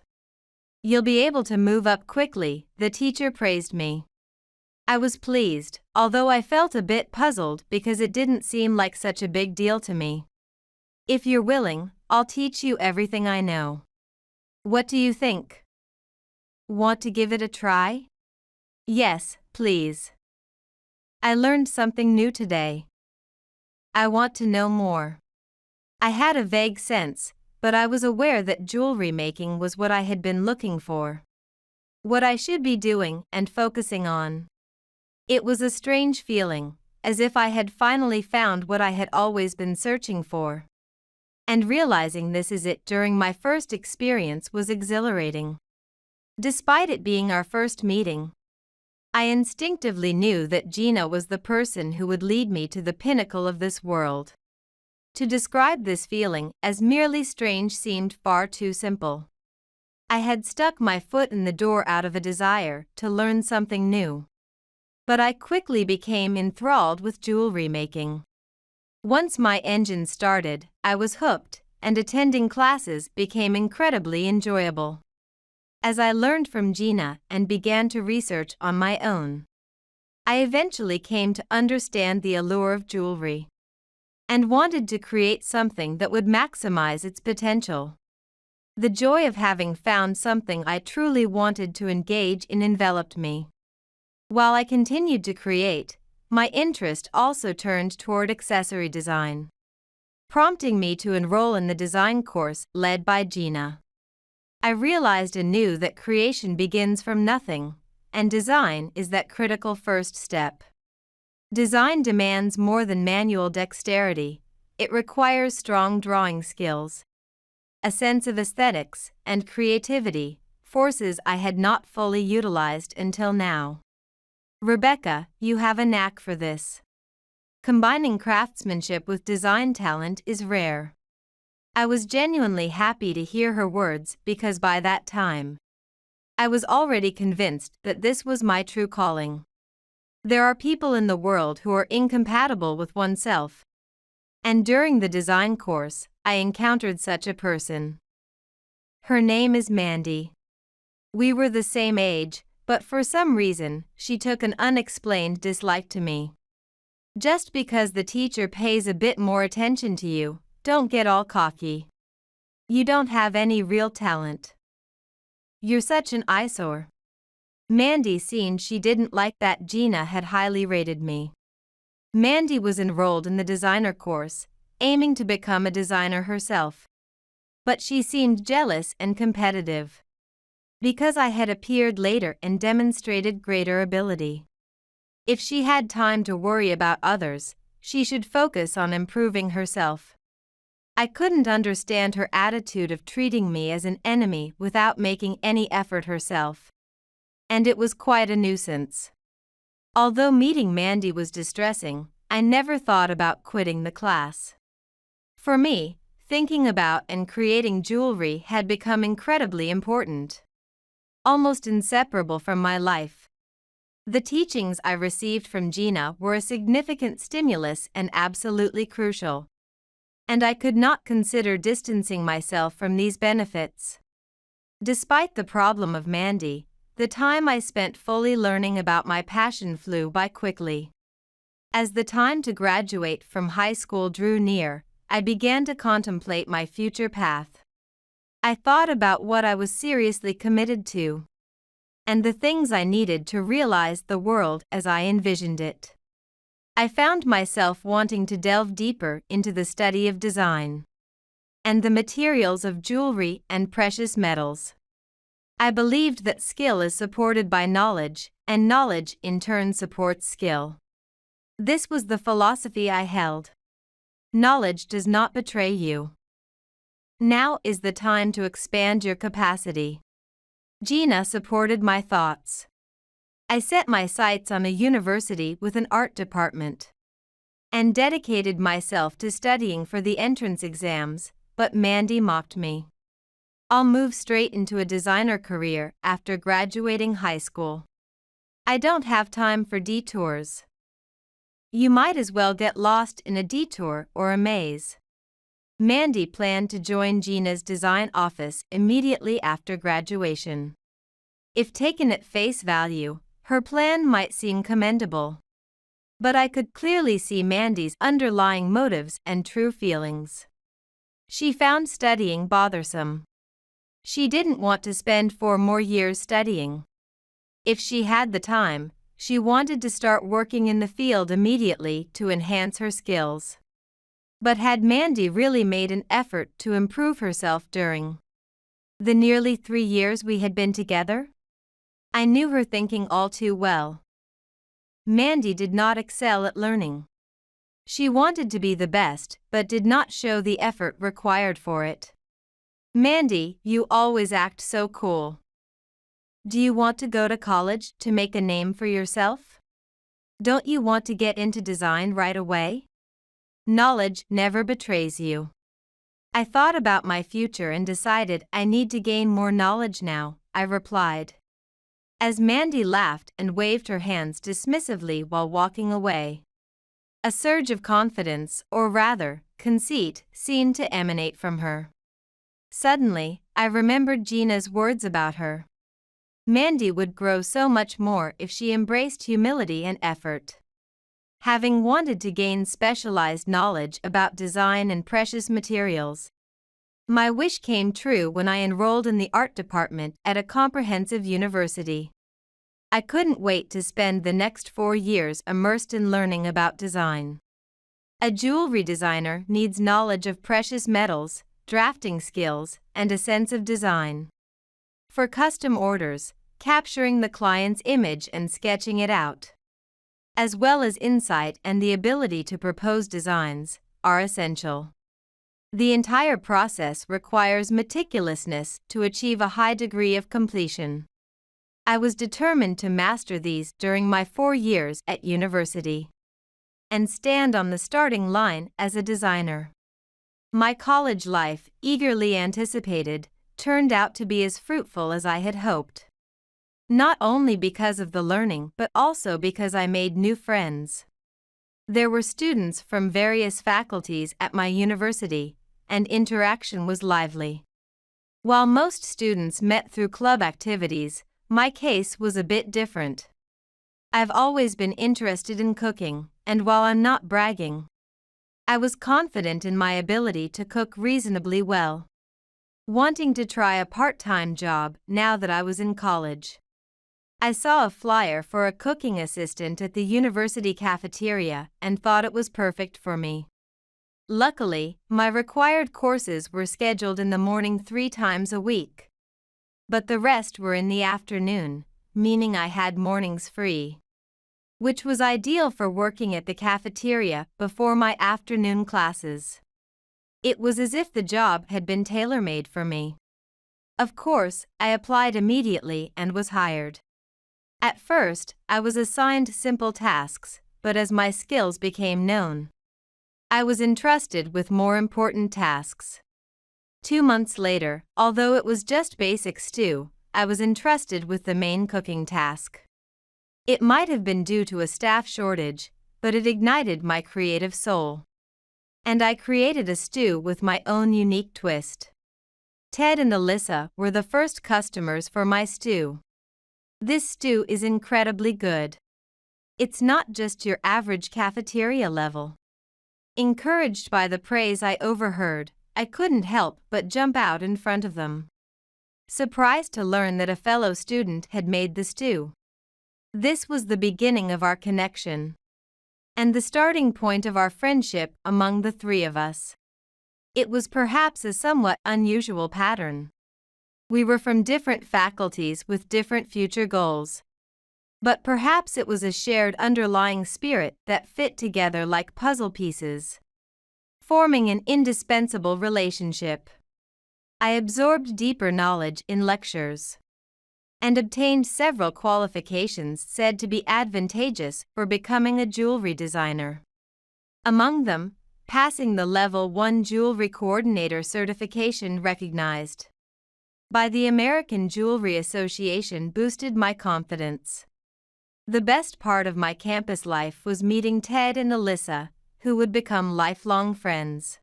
You'll be able to move up quickly, the teacher praised me. I was pleased, although I felt a bit puzzled because it didn't seem like such a big deal to me. If you're willing, I'll teach you everything I know. What do you think? Want to give it a try? Yes, please. I learned something new today. I want to know more. I had a vague sense, but I was aware that jewelry making was what I had been looking for. What I should be doing and focusing on. It was a strange feeling, as if I had finally found what I had always been searching for. And realizing this is it during my first experience was exhilarating. Despite it being our first meeting, I instinctively knew that Gina was the person who would lead me to the pinnacle of this world. To describe this feeling as merely strange seemed far too simple. I had stuck my foot in the door out of a desire to learn something new. But I quickly became enthralled with jewelry making. Once my engine started, I was hooked, and attending classes became incredibly enjoyable. As I learned from Gina and began to research on my own, I eventually came to understand the allure of jewelry and wanted to create something that would maximize its potential. The joy of having found something I truly wanted to engage in enveloped me. While I continued to create, my interest also turned toward accessory design, prompting me to enroll in the design course led by Gina. I realized anew that creation begins from nothing, and design is that critical first step. Design demands more than manual dexterity, it requires strong drawing skills, a sense of aesthetics, and creativity, forces I had not fully utilized until now. Rebecca, you have a knack for this. Combining craftsmanship with design talent is rare. I was genuinely happy to hear her words because by that time, I was already convinced that this was my true calling. There are people in the world who are incompatible with oneself. And during the design course, I encountered such a person. Her name is Mandy. We were the same age, but for some reason, she took an unexplained dislike to me. Just because the teacher pays a bit more attention to you, don't get all cocky. You don't have any real talent. You're such an eyesore. Mandy seen she didn't like that Gina had highly rated me. Mandy was enrolled in the designer course, aiming to become a designer herself. But she seemed jealous and competitive. Because I had appeared later and demonstrated greater ability. If she had time to worry about others, she should focus on improving herself. I couldn't understand her attitude of treating me as an enemy without making any effort herself. And it was quite a nuisance. Although meeting Mandy was distressing, I never thought about quitting the class. For me, thinking about and creating jewelry had become incredibly important. Almost inseparable from my life. The teachings I received from Gina were a significant stimulus and absolutely crucial. And I could not consider distancing myself from these benefits. Despite the problem of Mandy, the time I spent fully learning about my passion flew by quickly. As the time to graduate from high school drew near, I began to contemplate my future path. I thought about what I was seriously committed to, and the things I needed to realize the world as I envisioned it. I found myself wanting to delve deeper into the study of design and the materials of jewelry and precious metals. I believed that skill is supported by knowledge, and knowledge in turn supports skill. This was the philosophy I held. Knowledge does not betray you. Now is the time to expand your capacity. Gina supported my thoughts. I set my sights on a university with an art department and dedicated myself to studying for the entrance exams, but Mandy mocked me. I'll move straight into a designer career after graduating high school. I don't have time for detours. You might as well get lost in a detour or a maze. Mandy planned to join Gina's design office immediately after graduation. If taken at face value, Her plan might seem commendable, but I could clearly see Mandy's underlying motives and true feelings. She found studying bothersome. She didn't want to spend 4 more years studying. If she had the time, she wanted to start working in the field immediately to enhance her skills. But had Mandy really made an effort to improve herself during the nearly 3 years we had been together? I knew her thinking all too well. Mandy did not excel at learning. She wanted to be the best, but did not show the effort required for it. Mandy, you always act so cool. Do you want to go to college to make a name for yourself? Don't you want to get into design right away? Knowledge never betrays you. I thought about my future and decided I need to gain more knowledge now, I replied. As Mandy laughed and waved her hands dismissively while walking away. A surge of confidence, or rather, conceit, seemed to emanate from her. Suddenly, I remembered Gina's words about her. Mandy would grow so much more if she embraced humility and effort. Having wanted to gain specialized knowledge about design and precious materials, my wish came true when I enrolled in the art department at a comprehensive university. I couldn't wait to spend the next 4 years immersed in learning about design. A jewelry designer needs knowledge of precious metals, drafting skills, and a sense of design. For custom orders, capturing the client's image and sketching it out, as well as insight and the ability to propose designs, are essential. The entire process requires meticulousness to achieve a high degree of completion. I was determined to master these during my 4 years at university and stand on the starting line as a designer. My college life, eagerly anticipated, turned out to be as fruitful as I had hoped. Not only because of the learning but also because I made new friends. There were students from various faculties at my university, and interaction was lively. While most students met through club activities, my case was a bit different. I've always been interested in cooking, and while I'm not bragging, I was confident in my ability to cook reasonably well. Wanting to try a part-time job now that I was in college, I saw a flyer for a cooking assistant at the university cafeteria and thought it was perfect for me. Luckily, my required courses were scheduled in the morning 3 times a week, but the rest were in the afternoon, meaning I had mornings free, which was ideal for working at the cafeteria before my afternoon classes. It was as if the job had been tailor-made for me. Of course, I applied immediately and was hired. At first, I was assigned simple tasks, but as my skills became known, I was entrusted with more important tasks. 2 months later, although it was just basic stew, I was entrusted with the main cooking task. It might have been due to a staff shortage, but it ignited my creative soul. And I created a stew with my own unique twist. Ted and Alyssa were the first customers for my stew. This stew is incredibly good. It's not just your average cafeteria level. Encouraged by the praise I overheard, I couldn't help but jump out in front of them, surprised to learn that a fellow student had made the stew. This was the beginning of our connection, and the starting point of our friendship among the 3 of us. It was perhaps a somewhat unusual pattern. We were from different faculties with different future goals. But perhaps it was a shared underlying spirit that fit together like puzzle pieces, forming an indispensable relationship. I absorbed deeper knowledge in lectures and obtained several qualifications said to be advantageous for becoming a jewelry designer. Among them, passing the Level 1 Jewelry Coordinator certification recognized by the American Jewelry Association boosted my confidence. The best part of my campus life was meeting Ted and Alyssa, who would become lifelong friends.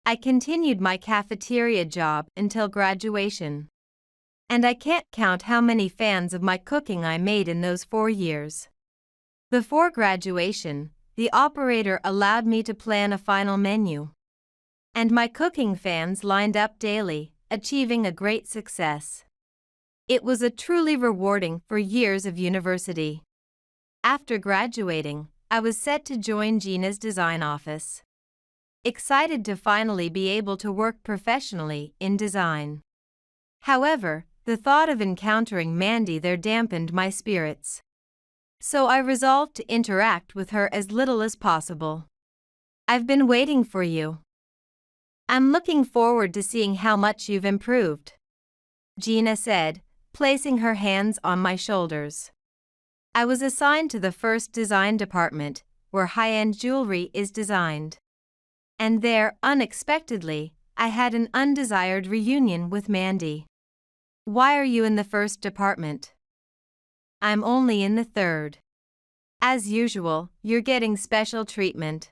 I continued my cafeteria job until graduation, And I can't count how many fans of my cooking I made in those 4 years. Before graduation, the operator allowed me to plan a final menu. And my cooking fans lined up daily, achieving a great success. It was a truly rewarding 4 years of university. After graduating, I was set to join Gina's design office. Excited to finally be able to work professionally in design. However, the thought of encountering Mandy there dampened my spirits. So I resolved to interact with her as little as possible. "I've been waiting for you. I'm looking forward to seeing how much you've improved," Gina said, placing her hands on my shoulders. I was assigned to the first design department, where high-end jewelry is designed. And there, unexpectedly, I had an undesired reunion with Mandy. "Why are you in the first department?" "I'm only in the third." "As usual, you're getting special treatment.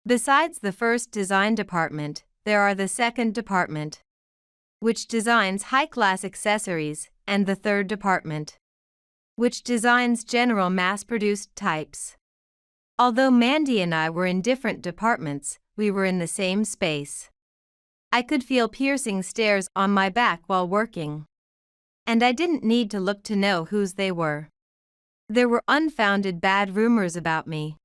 Besides the first design department, there are the second department, which designs high-class accessories, and the third department, which designs general mass-produced types." Although Mandy and I were in different departments, we were in the same space. I could feel piercing stares on my back while working. And I didn't need to look to know whose they were. There were unfounded bad rumors about me.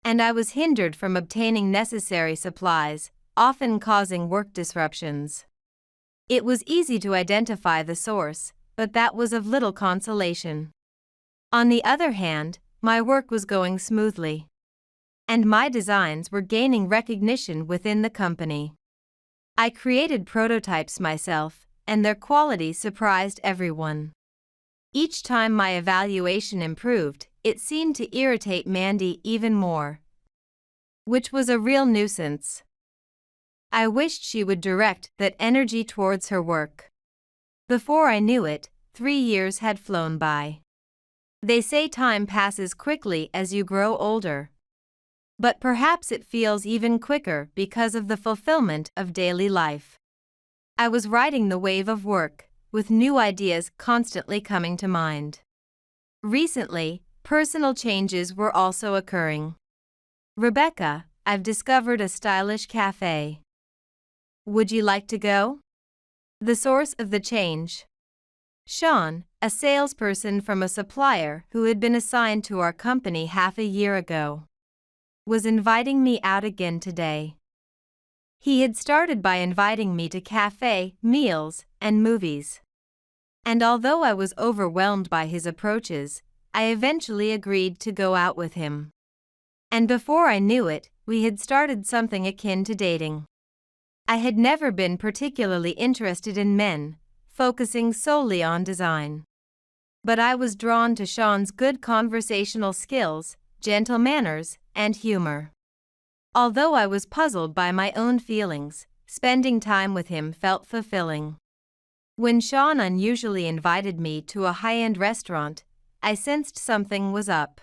And I was hindered from obtaining necessary supplies, often causing work disruptions. It was easy to identify the source, but that was of little consolation. On the other hand, my work was going smoothly. And my designs were gaining recognition within the company. I created prototypes myself, and their quality surprised everyone. Each time my evaluation improved, it seemed to irritate Mandy even more, which was a real nuisance. I wished she would direct that energy towards her work. Before I knew it, 3 years had flown by. They say time passes quickly as you grow older. But perhaps it feels even quicker because of the fulfillment of daily life. I was riding the wave of work, with new ideas constantly coming to mind. Recently, personal changes were also occurring. "Rebecca, I've discovered a stylish cafe. Would you like to go?" The source of the change. Sean, a salesperson from a supplier who had been assigned to our company half a year ago, was inviting me out again today. He had started by inviting me to cafe, meals, and movies. And although I was overwhelmed by his approaches, I eventually agreed to go out with him. And before I knew it, we had started something akin to dating. I had never been particularly interested in men, focusing solely on design. But I was drawn to Sean's good conversational skills, gentle manners, and humor. Although I was puzzled by my own feelings, spending time with him felt fulfilling. When Sean unusually invited me to a high-end restaurant, I sensed something was up.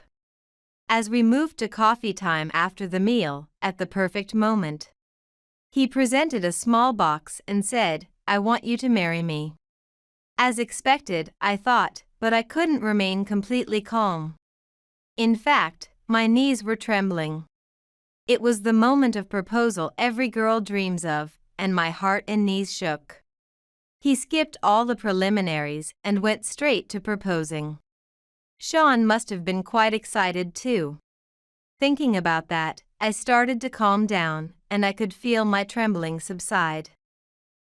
As we moved to coffee time after the meal, at the perfect moment, he presented a small box and said, "I want you to marry me." As expected, I thought, but I couldn't remain completely calm. In fact, my knees were trembling. It was the moment of proposal every girl dreams of, and my heart and knees shook. He skipped all the preliminaries and went straight to proposing. Sean must have been quite excited too. Thinking about that, I started to calm down, and I could feel my trembling subside.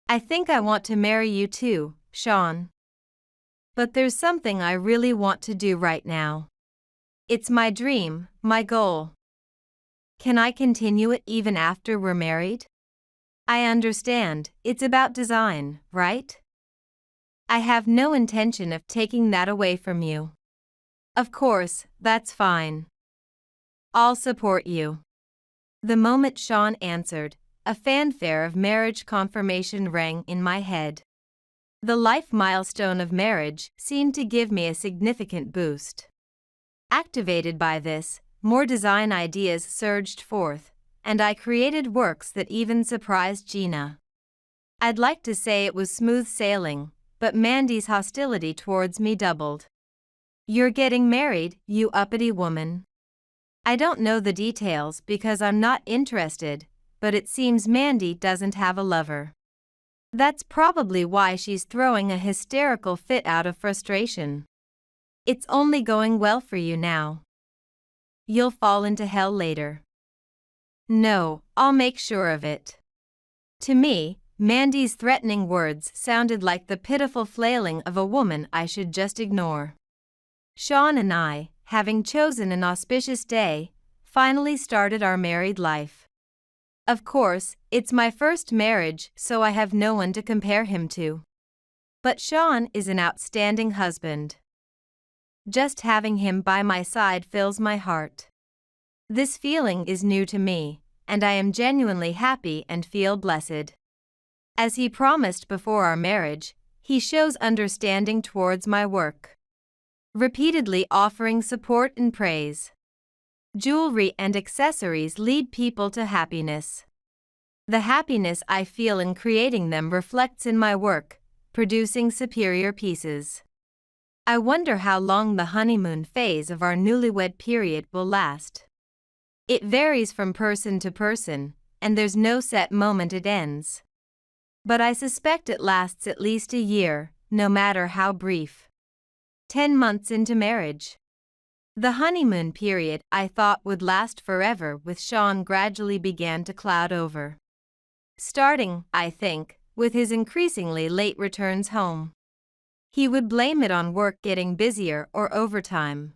"I think I want to marry you too, Sean. But there's something I really want to do right now. It's my dream, my goal. Can I continue it even after we're married?" "I understand, it's about design, right? I have no intention of taking that away from you." "Of course, that's fine. I'll support you." The moment Sean answered, a fanfare of marriage confirmation rang in my head. The life milestone of marriage seemed to give me a significant boost. Activated by this, more design ideas surged forth, and I created works that even surprised Gina. I'd like to say it was smooth sailing, but Mandy's hostility towards me doubled. "You're getting married, you uppity woman." I don't know the details because I'm not interested, but it seems Mandy doesn't have a lover. That's probably why she's throwing a hysterical fit out of frustration. "It's only going well for you now. You'll fall into hell later." "No, I'll make sure of it." To me, Mandy's threatening words sounded like the pitiful flailing of a woman I should just ignore. Sean and I, having chosen an auspicious day, finally started our married life. Of course, it's my first marriage, so I have no one to compare him to. But Sean is an outstanding husband. Just having him by my side fills my heart. This feeling is new to me, and I am genuinely happy and feel blessed. As he promised before our marriage, he shows understanding towards my work, repeatedly offering support and praise. Jewelry and accessories lead people to happiness. The happiness I feel in creating them reflects in my work, producing superior pieces. I wonder how long the honeymoon phase of our newlywed period will last. It varies from person to person, and there's no set moment it ends. But I suspect it lasts at least a year, no matter how brief. 10 months into marriage. The honeymoon period I thought would last forever with Sean gradually began to cloud over. Starting, I think, with his increasingly late returns home. He would blame it on work getting busier or overtime.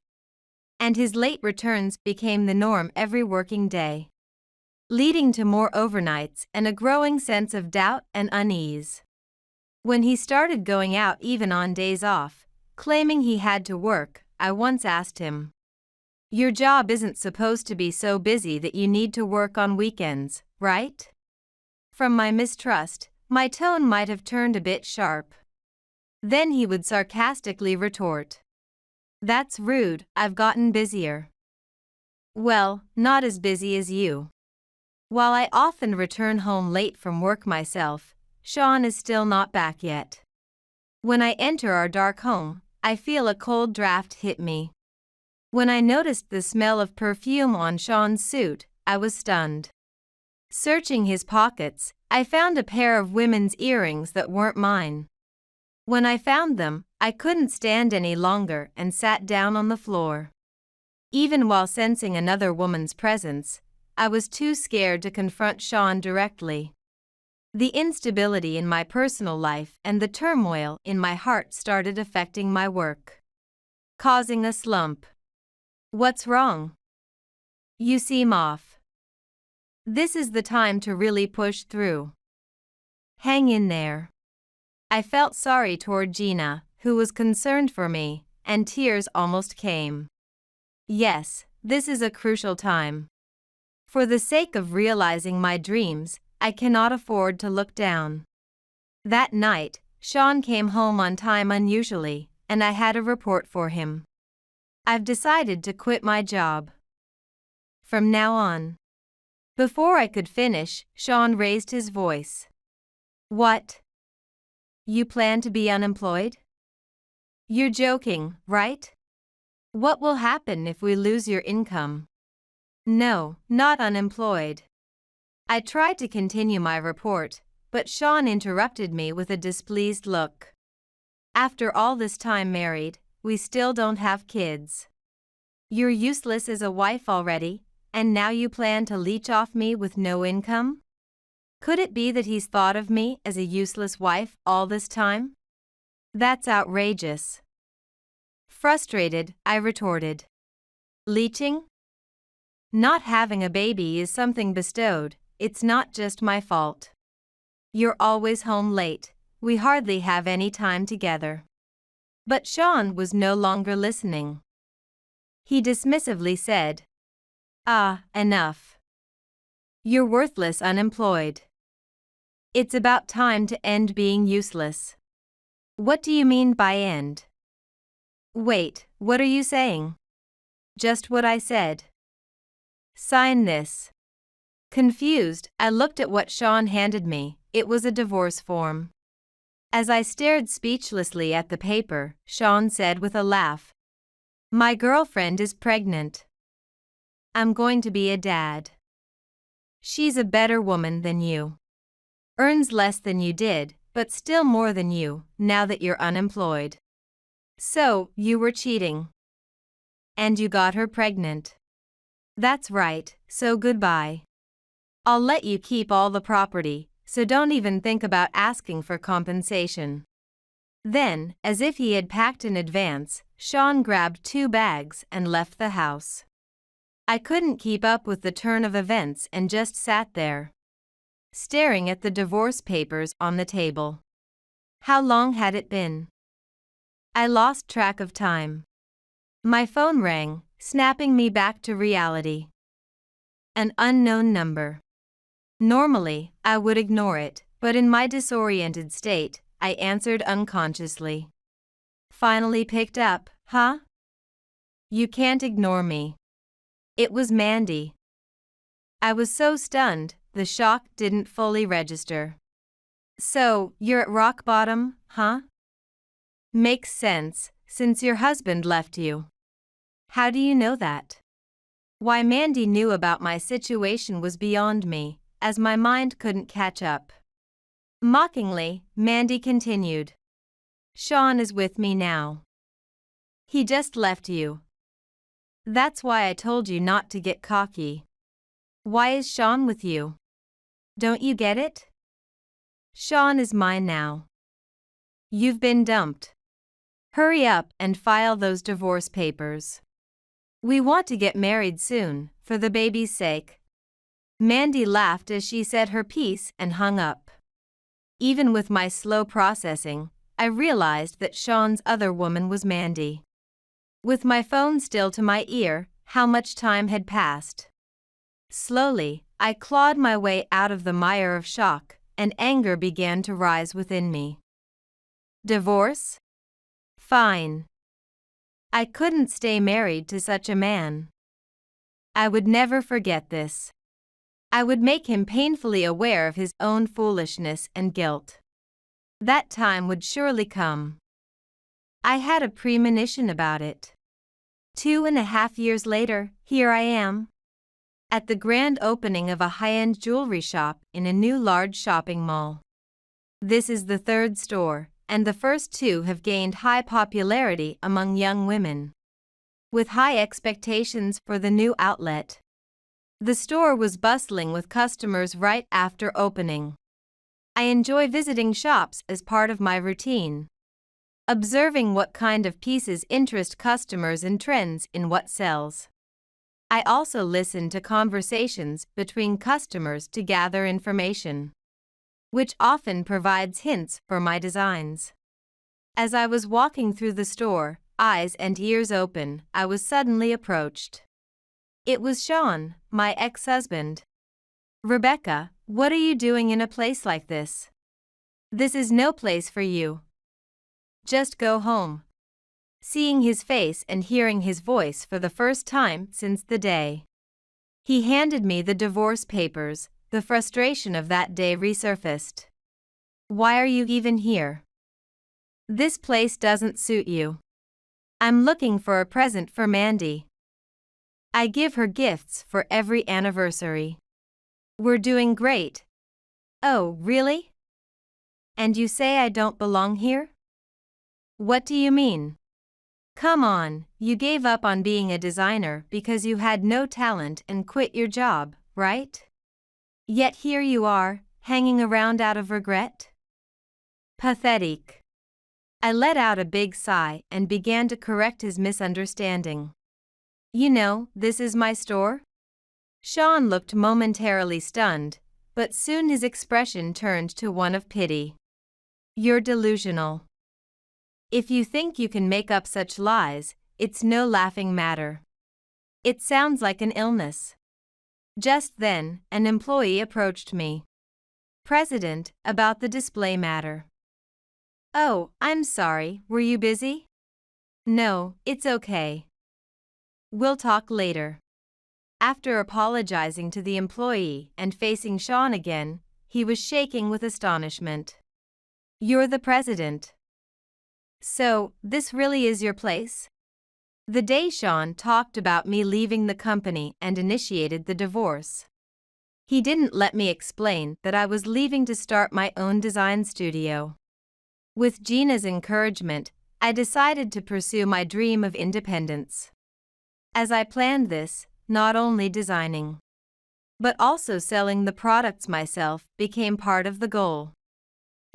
And his late returns became the norm every working day, leading to more overnights and a growing sense of doubt and unease. When he started going out even on days off, claiming he had to work, I once asked him, "Your job isn't supposed to be so busy that you need to work on weekends, right?" From my mistrust, my tone might have turned a bit sharp. Then he would sarcastically retort, "That's rude, I've gotten busier." Well, not as busy as you. While I often return home late from work myself, Sean is still not back yet. When I enter our dark home, I feel a cold draft hit me. When I noticed the smell of perfume on Sean's suit, I was stunned. Searching his pockets, I found a pair of women's earrings that weren't mine. When I found them, I couldn't stand any longer and sat down on the floor. Even while sensing another woman's presence, I was too scared to confront Sean directly. The instability in my personal life and the turmoil in my heart started affecting my work, causing a slump. "What's wrong? You seem off. This is the time to really push through. Hang in there." I felt sorry toward Gina, who was concerned for me, and tears almost came. Yes, this is a crucial time. For the sake of realizing my dreams, I cannot afford to look down. That night, Sean came home on time unusually, and I had a report for him. "I've decided to quit my job from now on." Before I could finish, Sean raised his voice. "What? You plan to be unemployed? You're joking, right? What will happen if we lose your income?" "No, not unemployed." I tried to continue my report, but Sean interrupted me with a displeased look. "After all this time married, we still don't have kids. You're useless as a wife already, and now you plan to leech off me with no income?" Could it be that he's thought of me as a useless wife all this time? That's outrageous. Frustrated, I retorted. "Leeching? Not having a baby is something bestowed, it's not just my fault. You're always home late, we hardly have any time together." But Sean was no longer listening. He dismissively said, "Ah, enough. You're worthless unemployed. It's about time to end being useless." "What do you mean by end?" "Wait, what are you saying?" "Just what I said. Sign this." Confused, I looked at what Sean handed me. It was a divorce form. As I stared speechlessly at the paper, Sean said with a laugh, "My girlfriend is pregnant. I'm going to be a dad. She's a better woman than you. Earns less than you did, but still more than you, now that you're unemployed. So, you were cheating. And you got her pregnant. That's right, so goodbye. I'll let you keep all the property, so don't even think about asking for compensation." Then, as if he had packed in advance, Sean grabbed 2 bags and left the house. I couldn't keep up with the turn of events and just sat there, staring at the divorce papers on the table. How long had it been? I lost track of time. My phone rang, snapping me back to reality. An unknown number. Normally, I would ignore it, but in my disoriented state, I answered unconsciously. Finally picked up, "Huh? You can't ignore me." It was Mandy. I was so stunned, the shock didn't fully register. "So, you're at rock bottom, huh? Makes sense, since your husband left you. How do you know that?" Why Mandy knew about my situation was beyond me, as my mind couldn't catch up. Mockingly, Mandy continued, "Sean is with me now. He just left you. That's why I told you not to get cocky. Why is Sean with you? Don't you get it? Sean is mine now. You've been dumped. Hurry up and file those divorce papers. We want to get married soon, for the baby's sake." Mandy laughed as she said her piece and hung up. Even with my slow processing, I realized that Sean's other woman was Mandy. With my phone still to my ear, how much time had passed. Slowly, I clawed my way out of the mire of shock, and anger began to rise within me. Divorce? Fine. I couldn't stay married to such a man. I would never forget this. I would make him painfully aware of his own foolishness and guilt. That time would surely come. I had a premonition about it. 2.5 years later, here I am, at the grand opening of a high-end jewelry shop in a new large shopping mall. This is the 3rd store, and the first 2 have gained high popularity among young women, with high expectations for the new outlet. The store was bustling with customers right after opening. I enjoy visiting shops as part of my routine, observing what kind of pieces interest customers and trends in what sells. I also listen to conversations between customers to gather information, which often provides hints for my designs. As I was walking through the store, eyes and ears open, I was suddenly approached. It was Sean, my ex-husband. "Rebecca, what are you doing in a place like this? This is no place for you. Just go home." Seeing his face and hearing his voice for the first time since the day he handed me the divorce papers, the frustration of that day resurfaced. "Why are you even here? This place doesn't suit you. I'm looking for a present for Mandy. I give her gifts for every anniversary. We're doing great." "Oh, really? And you say I don't belong here? What do you mean? Come on, you gave up on being a designer because you had no talent and quit your job, right? Yet here you are, hanging around out of regret? Pathetic." I let out a big sigh and began to correct his misunderstanding. "You know, this is my store?" Sean looked momentarily stunned, but soon his expression turned to one of pity. "You're delusional. If you think you can make up such lies, it's no laughing matter. It sounds like an illness." Just then, an employee approached me. "President, about the display matter." "Oh, I'm sorry, were you busy?" "No, it's okay. We'll talk later." After apologizing to the employee and facing Sean again, he was shaking with astonishment. You're the president. So, this really is your place? The day Sean talked about me leaving the company and initiated the divorce. He didn't let me explain that I was leaving to start my own design studio. With Gina's encouragement, I decided to pursue my dream of independence. As I planned this, not only designing, but also selling the products myself became part of the goal.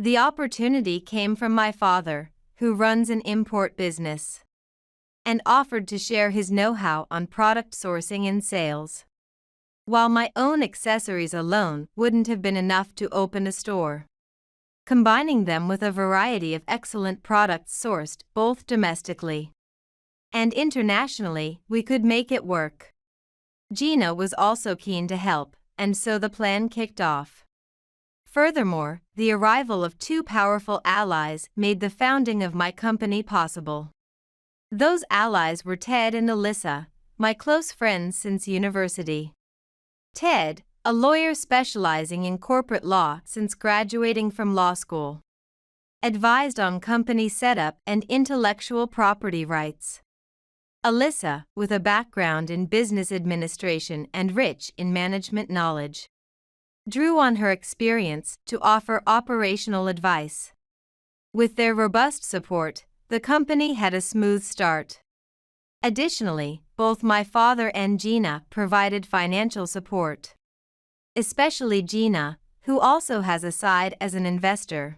The opportunity came from my father, who runs an import business, and offered to share his know-how on product sourcing and sales. While my own accessories alone wouldn't have been enough to open a store. Combining them with a variety of excellent products sourced both domestically and internationally, we could make it work. Gina was also keen to help, and so the plan kicked off. Furthermore, the arrival of two powerful allies made the founding of my company possible. Those allies were Ted and Alyssa, my close friends since university. Ted, a lawyer specializing in corporate law since graduating from law school, advised on company setup and intellectual property rights. Alyssa, with a background in business administration and rich in management knowledge, drew on her experience to offer operational advice. With their robust support, the company had a smooth start. Additionally, both my father and Gina provided financial support. Especially Gina, who also has a side as an investor.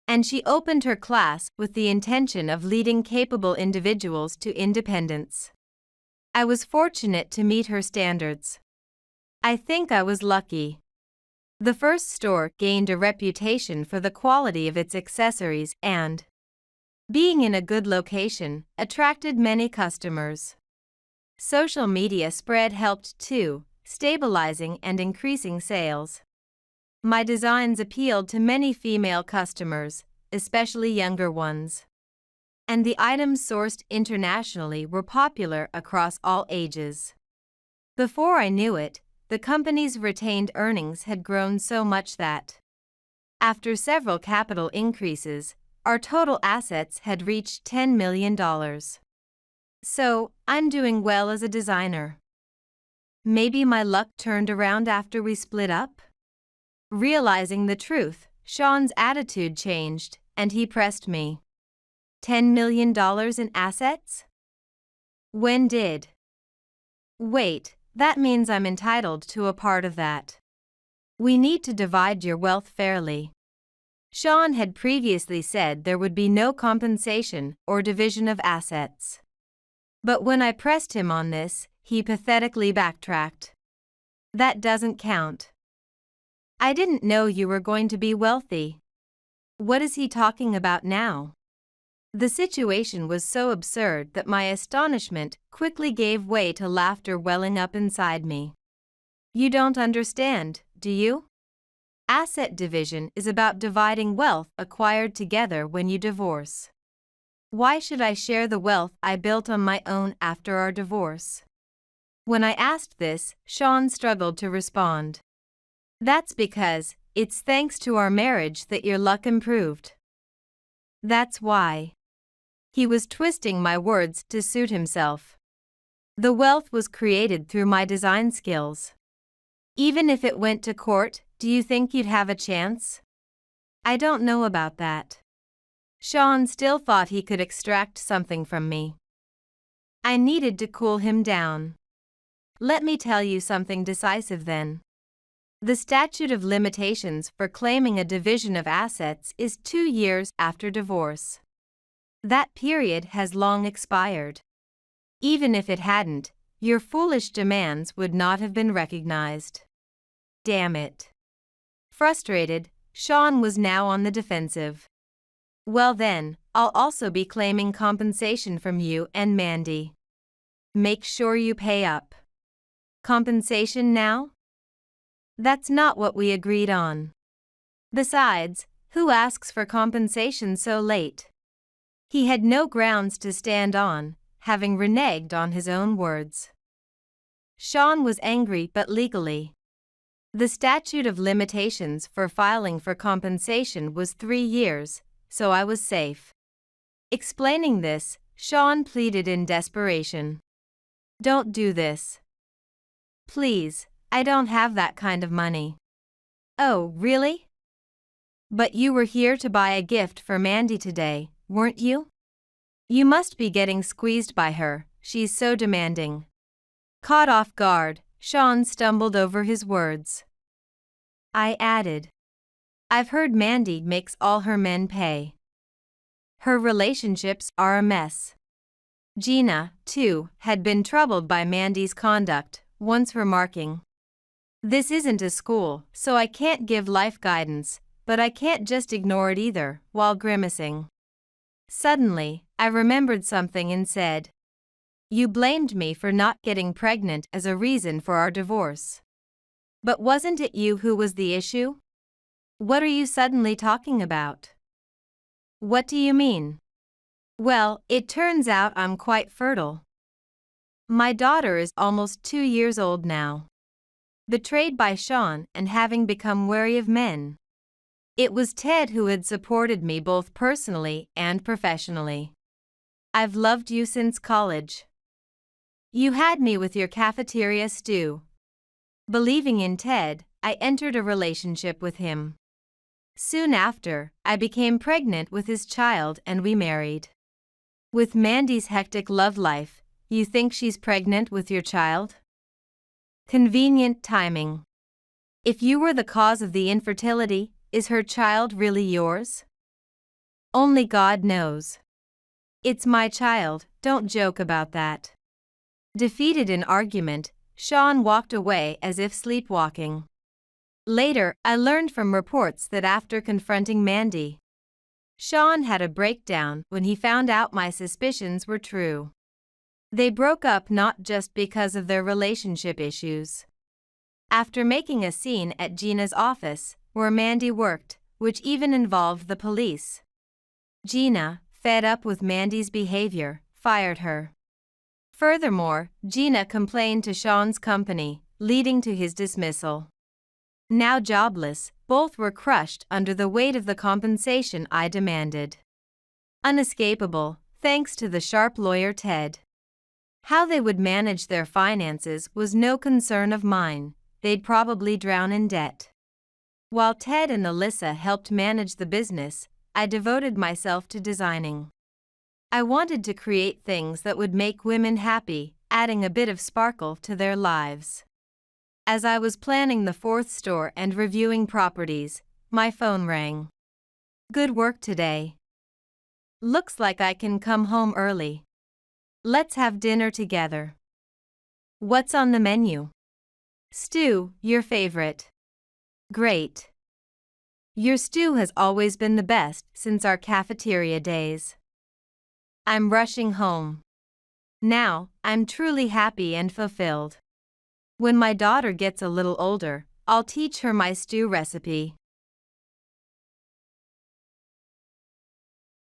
And she opened her class with the intention of leading capable individuals to independence. I was fortunate to meet her standards. I think I was lucky. The first store gained a reputation for the quality of its accessories and, being in a good location, attracted many customers. Social media spread helped too, stabilizing and increasing sales. My designs appealed to many female customers, especially younger ones. And the items sourced internationally were popular across all ages. Before I knew it, the company's retained earnings had grown so much that, after several capital increases, our total assets had reached $10 million. So, I'm doing well as a designer. Maybe my luck turned around after we split up? Realizing the truth, Sean's attitude changed, and he pressed me. $10 million in assets? When did? Wait, that means I'm entitled to a part of that. We need to divide your wealth fairly. Sean had previously said there would be no compensation or division of assets. But when I pressed him on this, he pathetically backtracked. That doesn't count. I didn't know you were going to be wealthy. What is he talking about now? The situation was so absurd that my astonishment quickly gave way to laughter welling up inside me. You don't understand, do you? Asset division is about dividing wealth acquired together when you divorce. Why should I share the wealth I built on my own after our divorce? When I asked this, Sean struggled to respond. That's because it's thanks to our marriage that your luck improved. That's why. He was twisting my words to suit himself. The wealth was created through my design skills. Even if it went to court, do you think you'd have a chance? I don't know about that. Sean still thought he could extract something from me. I needed to cool him down. Let me tell you something decisive then. The statute of limitations for claiming a division of assets is 2 years after divorce. That period has long expired. Even if it hadn't, your foolish demands would not have been recognized. Damn it. Frustrated, Sean was now on the defensive. Well then, I'll also be claiming compensation from you and Mandy. Make sure you pay up. Compensation now? That's not what we agreed on. Besides, who asks for compensation so late? He had no grounds to stand on, having reneged on his own words. Sean was angry but legally. The statute of limitations for filing for compensation was 3 years, so I was safe. Explaining this, Sean pleaded in desperation. "Don't do this. Please, I don't have that kind of money." "Oh, really? But you were here to buy a gift for Mandy today, weren't you? You must be getting squeezed by her, she's so demanding." Caught off guard, Sean stumbled over his words. I added, "I've heard Mandy makes all her men pay. Her relationships are a mess." Gina, too, had been troubled by Mandy's conduct, once remarking, "This isn't a school, so I can't give life guidance, but I can't just ignore it either," while grimacing. Suddenly, I remembered something and said, "You blamed me for not getting pregnant as a reason for our divorce. But wasn't it you who was the issue? What are you suddenly talking about?" "What do you mean?" "Well, it turns out I'm quite fertile. My daughter is almost 2 years old now." Betrayed by Sean and having become wary of men. It was Ted who had supported me both personally and professionally. "I've loved you since college. You had me with your cafeteria stew." Believing in Ted, I entered a relationship with him. Soon after, I became pregnant with his child and we married. With Mandy's hectic love life, you think she's pregnant with your child? Convenient timing. If you were the cause of the infertility, is her child really yours? Only God knows. It's my child, don't joke about that. Defeated in argument, Sean walked away as if sleepwalking. Later, I learned from reports that after confronting Mandy, Sean had a breakdown when he found out my suspicions were true. They broke up not just because of their relationship issues. After making a scene at Gina's office, where Mandy worked, which even involved the police, Gina, fed up with Mandy's behavior, fired her. Furthermore, Gina complained to Sean's company, leading to his dismissal. Now jobless, both were crushed under the weight of the compensation I demanded. Unescapable, thanks to the sharp lawyer Ted. How they would manage their finances was no concern of mine, they'd probably drown in debt. While Ted and Alyssa helped manage the business, I devoted myself to designing. I wanted to create things that would make women happy, adding a bit of sparkle to their lives. As I was planning the 4th store and reviewing properties, my phone rang. "Good work today. Looks like I can come home early. Let's have dinner together." "What's on the menu?" "Stew, your favorite." "Great. Your stew has always been the best since our cafeteria days." I'm rushing home. Now, I'm truly happy and fulfilled. When my daughter gets a little older, I'll teach her my stew recipe.